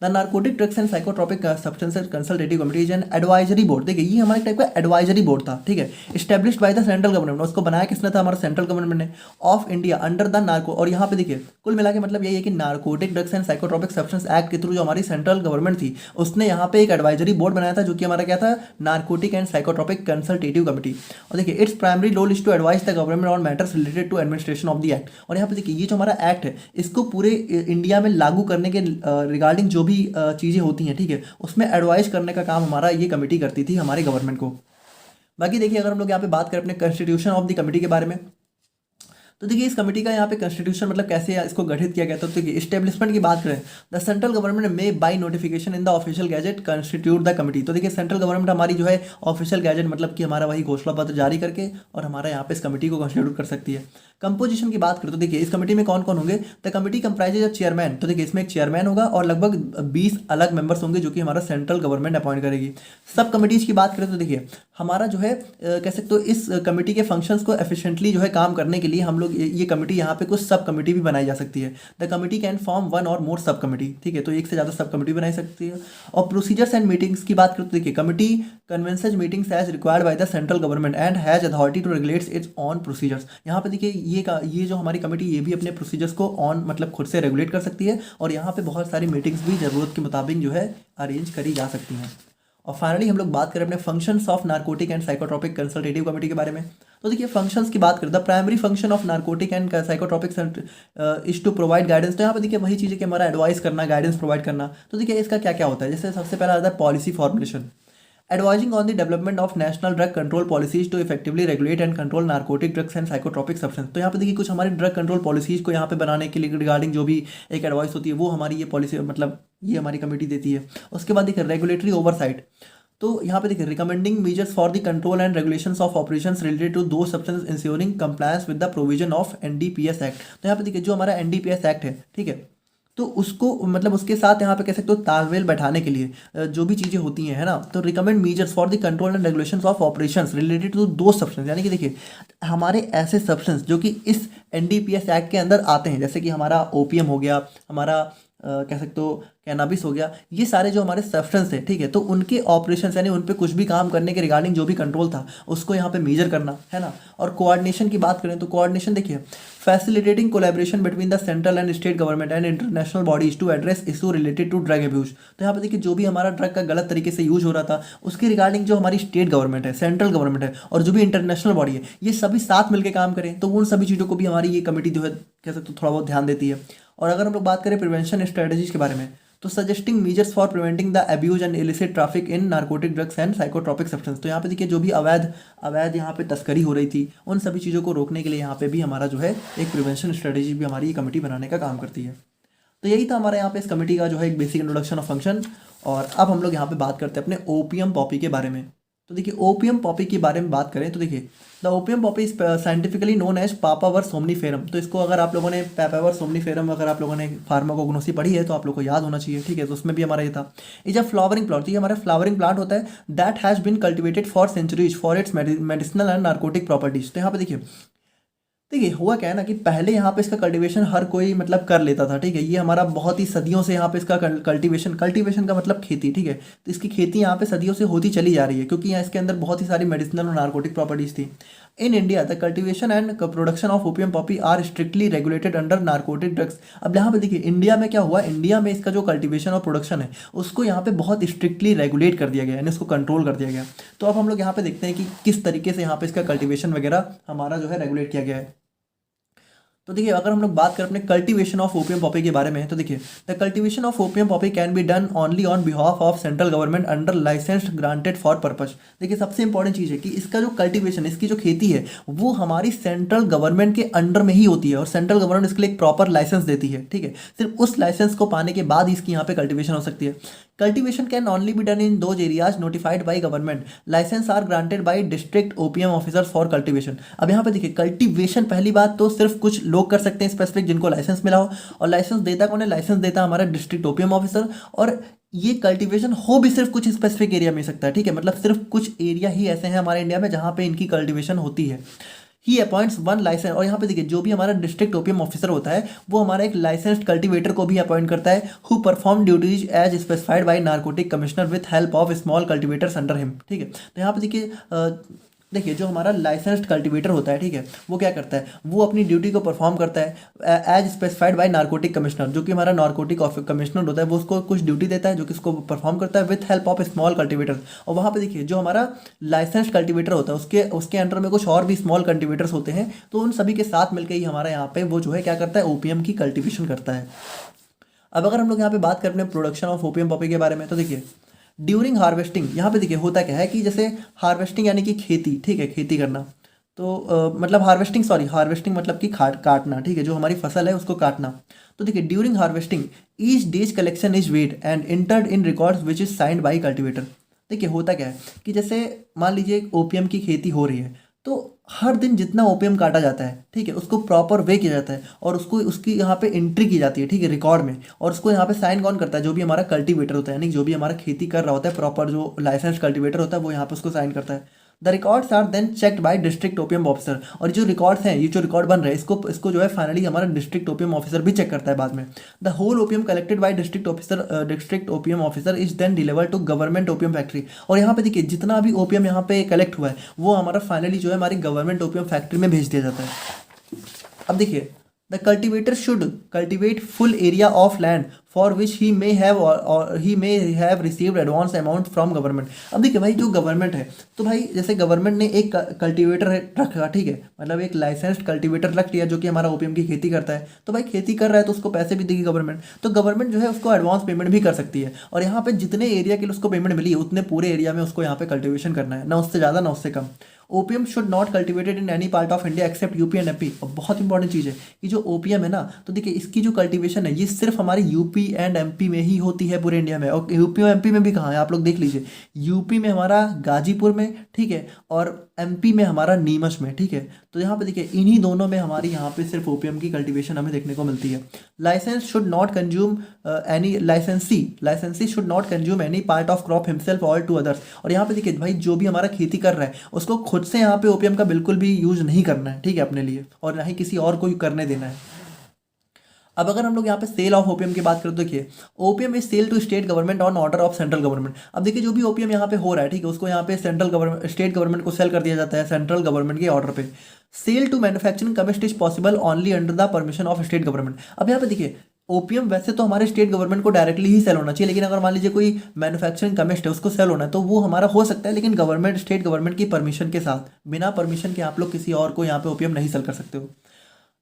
Speaker 1: The narcotic drugs and psychotropic substances consultative committee is an advisory board. देखिए ये हमारे टाइप का एडवाइजरी बोर्ड था, ठीक है, established bye the central government. उसको बनाया किसने था? हमारा सेंट्रल गवर्नमेंट ने, of India, under the narco. और यहाँ पे देखिए कुल मिला के मतलब यही है कि narcotic drugs and psychotropic substance act के थ्रू जो हमारी सेंट्रल गवर्नमेंट थी उसने यहाँ पे एक एडवाइजरी बोर्ड बनाया था, जो कि हमारा क्या था? Narcotic and psychotropic consultative committee. और देखिए its primary role is to advise the government on matters related to administration of the act. और यहाँ पे देखिए ये जो हमारा एक्ट है इसको पूरे इंडिया में लागू करने के रिगार्डिंग जो भी चीज़ें होती हैं, ठीक है, उसमें एडवाइस करने का काम हमारा ये कमेटी करती थी हमारे गवर्नमेंट को। बाकी देखिए अगर हम लोग यहाँ पे बात करें अपने कॉन्स्टिट्यूशन ऑफ द कमेटी के बारे में, तो देखिए इस कमेटी का यहाँ पे कॉन्स्टिट्यूशन मतलब कैसे इसको गठित किया गया था। तो देखिए स्टेब्लिशमेंट की बात करें, द सेंट्रल गवर्नमेंट में by notification in the official gazette constitute the committee. तो देखिए सेंट्रल गवर्नमेंट हमारी जो है ऑफिशियल गैजेट मतलब कि हमारा वही घोषणा पत्र जारी करके और हमारा यहाँ पे इस कमेटी को कॉन्स्टिट्यूट कर सकती है। कंपोजिशन की बात करें तो देखिए इस कमेटी में कौन कौन होंगे? The committee comprises of chairman. तो देखिए इसमें एक चेयरमैन होगा और लगभग 20 अलग मेंबर्स होंगे जो कि हमारा सेंट्रल गवर्नमेंट अपॉइंट करेगी। सब कमेटीज की बात करें तो देखिए हमारा जो है कह सकते हो इस कमेटी के फंक्शंस को एफिशिएंटली जो है काम करने के लिए हम लोग ये कमेटी यहाँ पे कुछ सब कमेटी भी बनाई जा सकती है। The committee can form one और मोर सब कमेटी, ठीक है, तो एक से ज़्यादा सब कमेटी बनाई सकती है। और प्रोसीजर्स एंड मीटिंग्स की बात करें तो देखिए committee convenes meetings as required by the central government and has authority to regulates its own procedures. यहाँ पे देखिए ये जो हमारी कमेटी ये भी अपने प्रोसीजर्स को ऑन मतलब खुद से रेगुलेट कर सकती है और यहाँ पे बहुत सारी मीटिंग्स भी ज़रूरत के मुताबिक जो है अरेंज करी जा सकती हैं। और फाइनली हम लोग बात करें अपने functions of narcotic and psychotropic consultative committee के बारे में। तो देखिए फंक्शंस की बात करें, the primary function of narcotic and psychotropic is to provide guidance. तो यहाँ पे देखिए वही चीज़ है कि हमारा एडवाइस करना, गाइडेंस प्रोवाइड करना। तो देखिए इसका क्या क्या होता है, जैसे सबसे पहला आता है policy formulation, advising on the development of national drug control policies to effectively regulate and control narcotic drugs and psychotropic substance. तो यहाँ पे देखिए कुछ हमारी ड्रग कंट्रोल पॉलिसीज को यहाँ पे बनाने के लिए रिगार्डिंग जो भी एक एडवाइस होती है वो हमारी ये पॉलिसी मतलब ये हमारी कमेटी देती है। उसके बाद देखिए रेगुलेटरी ओवरसाइट, तो यहाँ पे देखिए recommending measures for the control and regulations of operations related to those substance ensuring compliance with the provision of NDPS act. तो यहाँ पे देखिए जो हमारा एनडीपीएस एक्ट है, ठीक है, तो उसको मतलब उसके साथ यहाँ पे कह सकते हो तालमेल बैठाने के लिए जो भी चीज़ें होती हैं, है ना, तो recommend measures for the control and regulations of operations related to those substance. यानी कि देखिए हमारे ऐसे सब्सटेंस जो कि इस एनडीपीएस एक्ट के अंदर आते हैं, जैसे कि हमारा ओपीएम हो गया, हमारा कह सकते हो कैनाबिस हो गया, ये सारे जो हमारे सब्सटेंस है, ठीक है, तो उनके ऑपरेशन यानी उन पे कुछ भी काम करने के रिगार्डिंग जो भी कंट्रोल था उसको यहाँ पे मेजर करना, है ना। और कोऑर्डिनेशन की बात करें तो कोऑर्डिनेशन देखिए facilitating collaboration between the central and state government and international bodies to address issue related to drug abuse. तो यहाँ पे देखिए जो भी हमारा ड्रग का गलत तरीके से यूज हो रहा था उसके रिगार्डिंग जो हमारी स्टेट गवर्नमेंट है, सेंट्रल गवर्नमेंट है और जो भी इंटरनेशनल बॉडी है, ये सभी साथ मिलकर काम करें, तो उन सभी चीज़ों को भी हमारी ये कमेटी जो है कह सकते हो थोड़ा बहुत ध्यान देती है। और अगर हम लोग बात करें प्रिवेंशन स्ट्रेटजीज के बारे में, तो suggesting measures for preventing the abuse and illicit traffic in narcotic drugs and psychotropic substance. तो यहाँ पे देखिए जो भी अवैध यहाँ पे तस्करी हो रही थी उन सभी चीज़ों को रोकने के लिए यहाँ पे भी हमारा जो है एक प्रिवेंशन स्ट्रेटजी भी हमारी ये कमेटी बनाने का काम करती है। तो यही था हमारे यहाँ पे इस कमेटी का जो है एक बेसिक इंट्रोडक्शन ऑफ फंक्शन। और अब हम लोग यहाँ पे बात करते हैं अपने ओपीएम पॉपी के बारे में। तो देखिए ओपीएम पॉपी के बारे में बात करें तो देखिए the opium poppy is scientifically known as papaver somniferum. तो इसको अगर आप लोगों ने पापावर सोमनीफेरम अगर आप लोगों ने फार्माकोग्नोसी पढ़ी है तो आप लोग को याद होना चाहिए, ठीक है, तो उसमें भी हमारा ये था इज अ फ्लावरिंग प्लांट। तो ये हमारा फ्लावरिंग प्लांट होता है that has been cultivated for centuries for its medicinal and narcotic properties. तो यहाँ पे देखिए हुआ क्या है ना कि पहले यहाँ पे इसका कल्टीवेशन हर कोई मतलब कर लेता था, ठीक है, ये हमारा बहुत ही सदियों से यहाँ पे इसका कल्टीवेशन का मतलब खेती, ठीक है, तो इसकी खेती यहाँ पे सदियों से होती चली जा रही है क्योंकि यहाँ इसके अंदर बहुत ही सारी मेडिसिनल और नार्कोटिक प्रॉपर्टीज थी। In India the cultivation and production of opium poppy are strictly regulated under narcotic drugs. अब यहाँ पे देखिए इंडिया में क्या हुआ, इंडिया में इसका जो कल्टीवेशन और प्रोडक्शन है उसको यहाँ पे बहुत स्ट्रिक्टली रेगुलेट कर दिया गया, यानी इसको कंट्रोल कर दिया गया। तो अब हम लोग यहाँ पे देखते हैं कि किस तरीके से यहाँ पे इसका कल्टीवेशन वगैरह हमारा जो है रेगुलेट किया गया है। तो देखिए अगर हम लोग बात करें अपने कल्टीवेशन ऑफ ओपीएम पॉपी के बारे में, तो देखिए the cultivation of opium poppy can be done only on behalf of central government under licensed granted for purpose. देखिए सबसे इंपॉर्टेंट चीज़ है कि इसका जो कल्टीवेशन, इसकी जो खेती है वो हमारी सेंट्रल गवर्नमेंट के अंडर में ही होती है और सेंट्रल गवर्नमेंट इसके लिए एक प्रॉपर लाइसेंस देती है, ठीक है, सिर्फ उस लाइसेंस को पाने के बाद इसकी यहाँ पे कल्टीवेशन हो सकती है। Cultivation can only be done in those areas notified by government, licence are granted by district opium officers for cultivation. अब यहाँ पे देखिए कल्टीवेशन पहली बात तो सिर्फ कुछ लोग कर सकते हैं स्पेसिफिक जिनको लाइसेंस मिला हो, और लाइसेंस देता कौन है, लाइसेंस देता हमारा डिस्ट्रिक्ट ओपीएम ऑफिसर। और ये कल्टीवेशन हो भी सिर्फ कुछ स्पेसिफिक एरिया में सकता है, ठीक है, मतलब सिर्फ कुछ एरिया ही ऐसे हैं हमारे इंडिया में जहाँ पे इनकी कल्टीवेशन होती है। ही अपॉइंट्स वन लाइसेंस, और यहाँ पे देखिए जो भी हमारा डिस्ट्रिक्ट ओपीएम ऑफिसर होता है वो हमारा एक लाइसेंस्ड कल्टीवेटर को भी अपॉइंट करता है, who perform duties as specified by narcotic commissioner with help of small cultivators under him. ठीक है, तो यहाँ पे देखिए जो हमारा लाइसेंस्ड कल्टीवेटर होता है, ठीक है, वो क्या करता है, वो अपनी ड्यूटी को परफॉर्म करता है as specified by narcotic commissioner, जो कि हमारा नारकोटिक कमिश्नर होता है वो उसको कुछ ड्यूटी देता है जो कि उसको परफॉर्म करता है with help of small cultivator. और वहाँ पे देखिए जो हमारा लाइसेंस्ड कल्टीवेटर होता है उसके अंडर में कुछ और भी स्मॉल कल्टीवेटर्स होते हैं, तो उन सभी के साथ मिलकर ही हमारा यहाँ पे वो जो है क्या करता है, ओपीएम की कल्टीवेशन करता है। अब अगर हम लोग यहाँ पे बात करें प्रोडक्शन ऑफ ओपीएम पॉपी के बारे में, तो देखिए ड्यूरिंग हार्वेस्टिंग, यहाँ पे देखिए होता क्या है कि जैसे हार्वेस्टिंग यानी कि खेती, ठीक है, खेती करना, तो मतलब हार्वेस्टिंग मतलब कि काटना, ठीक है, जो हमारी फसल है उसको काटना। तो देखिए during harvesting each day's collection is weighed and entered in records which is signed by cultivator. देखिए होता क्या है कि जैसे मान लीजिए ओपीएम की खेती हो रही है, तो हर दिन जितना ओपीएम काटा जाता है, ठीक है, उसको प्रॉपर वे किया जाता है और उसको उसकी यहाँ पे एंट्री की जाती है, ठीक है, रिकॉर्ड में, और उसको यहाँ पे साइन कौन करता है, जो भी हमारा कल्टीवेटर होता है, यानी जो भी हमारा खेती कर रहा होता है, प्रॉपर जो लाइसेंस कल्टीवेटर होता है वो यहाँ पे उसको साइन करता है। The records are then checked by district opium officer, और जो रिकॉर्ड्स हैं, ये जो रिकॉर्ड बन रहे हैं, इसको जो है फाइनली हमारा डिस्ट्रिक्ट ओपीएम ऑफिसर भी चेक करता है बाद में। The whole opium collected by district opium officer is then delivered to government opium factory, और यहाँ पे देखिए जितना भी ओपीएम यहाँ पे कलेक्ट हुआ है वो हमारा फाइनली जो है हमारी गवर्नमेंट ओपीएम फैक्ट्री में भेज दिया जाता है। अब देखिए the cultivator should cultivate full area of land for which he may have received advance amount from government. अब देखिए भाई जो गवर्नमेंट है, तो भाई जैसे गवर्नमेंट ने एक कल्टीवेटर रखा, ठीक है, मतलब एक लाइसेंस्ड कल्टीवेटर रख लिया जो कि हमारा ओपीएम की खेती करता है, तो भाई खेती कर रहा है तो उसको पैसे भी देगी गवर्नमेंट, तो गवर्नमेंट जो है उसको एडवांस पेमेंट भी कर सकती है, और यहाँ पे जितने एरिया के लिए उसको पेमेंट मिली है उतने पूरे एरिया में उसको यहाँ पे कल्टिवेशन करना है, ना उससे ज़्यादा ना उससे कम। OPM should not cultivated in any part of India except UP and MP. और बहुत इंपॉर्टेंट चीज़ है कि जो ओपीएम है ना, तो देखिए इसकी जो कल्टीवेशन है ये सिर्फ हमारे यूपी एंड एमपी में ही होती है पूरे इंडिया में, और यूपी और एमपी में भी कहाँ है आप लोग देख लीजिए, यूपी में हमारा गाजीपुर में, ठीक है, और एमपी में हमारा नीमच में, ठीक है, तो यहाँ पे देखिए इन्हीं दोनों में हमारी यहाँ पे सिर्फ ओपीएम की कल्टीवेशन हमें देखने को मिलती है। Licence should not consume any licensee should not consume any part of crop himself और टू अदर्स, और यहाँ पे देखिए भाई जो भी हमारा खेती कर रहा है उसको खुद से यहाँ पे ओपीएम का बिल्कुल भी यूज नहीं करना है, ठीक है, अपने लिए, और ना ही किसी और को करने देना है। अब अगर हम लोग यहाँ पे सेल ऑफ ओपीएम की बात करें तो देखिए opium is sell to state government on order of central government. अब देखिए जो भी ओपीएम यहाँ पे हो रहा है, ठीक है, उसको यहाँ पे स्टेट गवर्नमेंट को सेल कर दिया जाता है सेंट्रल गवर्नमेंट के ऑर्डर पे। Sell to manufacturing chemist is possible only under the permission of state government. अब यहाँ पे देखिए ओपीएम वैसे तो हमारे स्टेट गवर्नमेंट को डायरेक्टली ही सेल होना चाहिए, लेकिन अगर मान लीजिए कोई मैन्युफैक्चरिंग केमिस्ट है उसको सेल होना है तो वो हमारा हो सकता है, लेकिन स्टेट गवर्नमेंट की परमिशन के साथ, बिना परमिशन के आप लोग किसी और को यहाँ पे ओपीएम नहीं सेल कर सकते हो।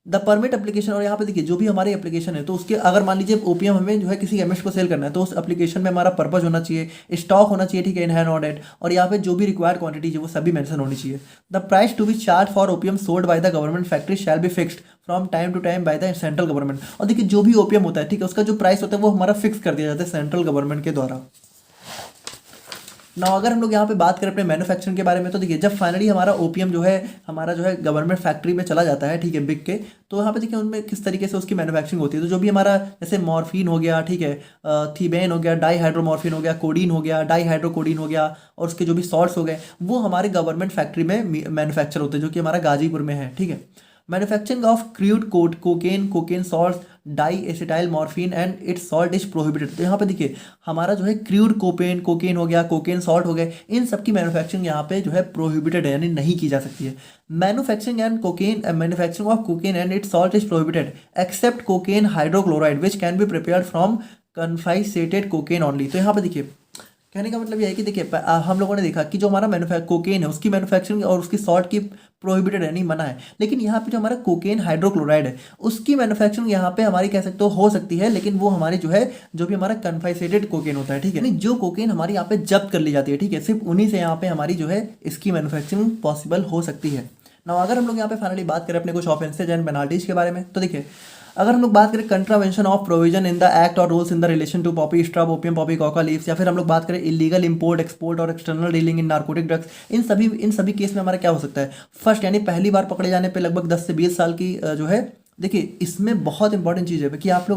Speaker 1: द परमिट एप्लीकेशन, और यहाँ पे देखिए जो भी हमारी एप्लीकेशन है तो उसके अगर मान लीजिए ओपीएम हमें जो है किसी केमिस्ट को सेल करना है तो उस एप्लीकेशन में हमारा पर्पज होना चाहिए, स्टॉक होना चाहिए, ठीक है, इन हैंड ऑडिट, और यहाँ पे जो भी रिक्वायर्ड क्वांटिटी है वो सभी मेंशन होनी चाहिए। The price to be charge for opium sold by the government factory shall be fixed from time to time by the central government. और देखिए जो भी ओपीएम होता है, ठीक है, उसका जो प्राइस होता है वो हमारा फिक्स कर दिया जाता है सेंट्रल गवर्नमेंट के द्वारा। ना अगर हम लोग यहाँ पे बात करें अपने मैन्युफैक्चरिंग के बारे में, तो देखिए जब फाइनली हमारा ओपीएम जो है हमारा जो है गवर्नमेंट फैक्ट्री में चला जाता है, ठीक है, बिक के, तो यहाँ पे देखिए उनमें किस तरीके से उसकी मैन्युफैक्चरिंग होती है। तो जो भी हमारा जैसे मॉर्फिन हो गया, ठीक है, थीबेन हो गया, डाईहाइड्रोमॉर्फिन हो गया, कोडीन हो गया, डाईहाइड्रोकोडीन हो गया, और उसके जो भी सॉल्ट्स हो गए वो हमारे गवर्नमेंट फैक्ट्री में मैन्युफैक्चर होते हैं जो कि हमारा गाजीपुर में है, ठीक है। Manufacturing of crude cocaine salt diacetyl morphine and its salt is prohibited. तो यहाँ पे देखिए हमारा जो है क्रूड कोकेन हो गया, कोकेन सॉल्ट हो गए, इन सब की मैन्युफैक्चरिंग यहाँ पे जो है प्रोहिबिटेड है, यानी नहीं की जा सकती है। Manufacturing of cocaine and its salt is prohibited except cocaine hydrochloride which can be prepared from confiscated cocaine only. तो यहाँ पे देखिए कहने का मतलब यह है कि देखिए हम लोगों ने देखा कि जो हमारा कोकेन है उसकी मैन्युफैक्चरिंग और उसकी सॉल्ट की प्रोहिबिटेड है, नहीं मना है, लेकिन यहाँ पे जो हमारा कोकेन हाइड्रोक्लोराइड है उसकी मैन्युफैक्चरिंग यहाँ पे हमारी कह सकते हो सकती है, लेकिन वो हमारी जो है जो भी हमारा कन्फाइसेटेड कोकेन होता है, ठीक है, जो कोकेन हमारी यहाँ पे जब्त कर ली जाती है, ठीक है, सिर्फ उन्हीं से यहाँ पे हमारी जो है इसकी मैन्युफैक्चरिंग पॉसिबल हो सकती है। ना अगर हम लोग यहाँ पे फाइनली बात करें अपने कुछ ऑफेंसेज एंड पेनाल्टीज के बारे में, तो देखिए अगर हम लोग बात करें contravention of provision in the act और rules in the relation to poppy straw OPM poppy coca leaves, या फिर हम लोग बात करें इलीगल इंपोर्ट एक्सपोर्ट और external dealing in narcotic drugs, इन सभी केस में हमारा क्या हो सकता है, फर्स्ट यानी पहली बार पकड़े जाने पे लगभग 10 से 20 साल की जो है, देखिए इसमें बहुत इंपॉर्टेंट चीज़ है कि आप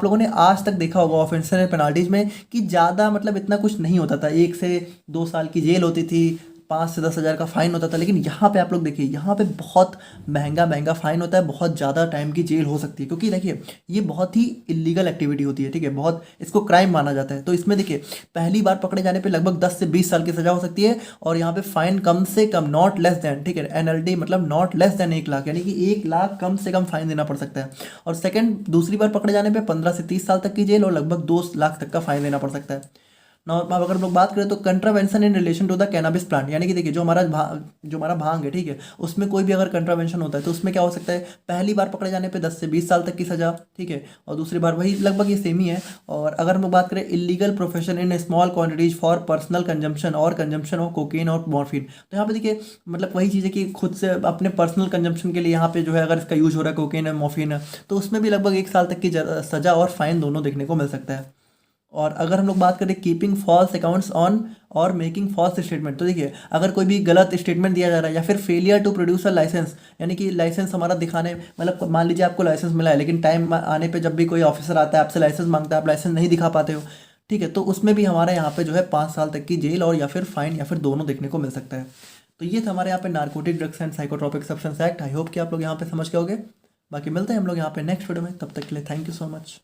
Speaker 1: लोगों ने आज तक देखा होगा ऑफेंसर एंड पेनाल्टीज में कि ज़्यादा मतलब इतना कुछ नहीं होता था, 1 से 2 साल की जेल होती थी, 5 से 10 हज़ार का फ़ाइन होता था, लेकिन यहाँ पे आप लोग देखिए, यहाँ पे बहुत महंगा महंगा फ़ाइन होता है, बहुत ज़्यादा टाइम की जेल हो सकती है, क्योंकि देखिए ये बहुत ही इलीगल एक्टिविटी होती है, ठीक है, बहुत इसको क्राइम माना जाता है। तो इसमें देखिए पहली बार पकड़े जाने पे लगभग 10 से 20 साल की सज़ा हो सकती है, और यहाँ पे फ़ाइन कम से कम नॉट लेस देन, ठीक है, एनएलडी मतलब नॉट लेस देन 1 लाख, यानी कि 1 लाख कम से कम फ़ाइन देना पड़ सकता है। और सेकंड दूसरी बार पकड़े जाने पे 15 से 30 साल तक की जेल और लगभग 2 लाख तक का फ़ाइन देना पड़ सकता है। ना अब अगर हम लोग बात करें तो contravention in relation to the cannabis plant, यानी कि देखिए जो हमारा भांग है, ठीक है, उसमें कोई भी अगर कंट्रावेंशन होता है तो उसमें क्या हो सकता है, पहली बार पकड़े जाने पे 10 से 20 साल तक की सज़ा, ठीक है, और दूसरी बार वही लगभग ये सेम ही है। और अगर हम लोग बात करें illegal profession in small quantities for personal consumption और कंजम्पशन ऑफ कोकेन और मॉर्फिन, तो यहाँ पे देखिए मतलब वही चीज़ है कि खुद से अपने पर्सनल कंजम्पशन के लिए यहाँ पे जो है अगर इसका यूज हो रहा है कोकेन है मॉर्फिन है, तो उसमें भी लगभग 1 साल तक की सज़ा और फाइन दोनों देखने को मिल सकता है। और अगर हम लोग बात करें कीपिंग फॉल्स अकाउंट्स ऑन और मेकिंग फॉल्स स्टेटमेंट, तो देखिए अगर कोई भी गलत स्टेटमेंट दिया जा रहा है या फिर failure to produce a licence, यानी कि लाइसेंस हमारा दिखाने, मतलब मान लीजिए आपको लाइसेंस मिला है लेकिन टाइम आने पे जब भी कोई ऑफिसर आता है आपसे लाइसेंस मांगता है, आप लाइसेंस नहीं दिखा पाते हो, ठीक है, तो उसमें भी हमारे यहाँ पे जो है 5 साल तक की जेल और या फिर फाइन या फिर दोनों देखने को मिल सकता है। तो ये था हमारे यहाँ पे narcotic drugs and psychotropic substance act. I hope कि आप लोग यहाँ पे समझ गए होगे। बाकी मिलते हैं हम लोग यहाँ पे नेक्स्ट वीडियो में, तब तक के लिए थैंक यू सो मच।